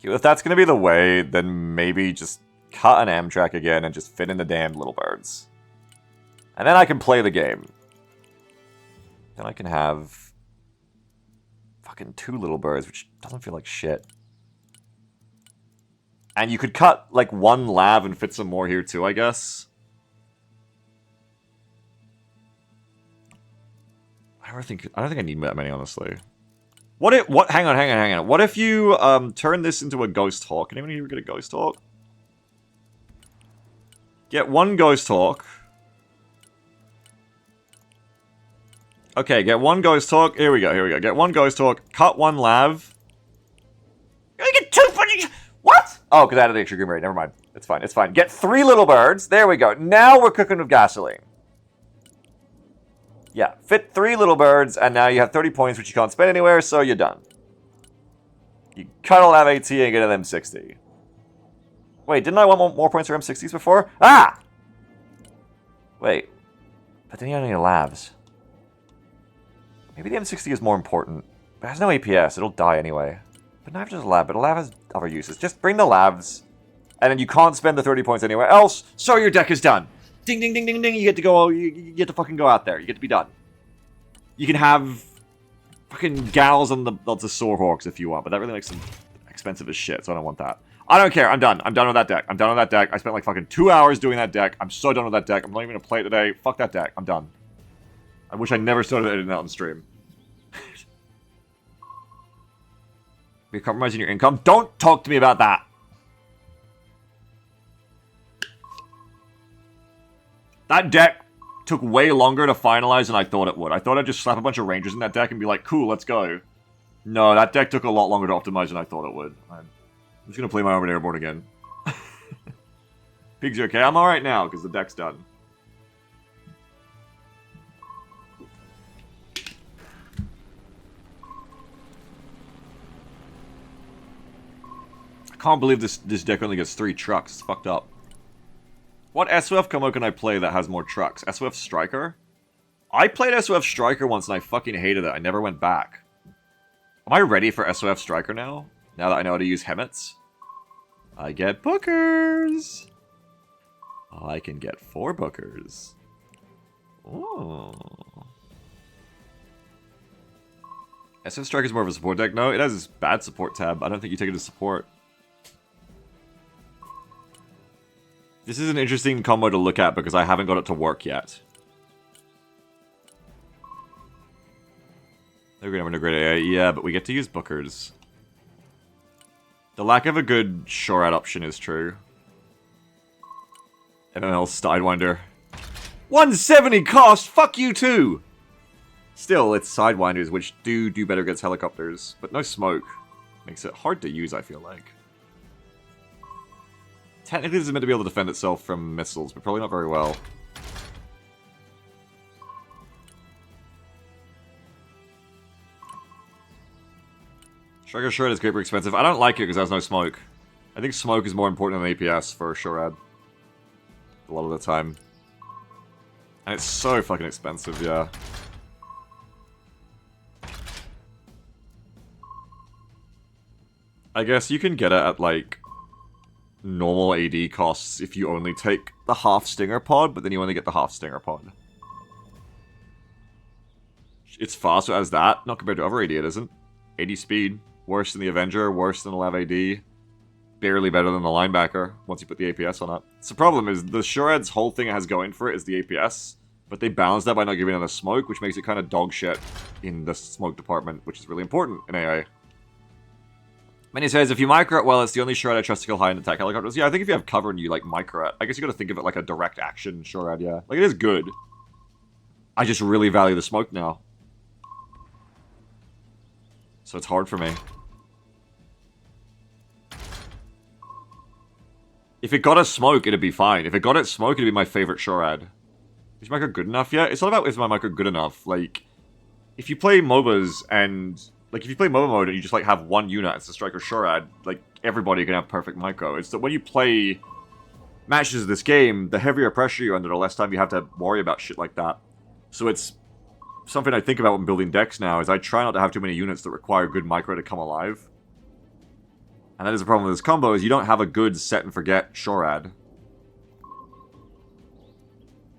If that's going to be the way, then maybe just cut an Amtrak again and just fit in the damned little birds. And then I can play the game. Then I can have fucking 2 little birds, which doesn't feel like shit. And you could cut like 1 lav and fit some more here too, I guess. I don't think I need that many, honestly. Hang on. What if you turn this into a Ghost Hawk? Anyone here get a Ghost Hawk? Get 1 Ghost Hawk. Okay, get 1 Ghost Hawk. Here we go. Get 1 Ghost Hawk. Cut 1 lav. You get 2 funny. What? Oh, because I added the extra Grim Raid. Never mind. It's fine. Get 3 little birds. There we go. Now we're cooking with gasoline. Yeah, fit 3 little birds, and now you have 30 points, which you can't spend anywhere, so you're done. You cut a lav AT and get an M60. Wait, didn't I want more points for M60s before? Ah! Wait. But then you don't need lavs. Maybe the M60 is more important. But it has no APS, it'll die anyway. But not just a lav, but a lav has other uses. Just bring the lavs, and then you can't spend the 30 points anywhere else, so your deck is done. Ding, ding, ding, ding, ding. You get to go. You get to fucking go out there. You get to be done. You can have fucking gals on the Soarhawks if you want, but that really makes them expensive as shit, so I don't want that. I don't care. I'm done. I'm done with that deck. I spent like fucking 2 hours doing that deck. I'm so done with that deck. I'm not even gonna play it today. Fuck that deck. I'm done. I wish I never started editing that on stream. You're compromising your income? Don't talk to me about that. That deck took way longer to finalize than I thought it would. I thought I'd just slap a bunch of Rangers in that deck and be like, cool, let's go. No, that deck took a lot longer to optimize than I thought it would. I'm just going to play my Armored Airborne again. Pigs, you okay? I'm alright now, because the deck's done. I can't believe this deck only gets 3 trucks. It's fucked up. What SOF combo can I play that has more trucks? SOF Striker? I played SOF Striker once and I fucking hated it. I never went back. Am I ready for SOF Striker now? Now that I know how to use Hemets? I get bookers! I can get 4 bookers. Ooh. SOF Striker is more of a support deck? No, it has this bad support tab. I don't think you take it as support. This is an interesting combo to look at because I haven't got it to work yet. They're going to integrate AI, yeah, but we get to use bookers. The lack of a good shore-out option is true. MML Sidewinder. 170 cost? Fuck you too! Still, it's Sidewinders, which do better against helicopters, but no smoke. Makes it hard to use, I feel like. Technically, this is meant to be able to defend itself from missiles, but probably not very well. Striker Shred is super expensive. I don't like it because it has no smoke. I think smoke is more important than APS for Shorad. A lot of the time. And it's so fucking expensive, yeah. I guess you can get it at, like, normal AD costs if you only take the half Stinger pod, but then you only get the half Stinger pod. It's fast as that, not compared to other AD, it isn't. 80 speed, worse than the Avenger, worse than the Lav AD. Barely better than the Linebacker, once you put the APS on it. So the problem is, the Shorad's whole thing it has going for it is the APS, but they balance that by not giving it the smoke, which makes it kind of dog shit in the smoke department, which is really important in AI. Many says, if you micro it well, it's the only Shorad I trust to kill high-end attack helicopters. Yeah, I think if you have cover and you, like, micro it, I guess you gotta think of it like a direct action Shorad, yeah. Like, it is good. I just really value the smoke now. So it's hard for me. If it got a smoke, it'd be fine. If it got its smoke, it'd be my favorite Shorad. Is micro good enough yet? It's not about is my micro good enough. Like, if you play MOBAs and... Like, if you play MOBA mode and you just, like, have one unit, it's the Striker Shorad, like, everybody can have perfect micro. It's that when you play matches of this game, the heavier pressure you're under, the less time you have to worry about shit like that. So it's something I think about when building decks now, is I try not to have too many units that require good micro to come alive. And that is the problem with this combo, is you don't have a good set and forget Shorad.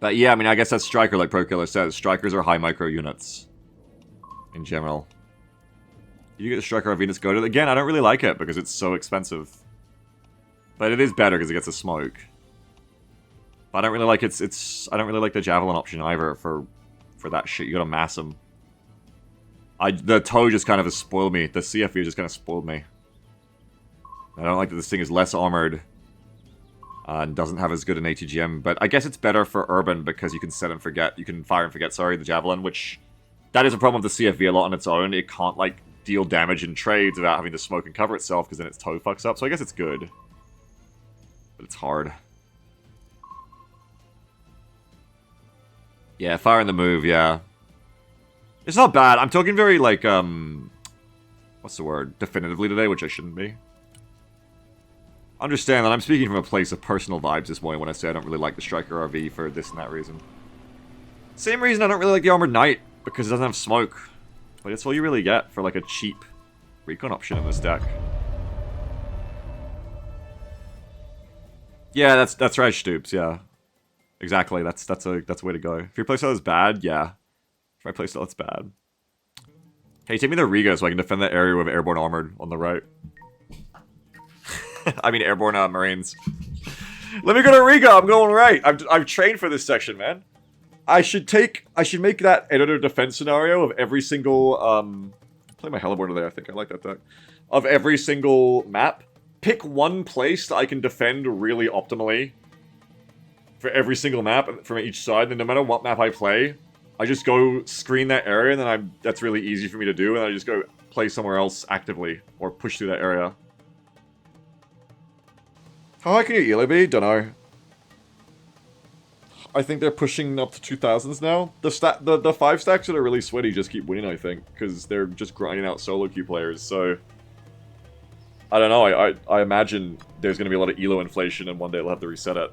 But yeah, I mean, I guess that's Striker, like ProKiller says. Strikers are high micro units. In general. You get the Striker of Venus Goated. Again, I don't really like it because it's so expensive. But it is better because it gets a smoke. But I don't really like I don't really like the Javelin option either for that shit. You gotta mass them. The TOW just kind of has spoiled me. The CFV just kind of spoiled me. I don't like that this thing is less armored. And doesn't have as good an ATGM. But I guess it's better for Urban because you can set and forget. You can fire and forget, sorry, the Javelin, which... That is a problem with the CFV a lot on its own. It can't, like, deal damage in trades without having to smoke and cover itself because then its TOW fucks up. So I guess it's good. But it's hard. Yeah, fire in the move, yeah. It's not bad. I'm talking very, like, what's the word? Definitively today, which I shouldn't be. Understand that I'm speaking from a place of personal vibes this morning when I say I don't really like the Striker RV for this and that reason. Same reason I don't really like the Armored Knight, because it doesn't have smoke. But it's all you really get for, like, a cheap recon option in this deck. Yeah, that's right, Stoops, yeah. Exactly, that's a way to go. If your playstyle is bad, yeah. If my playstyle is bad. Hey, take me to Riga so I can defend that area with Airborne Armored on the right. I mean Airborne Marines. Let me go to Riga, I'm going right. I've trained for this section, man. I should make that editor defense scenario of every single, play my Heliborn today, I think. I like that deck. Of every single map. Pick one place that I can defend really optimally. For every single map from each side. And no matter what map I play, I just go screen that area, and then that's really easy for me to do, and I just go play somewhere else actively. Or push through that area. How high can your elo be? Dunno. I think they're pushing up to 2000s now. The 5 stacks that are really sweaty just keep winning, I think, because they're just grinding out solo queue players, so... I don't know, I imagine there's going to be a lot of elo inflation and one day they'll have to reset it.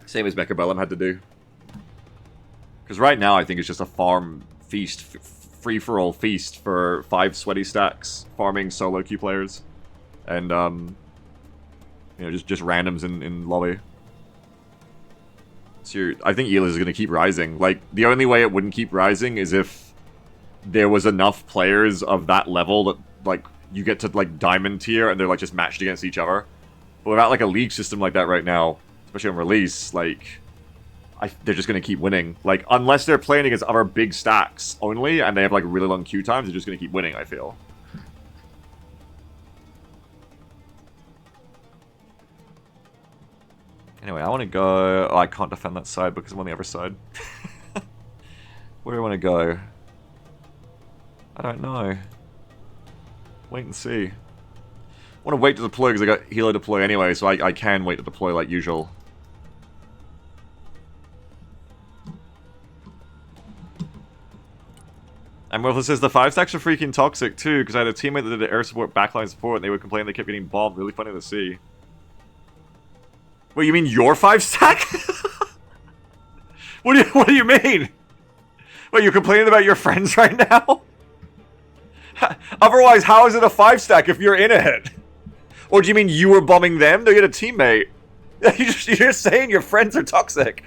Same as Mechabellum had to do. Because right now I think it's just a farm feast, free-for-all feast for 5 sweaty stacks, farming solo queue players. And, you know, just randoms in lobby. So I think Ela is going to keep rising. Like, the only way it wouldn't keep rising is if there was enough players of that level that, like, you get to, like, diamond tier and they're, like, just matched against each other. But without, like, a league system like that right now, especially on release, like, they're just going to keep winning. Like, unless they're playing against other big stacks only, and they have, like, really long queue times, they're just going to keep winning, I feel. Anyway, I want to go... Oh, I can't defend that side because I'm on the other side. Where do I want to go? I don't know. Wait and see. I want to wait to deploy because I got helo deploy anyway, so I can wait to deploy like usual. And Wilfred says the 5 stacks are freaking toxic too, because I had a teammate that did air support, backline support, and they would complain they kept getting bombed. Really funny to see. Wait, you mean your 5 stack? What do you mean? Wait, you're complaining about your friends right now? Otherwise, how is it a 5 stack if you're in it? Or do you mean you were bombing them? They're a teammate. You're just saying your friends are toxic.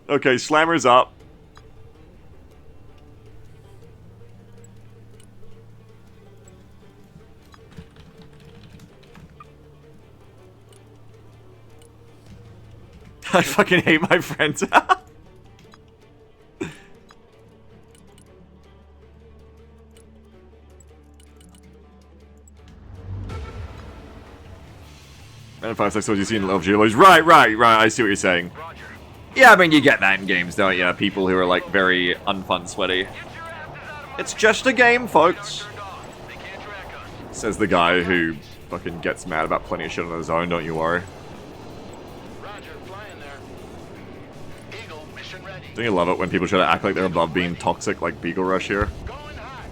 Okay, Slammer's up. I fucking hate my friends. And 5 6 you see in Love Geologies. Right. I see what you're saying. Roger. Yeah, I mean, you get that in games, don't you? People who are, like, very unfun sweaty. Get your asses out of my It's just a game, folks. turned on. They can't track us. Says the guy who fucking gets mad about plenty of shit on his own, don't you worry. Roger, flying there. Eagle, mission ready. Don't you love it when people try to act like they're above being toxic like Beagle Rush here? Going high.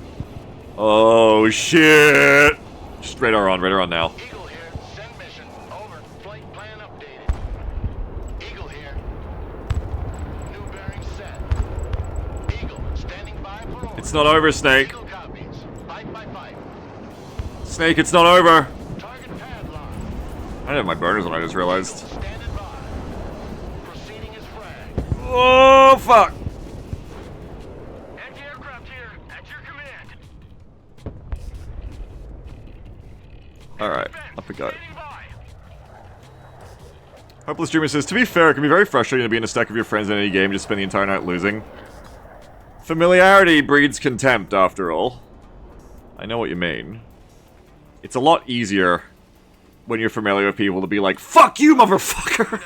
Oh, shit! Just radar on now. Eagle here. Send mission. Over. Flight plan updated. Eagle here. New bearing set. Eagle, standing by for order. It's not over, Snake. Eagle copies. 5 by 5. Snake, it's not over! Target padlock. I didn't have my burners on, I just realized. Standing by. Proceeding as frag. Oh, fuck! Anti-aircraft here. At your command. Alright, up we go. Standing by. Hopeless Dreamer says, to be fair, it can be very frustrating to be in a stack of your friends in any game and just spend the entire night losing. Familiarity breeds contempt, after all. I know what you mean. It's a lot easier when you're familiar with people to be like, fuck you, motherfucker!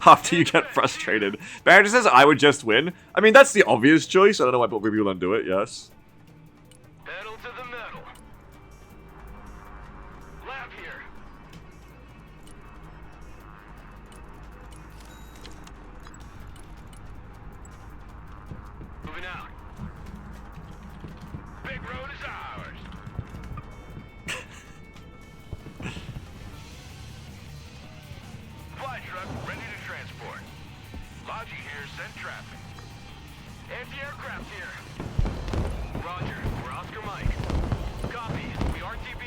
After you get frustrated. Barrett says, I would just win. I mean, that's the obvious choice. I don't know why people don't do it, yes. Pedal to the metal. Lab here. Moving out. Big road is ours. Fly truck ready to transport. Logi here, send traffic. Anti-aircraft here. Roger, we're Oscar Mike. Copy, we RTB.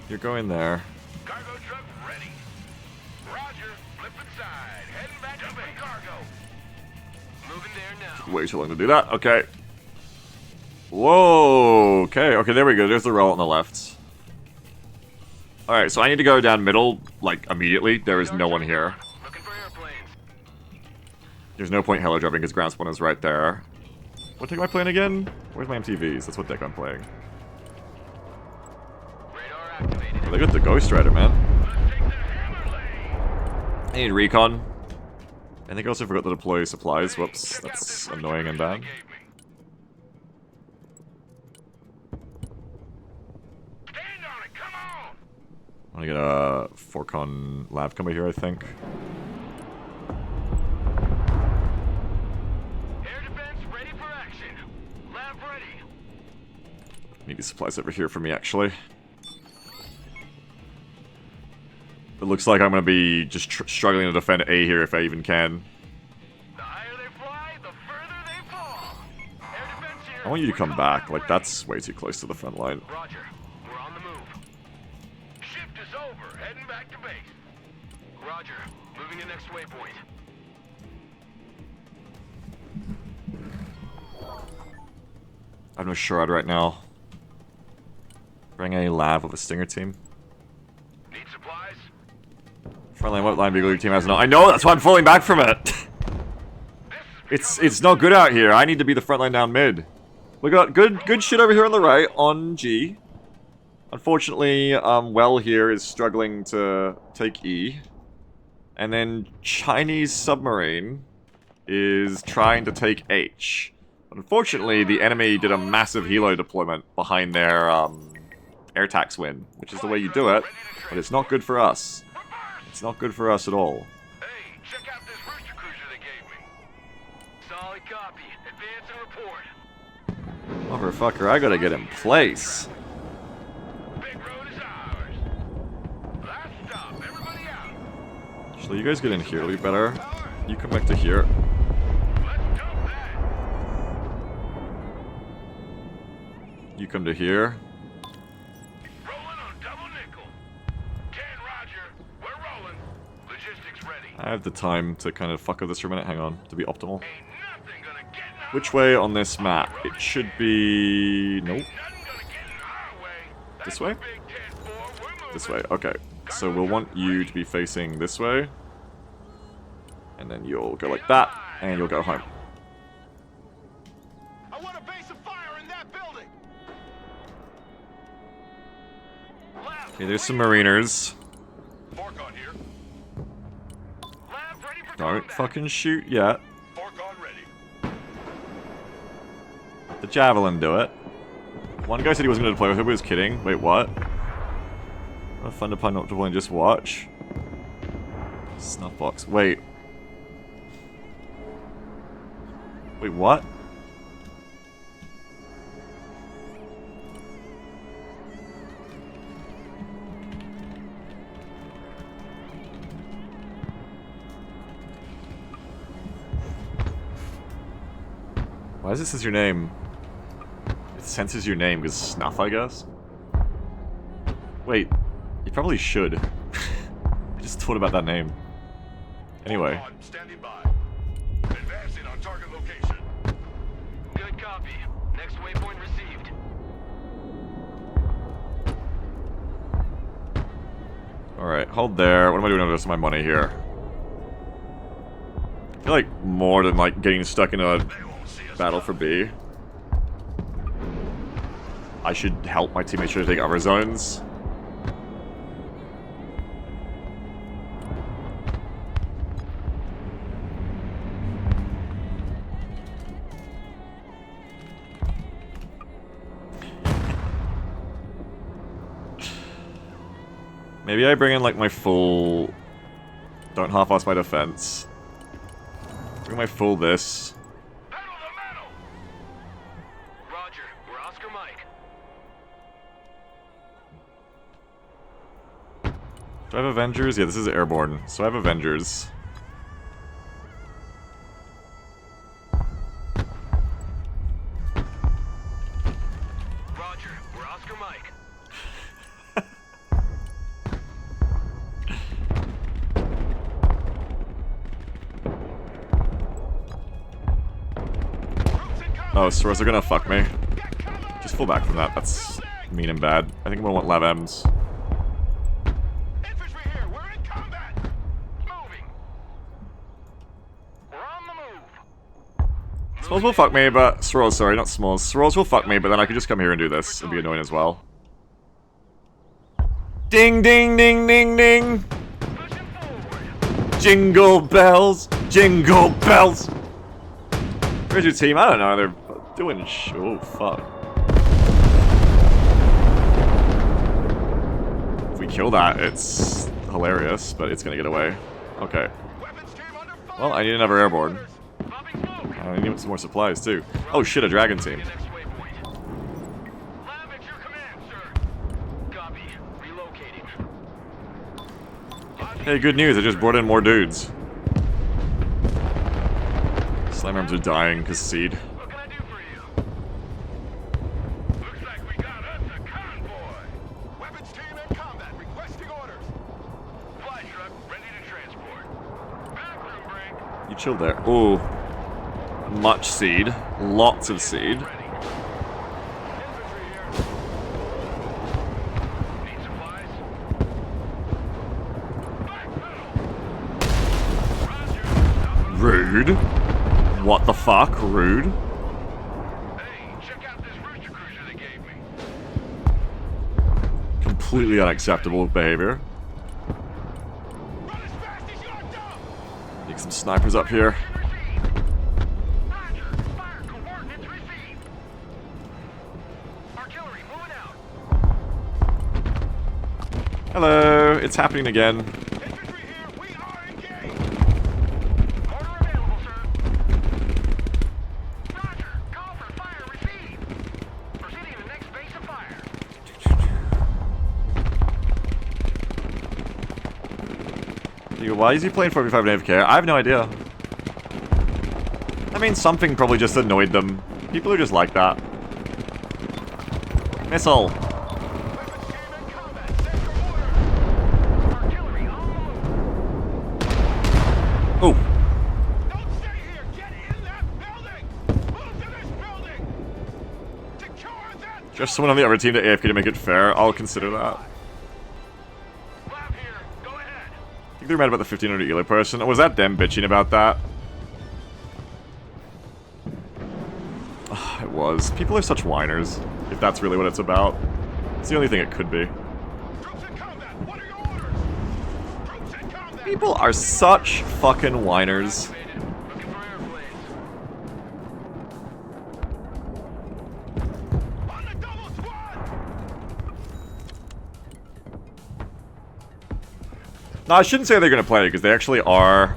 You're going there. Cargo truck ready. Roger, flip inside. Heading back to base. Cargo. Moving there now. Way too long to do that. Okay. Whoa. Okay, there we go. There's the roll on the left. Alright, so I need to go down middle, like, immediately. There is no one here. Looking for airplanes. There's no point helo dropping because ground spawn is right there. What deck am I playing again? Where's my MTVs? That's what deck I'm playing. Radar activated. They got the Ghost Rider, man. Let's take the hammer lane. I need recon. I think I also forgot to deploy supplies. Whoops, Check out that's this first annoying and bad. direction they gave me. Stand on it, come on. I want to get a Forcon Lav coming here, I think. Air defense ready for action. Lab ready. Need these supplies over here for me, actually. It looks like I'm going to be just struggling to defend A here if I even can. The higher they fly, the further they fall. Air defense here. I want you to We're come coming back. when Like, ready. that's way too close to the front line. Roger. We're on the move. Shift is over. Heading back to base. Roger. Moving to next waypoint. I have no Shroud right now. Bring a Lav with a Stinger team. Need supplies? Frontline, what line Beagle your team has? No, I know, that's why I'm falling back from it. It's not good out here. I need to be the front line down mid. We got good shit over here on the right on G. Unfortunately, Well here is struggling to take E. And then Chinese submarine is trying to take H. Unfortunately, the enemy did a massive helo deployment behind their air tax win, which is the way you do it, but it's not good for us. It's not good for us at all. Hey, check out this rooster cruiser they gave me. Solid copy. Advance and report. Motherfucker, I gotta get in place. Big road is ours. Last stop. Everybody out. Actually, you guys get in here, it'll be better. You come back to here. Let's dump that. You come to here. Rolling on double nickel. 10, Roger. We're rolling. Logistics ready. I have the time to kind of fuck with this for a minute. Hang on, to be optimal. Ain't nothing gonna get in our Which way on this map? It should be... Nope. Nothing gonna get in our way. This way? Big 10-4, we're moving. This way, okay. So we'll want you to be facing this way. And then you'll go like that, and you'll go home. I want a base of fire in that building. Lab, Okay, there's some mariners. Fork on here. Lab ready for Don't combat. fucking shoot yet. Fork on ready. The javelin do it. One guy said he wasn't going to deploy. I hope he was kidding. Wait, what? What fun to plan not deploy and just watch. Snuff box. Wait. Wait, what? Why does it says your name? It censors your name because snuff, I guess? Wait, you probably should. I just thought about that name. Anyway. On, standing by. Advancing on target location. Good copy. Next waypoint received. Alright, hold there. What am I doing with the rest of my money here? I feel like more than like getting stuck in a They won't see us. battle for B. I should help my teammates try to take other zones. Maybe I bring in like my full... Don't half-ass my defense. Bring my full this. Pedal the metal. Roger. We're Oscar Mike. Do I have Avengers? Yeah, this is Airborne, so I have Avengers. Roger. We're Oscar Mike. Oh, Soros are gonna fuck me. Just pull back from that. That's mean and bad. I think I'm gonna want Lav M's. Infantry here. We're in combat. Moving. We're on the move. Smalls will fuck me, but... Soros, sorry, not Smalls. Soros will fuck me, but then I could just come here and do this. It'd be annoying as well. Ding, ding, ding, ding, ding! Pushing forward. Jingle bells! Jingle bells! Where's your team? I don't know. They're doing oh, fuck. If we kill that, it's hilarious, but it's gonna get away. Okay. Weapons team under fire. Well, I need another airborne. Popping smoke. I need some more supplies, too. Oh shit, a dragon team. Next waypoint. Lab at your command, sir. Copy. Relocating. Hey, good news. I just brought in more dudes. Slime arms are dying because seed. What can I do for you? Looks like we got us a convoy. Weapons team in combat. Requesting orders. Fly truck ready to transport. Bathroom break. You chill there. Ooh. Much seed. Lots of seed. Ready. Infantry here. Need supplies? Back pedal. Roger. Rude. What the fuck? Rude. Hey, check out this rooster cruiser they gave me. Completely unacceptable behavior. Run as fast as you're dumb. Need some snipers up here. Received. Hello, it's happening again. Infantry here, we are engaged! Order available, sir. Roger, call for fire received. Proceeding to the next base of fire. Why is he playing 45 and AFK? I have no idea. I mean, something probably just annoyed them. People are just like that. Missile. Weapons team in combat, set your order. Artillery on the move. Oh, Don't stay here, get in that building! Move to this building! Secure that just someone on the other team to AFK to make it fair. I'll consider that. Lab here, go ahead. I think they're mad about the 1500 Elo person. Or was that them bitching about that? It was. People are such whiners, if that's really what it's about. It's the only thing it could be. Troops in combat, what are your orders? Troops in combat! People are such fucking whiners. Looking for airplanes. On the double squad! No, I shouldn't say they're gonna play, because they actually are.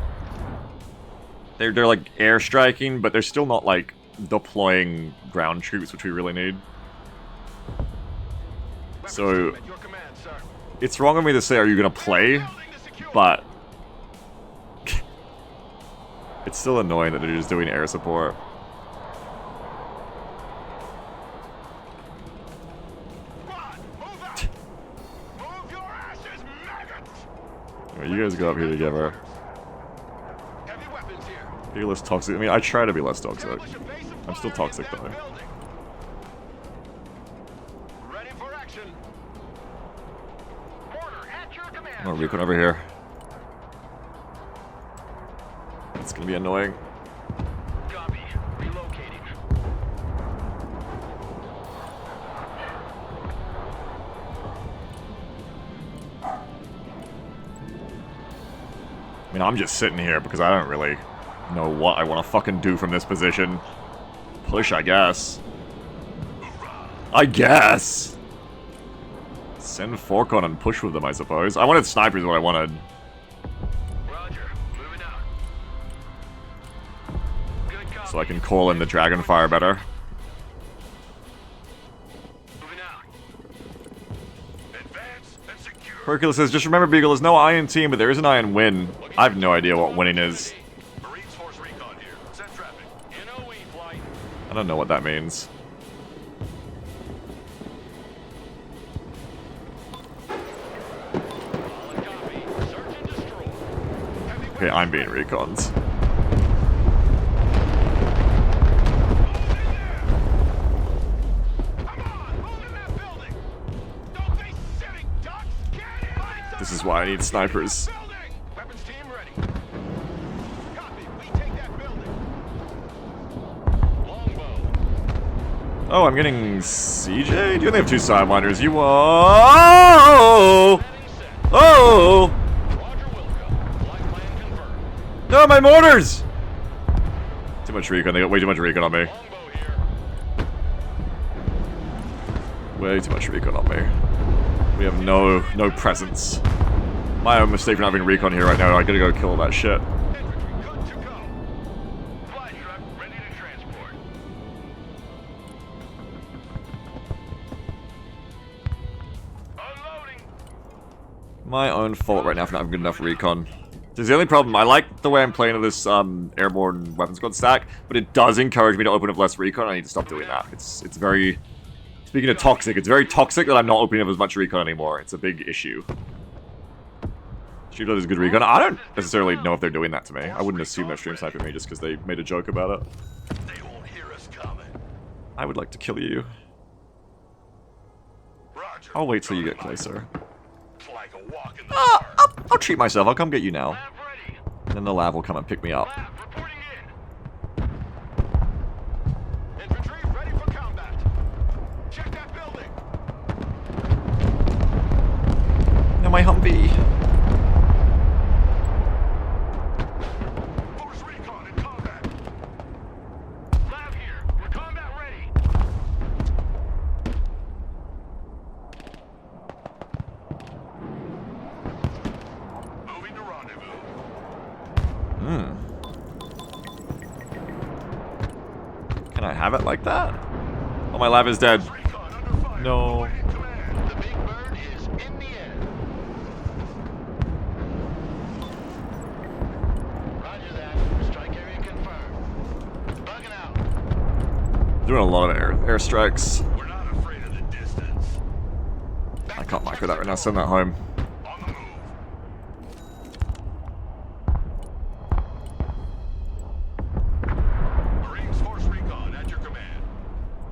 They're like airstriking, but they're still not like deploying ground troops, which we really need. So Weapons team at your command, sir. it's wrong of me to say, are you gonna play? Building to secure. But it's still annoying that they're just doing air support. Squad, move out! Move your asses, maggots! Alright, you guys go up here together. Heavy weapons here. Be less toxic. I mean, I try to be less toxic. Establish a base of I'm still fire in toxic, that though. building. Ready for action. Order at your command. Oh, recon over here. It's gonna be annoying. Copy. Relocating. I mean, I'm just sitting here because I don't really know what I want to fucking do from this position. Push, I guess. I guess. Send Forkon and push with them, I suppose. I wanted snipers, what I wanted. Roger. Moving out. Good copy. So I can call in the Dragonfire better. Moving out. Advance and secure. Hercules says, just remember, Beagle, there's no iron team, but there is an iron win. I have no idea what winning is. Marines Force Recon here. Set traffic. NOE flight. I don't know what that means. Solid copy. Search and destroy. Heavy Okay, I'm being recons. This is why I need snipers. Weapons team ready. Copy. We take that building. Longbow. Oh, I'm getting CJ? You only have two sidewinders. You Oh! Planning set. Oh! Roger Wilco. Flight plan confirmed. No, my mortars! Too much recon. They got way too much recon on me. Longbow here. Way too much recon on me. We have no presence. My own mistake for not having recon here right now. I gotta go kill that shit. Infantry good to go. Flight truck ready to transport. Unloading. My own fault right now for not having good enough recon. This is the only problem. I like the way I'm playing with this airborne weapon squad stack, but it does encourage me to open up less recon. I need to stop doing that. It's very... Speaking of toxic, it's very toxic that I'm not opening up as much recon anymore. It's a big issue. Shootout is good recon. I don't necessarily know if they're doing that to me. I wouldn't assume they're stream sniping me just because they made a joke about it. They won't hear us coming. I would like to kill you. Roger. I'll wait till you get closer. It's like a walk in the park. I'll treat myself. I'll come get you now. Lab ready. And then the lab will come and pick me up. Lab reporting in. Infantry ready for combat. Check that building. No, my Humvee. Force recon in combat. Lab here. We're combat ready. Can I have it like that? Oh, my lab is dead. Recon under fire. No. Awaiting command. The big bird is in the air. Roger that. Strike area confirmed. Bugging out. Doing a lot of airstrikes. We're not afraid of the distance. I can't micro that right now. Send that home. On the move. Marines Force Recon at your command.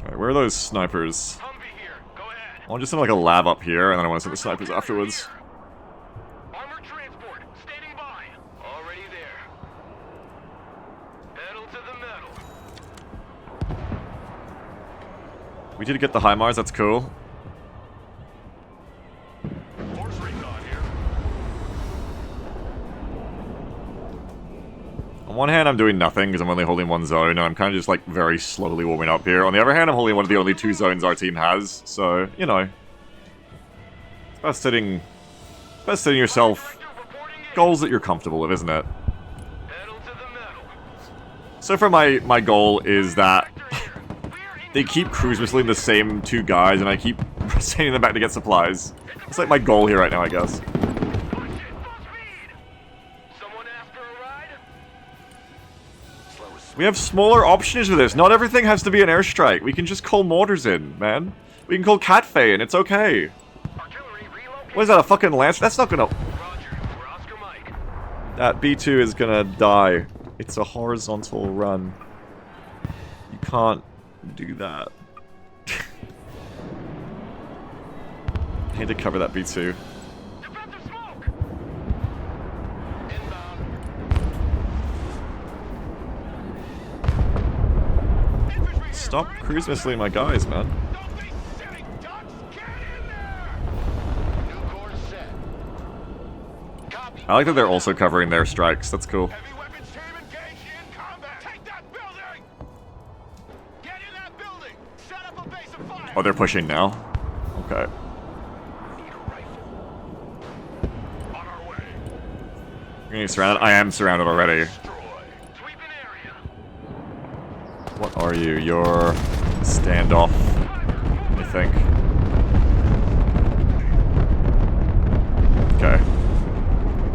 Alright, where are those snipers? Humvee here. Go ahead. I want to just send like a lab up here, and then I want to send the snipers afterwards. Armored transport standing by. Already there. Pedal to the metal. We did get the HIMARS, that's cool. Force Recon here. On one hand, I'm doing nothing because I'm only holding one zone, and I'm kind of just like very slowly warming up here. On the other hand, I'm holding one of the only 2 zones our team has, so, you know. It's about setting yourself Reporting in. goals that you're comfortable with, isn't it? Pedal to the metal. So far, my goal is that Sector here. We're in they keep cruise missiling the same 2 guys, and I keep sending them back to get supplies. That's like my goal here right now, I guess. Push it, full speed. Someone asked for a ride? Slow as We have smaller options for this. Not everything has to be an airstrike. We can just call mortars in, man. We can call Catfay in. It's okay. artillery relocate. What is that, a fucking lance? That's not gonna... Roger. We're Oscar Mike. That B2 is gonna die. It's a horizontal run. You can't do that. I need to cover that B2. Defensive smoke. Inbound. Infantry here. Stop cruise missiling my guys, man. Don't be silly ducks. Get in there. New course set. Copy. I like that they're also covering their strikes. That's cool. Heavy weapons team engaged in combat. Take that building. Get in that building. Set up a base of fire. Oh, they're pushing now? Okay. Need a rifle. On our way. You're gonna be surrounded? I am surrounded already. Destroy. Sweeping area. What are you? You're standoff, I think. Okay.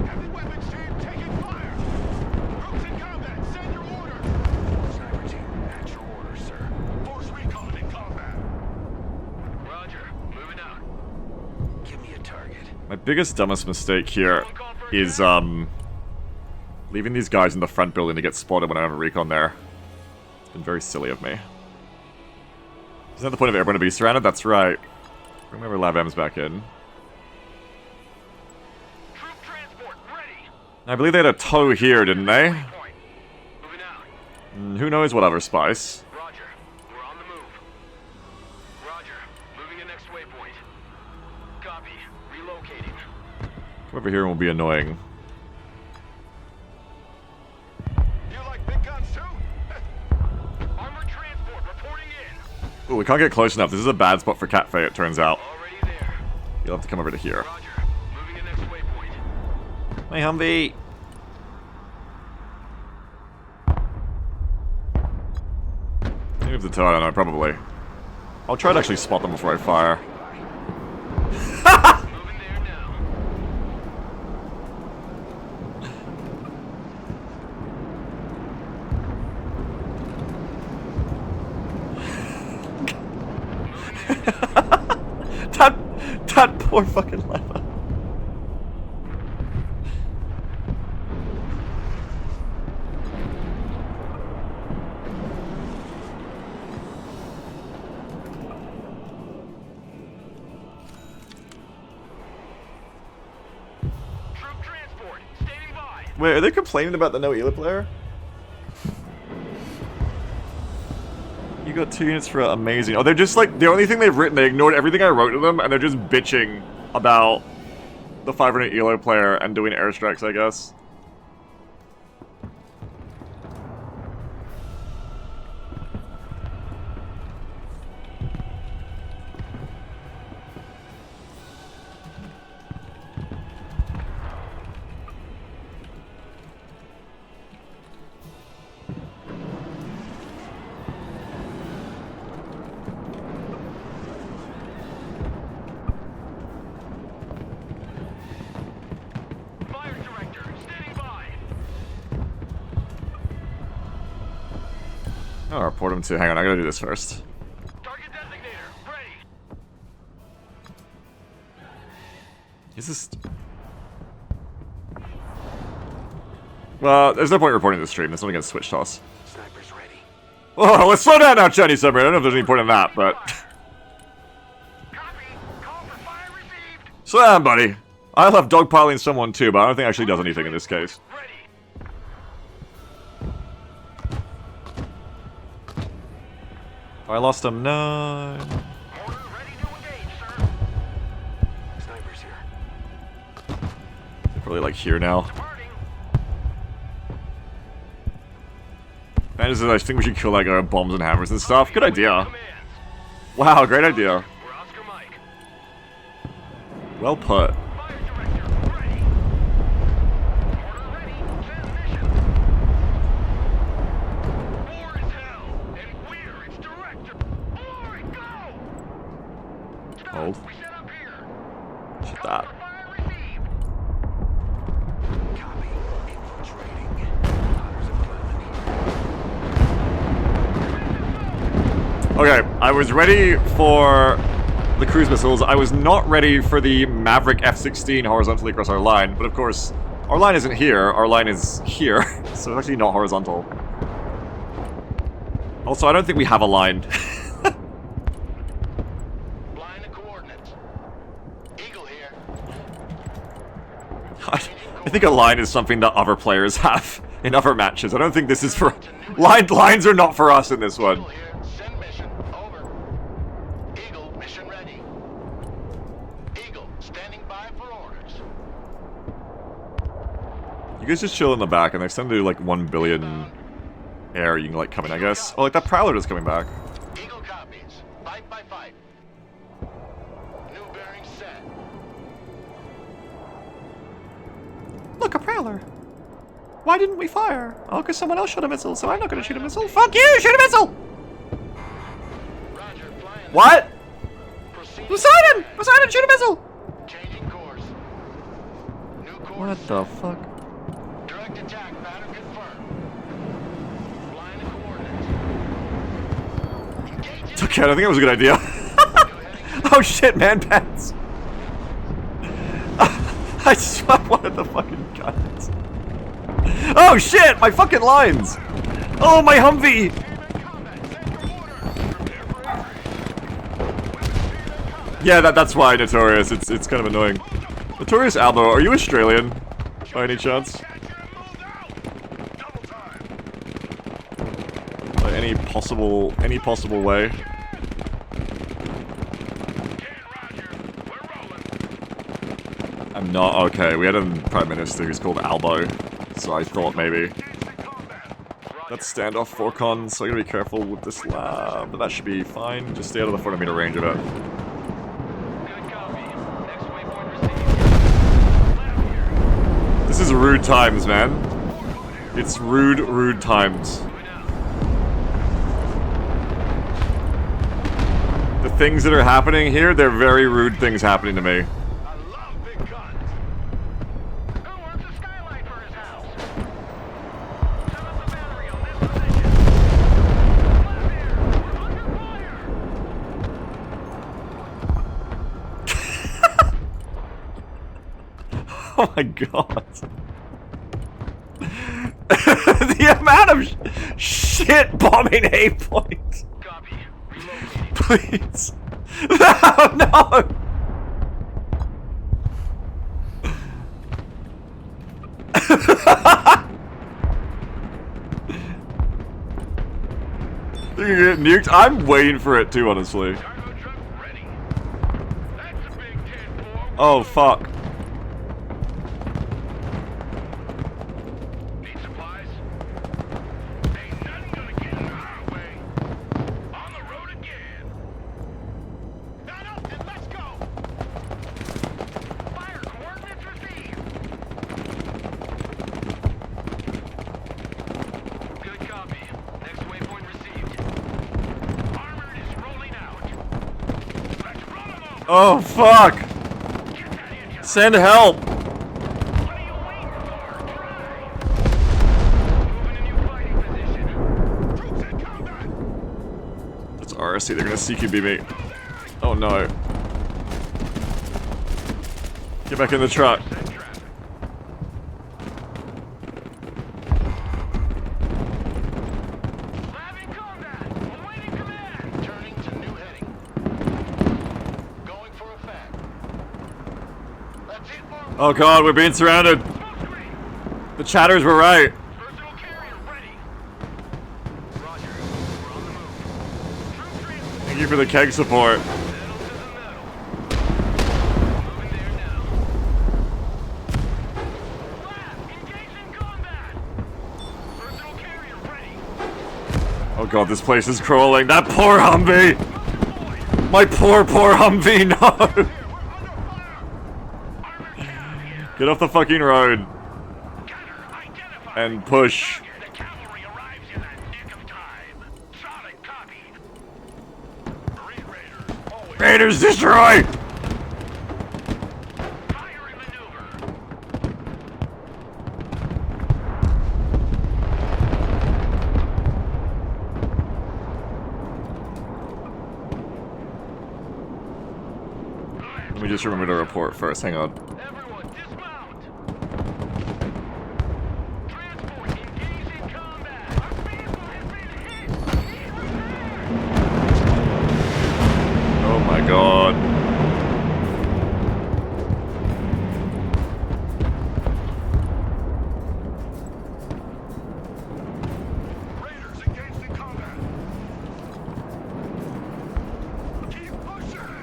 Heavy weapons team taking fire. Groups in combat. Send your order. Sniper team, at your order, sir. Force recon in combat. Roger. Moving out. Give me a target. My biggest, dumbest mistake here is, leaving these guys in the front building to get spotted when I have a recon there. It's been very silly of me. Isn't that the point of everyone to be surrounded? That's right. Remember Lab M's back in. Troop transport ready. I believe they had a tow here, didn't they? Point. Moving out. Who knows what other spice? Roger. We're on the move. Roger. Moving to next waypoint. Copy. Relocating. Come over here and we'll be annoying. You like big guns too? Armored transport reporting in. Ooh, we can't get close enough. This is a bad spot for Catfay, it turns out. Already there. You'll have to come over to here. Roger. Moving to next waypoint. My Humvee! Move the tow, I don't know, probably. I'll try to actually spot them before I fire. Moving there now. That poor fucking lever. Troop transport standing by. Wait, are they complaining about the no Ela player? You got 2 units for amazing. Oh, they're just like, the only thing they've written, they ignored everything I wrote to them, and they're just bitching about the 500 Elo player and doing airstrikes, I guess. I'll report him to. Hang on, I gotta do this first. Target designator, ready. Is this? Well, there's no point reporting the stream. This one against Switch Toss. Snipers ready. Oh, let's slow down now, Chinese submarine. I don't know if there's any point in that, but Copy. Call for fire received. slow down, buddy. I love dogpiling someone too, but I don't think it actually does anything in this case. Ready. I lost him. No. Mortar ready to engage, sir. Snipers here. They're probably like here now. Departing. I think we should kill that guy with bombs and hammers and stuff. Good idea. Commands. Wow, great idea. We're Oscar Mike. Well put. Fire director, ready. Mortar ready. Transmission. War is hell, and we're its director. Glory, go! Stop. Hold. We set up here. Shit Call that. for fire received. Copy. Infiltrating. Otters of Calamity. Okay, I was ready for the cruise missiles. I was not ready for the Maverick F-16 horizontally across our line, but of course, our line isn't here, our line is here, so it's actually not horizontal. Also, I don't think we have a line. Line of coordinates. Eagle here. I think a line is something that other players have in other matches. I don't think this is for... Lines are not for us in this one. Eagle here. Send mission. Over. Eagle, mission ready. Eagle, standing by for orders. You guys just chill in the back, and next time they do like 1 billion air, you can like come in, I guess. Oh, like that Prowler is coming back. Eagle copies. Fight by fight. New bearing set. Look, a Prowler. Why didn't we fire? Oh, because someone else shot a missile, so I'm not gonna shoot a missile. Fuck you! Shoot a missile! Roger, flying. What? Proceed. Poseidon! Poseidon, shoot a missile! Changing course. New course. What the fuck? Direct attack pattern confirmed. Line of coordinates. Engaging. It's okay, I don't think it was a good idea. Oh shit, man pants. I swept one of the fucking guns. Oh shit, my fucking lines! Oh, my Humvee! Yeah, that's why, Notorious. It's kind of annoying. Notorious Albo, are you Australian? By any chance? By any possible way? I'm not okay. We had a Prime Minister who's called Albo, so I thought maybe. That's standoff 4-con, so I gotta be careful with this lab, but that should be fine. Just stay out of the 400-meter range of it. Good copy. Next waypoint received. Left here. This is rude times, man. It's rude times. The things that are happening here, they're very rude things happening to me. I love big guns. Who wants a skylight for his house? Set up the battery on this position. Left here. We're under fire. Oh my god. The amount of shit bombing A points. Copy. Relocating. Please. No. They're gonna get nuked. I'm waiting for it too, honestly. Cargo truck ready. That's a big 10-4. Oh fuck. Need supplies? Ain't nothing gonna get in our way. On the road again. Mount up and let's go. Fire coordinates received. Good copy. Next waypoint received. Armored is rolling out. Let's run them over. Oh fuck. Get that engine. Send help. What are you waiting for? Drive. Moving a new fighting position. Troops in combat. see, they're gonna CQB me. Oh no. Get back in the truck. Lab in combat. Awaiting command. Turning to new heading. Going for effect. That's it, Mark. Oh god, we're being surrounded. Smoke screen. The chatters were right. Personal carrier ready. Roger. We're on the move. Troop transport. Thank you for the keg support. Metal to the metal. Moving there now. Lab, engaged in combat. Personal carrier ready. Oh god, this place is crawling. That poor Humvee! Move deployed. My poor Humvee, no! Here, we're under fire. Armored cab here. Get off the fucking road Gunner identified. and push. The cavalry arrives in the nick of time. Solid copy. Marine Raiders, always Raiders destroy! fire and maneuver. Let me just remember to report first, hang on. Everyone, dismount. Transport, engage in combat. Our vehicle has been hit. Need repair. Oh my god. Raiders engaged in combat. Keep pushing.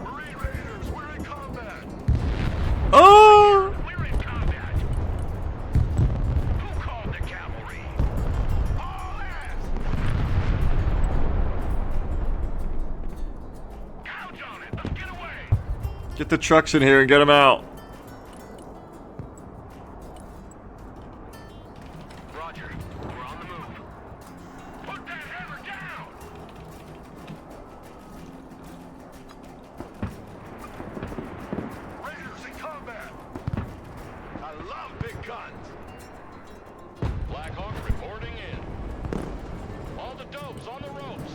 Marine Raiders, we're in combat. Oh! We're in combat. Who called the cavalry? All hands. Gouge on it. Let's get away. Get the trucks in here and get them out. Roger. We're on the move. Put that hammer down. Raiders in combat. I love big guns. Black Hawk reporting in. All the dopes on the ropes.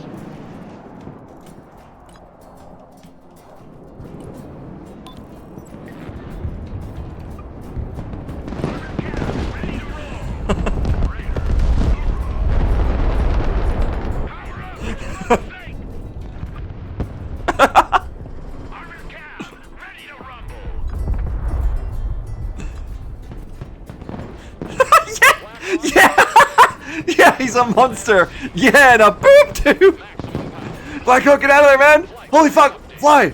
Ready to roll. Raiders, power up. Sink. Armored cow, ready to rumble. Yeah! Yeah, he's a monster! Yeah, and a boop too! Maximum power. Black Hawk, get out of there, man! Holy fuck! Fly!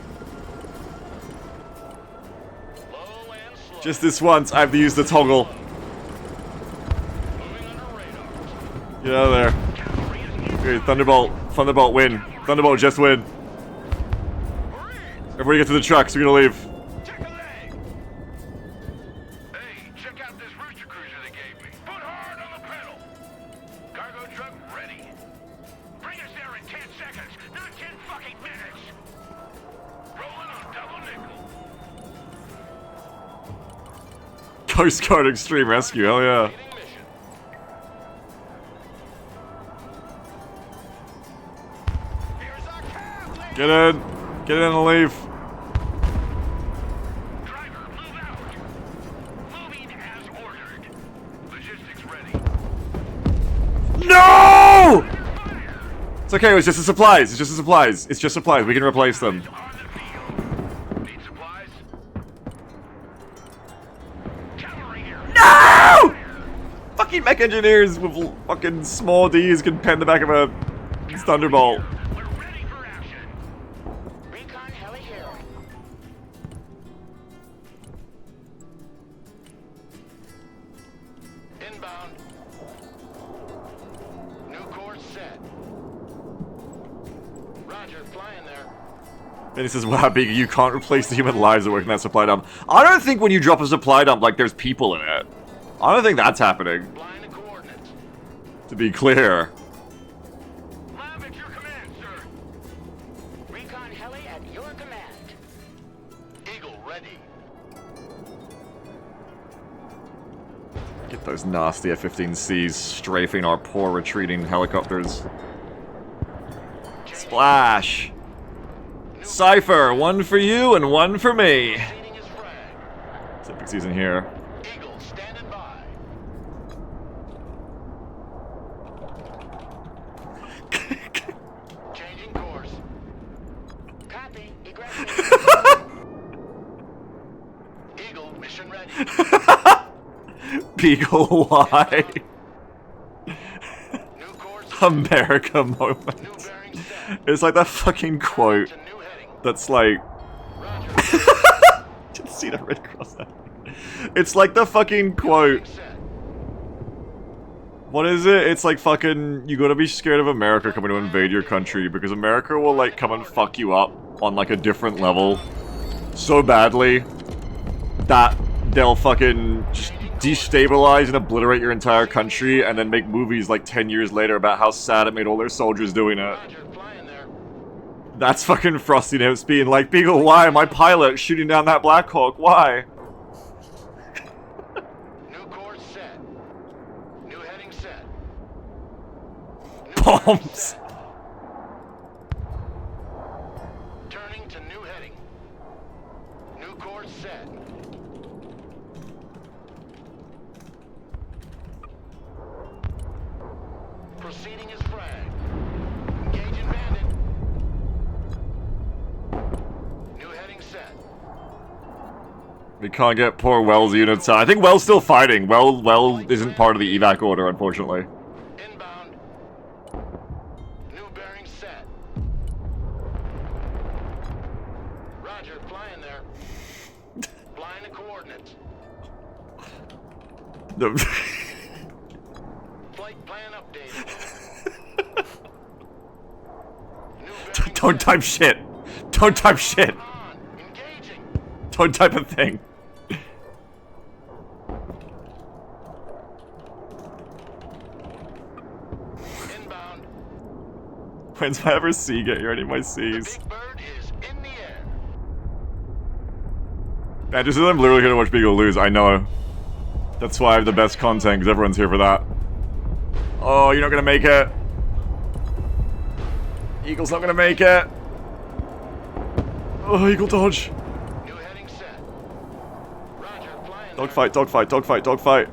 Low and slow. Just this once, I have to use the toggle. Moving under radar. Get out of there. Cavalry is in. Okay, Thunderbolt. Thunderbolt win. Thunderbolt just win. Marines, Everybody get to the trucks, we're gonna leave. check a leg. Hey, check out this rooster cruiser they gave me. Put hard on the pedal. Cargo truck ready. Bring us there in 10 seconds, not 10 fucking minutes. Rolling on double nickel. Coast Guard Extreme Rescue, hell yeah. Leading mission. Here's our cab, ladies. Get in. Get in and leave. Driver, move out. Moving as ordered. Logistics ready. No! Fire. It's okay, it's just the supplies. It's just the supplies. It's just supplies. We can replace them. On the field. Need supplies? Cavalry here. No! Fucking mech engineers with fucking small D's can pen the back of a Thunderbolt. We're ready for action. Recon heli here. Inbound. New course set. Roger, flying there. And he says, wow, Biggie, you can't replace the human lives that work in that supply dump. I don't think when you drop a supply dump, like, there's people in it. I don't think that's happening, Flying the coordinates. to be clear. Lab at your command, sir. Recon heli at your command. Eagle ready. Get those nasty F-15Cs strafing our poor retreating helicopters. Splash! Cypher, one for you and one for me. Proceeding is frag. Epic season here. Eagle standing by. Changing course. Copy. Egress. Eagle mission ready. Beagle Y. New course. America moment. New bearing set. It's like that fucking quote To new heading. that's like... Roger. Just see that red cross there. It's like the fucking quote. Set. What is it? It's like fucking... You gotta be scared of America coming to invade your country because America will like come and fuck you up on like a different level so badly that they'll fucking just destabilize and obliterate your entire country and then make movies like 10 years later about how sad it made all their soldiers doing it. Roger. Flying there. That's fucking Frosty Nips being like, Beagle, why? My pilot shooting down that Black Hawk, why? New course set. New heading set. New Bombs. bearing set. Turning to new heading. New course set. Proceeding is frag. Engaging bandit. New heading set. We can't get poor Wells units. I think Wells still fighting. Well isn't part of the evac order, unfortunately. Inbound. New bearing set. Roger, flying there. Flying the coordinates. Flight plan updated. New bearing Don't set. type shit. Don't type shit. On. Engaging. Don't type a thing. Inbound. When's my ever C get here? I need my The C's. big bird is in the air. Man, just as I'm literally gonna watch Beagle lose, I know. That's why I have the best content, because everyone's here for that. Oh, you're not gonna make it. Eagle's not gonna make it. Oh, Eagle dodge. New heading set. Roger, flying there. Dogfight, dogfight, dogfight, dogfight.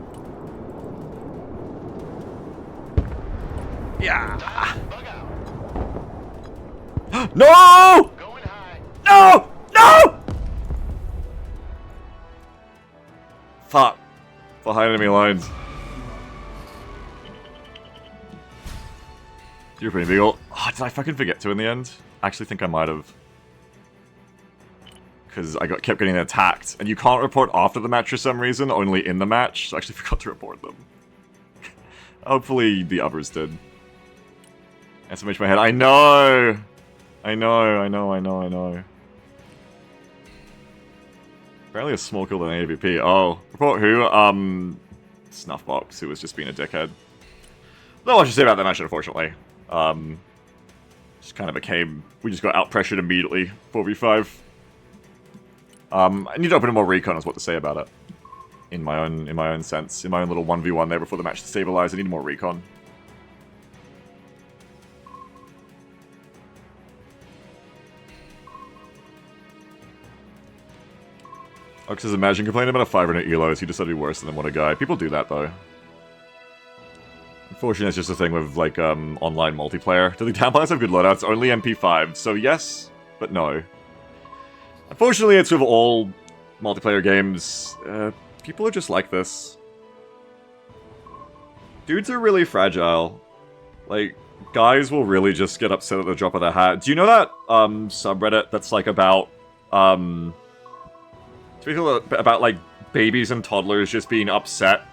Yeah. Bug out. No! Going high. No! No! Fuck. Behind enemy lines. You're pretty Beagle. Oh, did I fucking forget to in the end? I actually think I might have. Because I kept getting attacked. And you can't report after the match for some reason, only in the match. So I actually forgot to report them. Hopefully the others did. SMH my head. I know! I know. Apparently a small kill than AVP. Oh. Report who? Snuffbox, who was just being a dickhead. Not much to say about that match, unfortunately. Just kind of became... We just got out-pressured immediately. 4v5. I need to open more recon is what to say about it. In my own sense. In my own little 1v1 there before the match stabilized. I need more recon. Ox says, imagine complaining about a 500 elos, he decided to be worse than what a guy. People do that, though. Unfortunately, it's just a thing with, like, online multiplayer. Do the Templars have good loadouts? Only MP5, so yes, but no. Unfortunately, it's with all multiplayer games. People are just like this. Dudes are really fragile. Like, guys will really just get upset at the drop of their hat. Do you know that, subreddit that's, like, about, about like babies and toddlers just being upset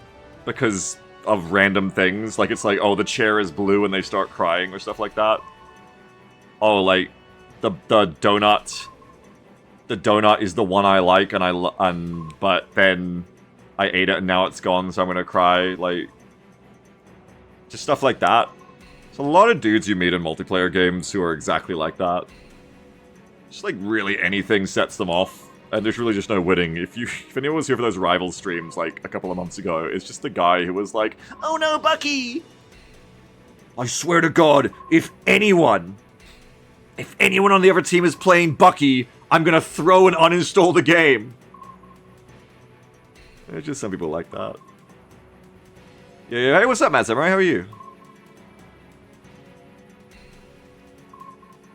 because of random things? Like it's like, oh, the chair is blue and they start crying or stuff like that. Oh, like the donut is the one I like and but then I ate it and now it's gone, so I'm gonna cry. Like just stuff like that. There's a lot of dudes you meet in multiplayer games who are exactly like that. Just like really anything sets them off. And there's really just no winning. If anyone was here for those rival streams like a couple of months ago, it's just the guy who was like, "Oh no, Bucky! I swear to God, if anyone on the other team is playing Bucky, I'm gonna throw and uninstall the game." There's just some people like that. Yeah. Hey, what's up, Matt Samurai? How are you?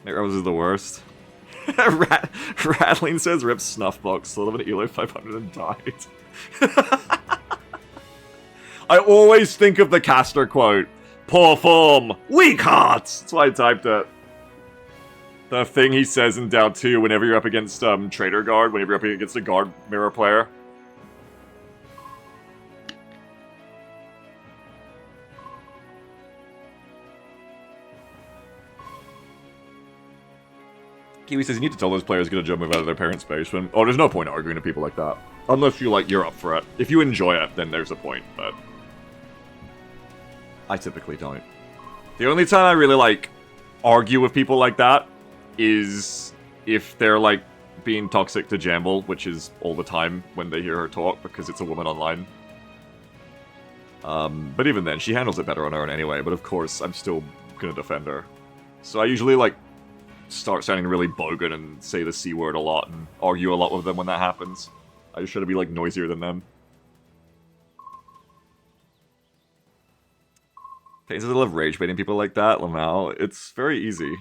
Nick Rose is the worst. Rattling says, "Rip Snuffbox, sold of an Elo 500 and died." I always think of the caster quote. Poor form, weak hearts! That's why I typed it. The thing he says in Dow 2 whenever you're up against Trader Guard, whenever you're up against a Guard Mirror player. Kiwi says you need to tell those players get a jump move out of their parents' basement. Oh, there's no point arguing to people like that. Unless you're up for it. If you enjoy it, then there's a point, but... I typically don't. The only time I really, argue with people like that is if they're, being toxic to Jamble, which is all the time when they hear her talk, because it's a woman online. But even then, she handles it better on her own anyway, but of course, I'm still gonna defend her. So I usually, start sounding really bogan and say the C word a lot and argue a lot with them when that happens. I just try to be, noisier than them. Pains I love rage baiting people like that, Lamau. It's very easy.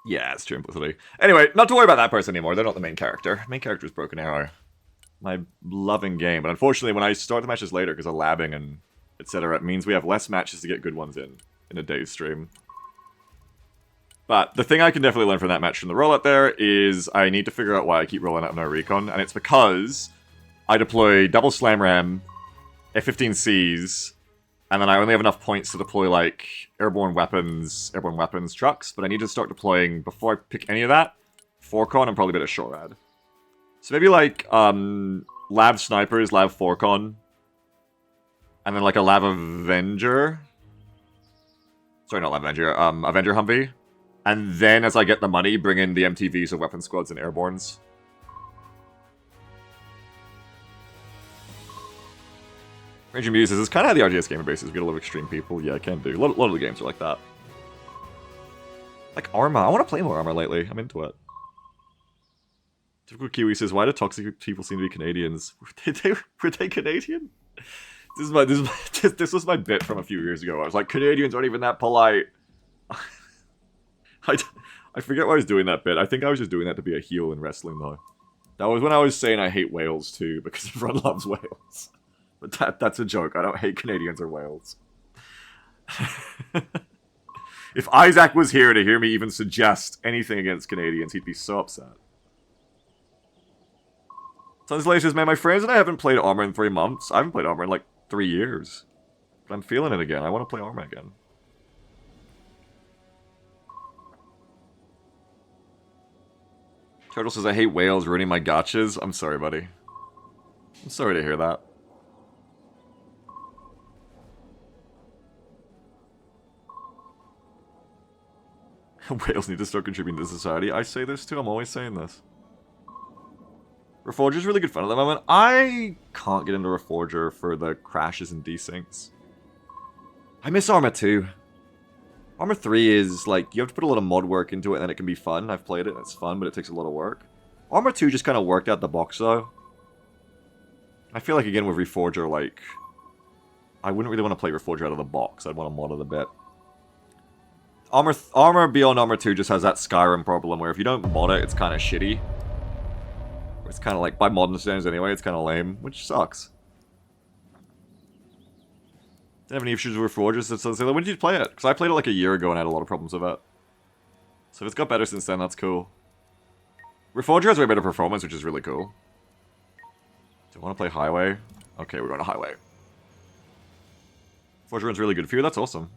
Yeah, it's true implicitly. Anyway, not to worry about that person anymore. They're not the main character. Main character is Broken Arrow. My loving game. But unfortunately, when I start the matches later because of labbing and etc., it means we have less matches to get good ones in a day's stream. But the thing I can definitely learn from that match from the rollout there is I need to figure out why I keep rolling out no recon, and it's because I deploy double slam ram, F-15Cs, and then I only have enough points to deploy airborne weapons trucks, but I need to start deploying, before I pick any of that, 4-con and probably a bit of SHORAD. So maybe Lab Snipers, Lab 4-con, and then a Lab Avenger. Sorry, not Lab Avenger, Avenger Humvee. And then, as I get the money, bring in the MTVs of weapon squads and airbornes. Ranger Muse says, it's kind of how the RGS gamer base is. We get a lot of extreme people. Yeah, I can do. A lot of the games are like that. Arma. I want to play more Arma lately. I'm into it. Typical Kiwi says, why do toxic people seem to be Canadians? Were they Canadian? This was my bit from a few years ago. I was like, Canadians aren't even that polite. I forget why I was doing that bit. I think I was just doing that to be a heel in wrestling, though. That was when I was saying I hate Wales, too, because everyone loves Wales. But that's a joke. I don't hate Canadians or Wales. If Isaac was here to hear me even suggest anything against Canadians, he'd be so upset. Sunslayer says, man, my friends and I haven't played Arma in 3 months. I haven't played Arma in 3 years. But I'm feeling it again. I want to play Arma again. Turtle says, I hate Wales ruining my gotchas. I'm sorry, buddy. I'm sorry to hear that. Wales need to start contributing to society. I say this too. I'm always saying this. Reforger's really good fun at the moment. I can't get into Reforger for the crashes and desyncs. I miss Arma 2. Arma 3 is, you have to put a lot of mod work into it and then it can be fun. I've played it and it's fun, but it takes a lot of work. Arma 2 just kind of worked out the box, though. I feel like, again, with Reforger, I wouldn't really want to play Reforger out of the box. I'd want to mod it a bit. Arma Beyond Arma 2 just has that Skyrim problem where if you don't mod it, it's kind of shitty. It's kind of by modern standards anyway, it's kind of lame, which sucks. Didn't have any issues with Reforgers. So when did you play it? Because I played it a year ago and had a lot of problems with it. So if it's got better since then, that's cool. Reforger has way better performance, which is really cool. Do you want to play Highway? Okay, we're going to Highway. Reforger runs really good for you, that's awesome.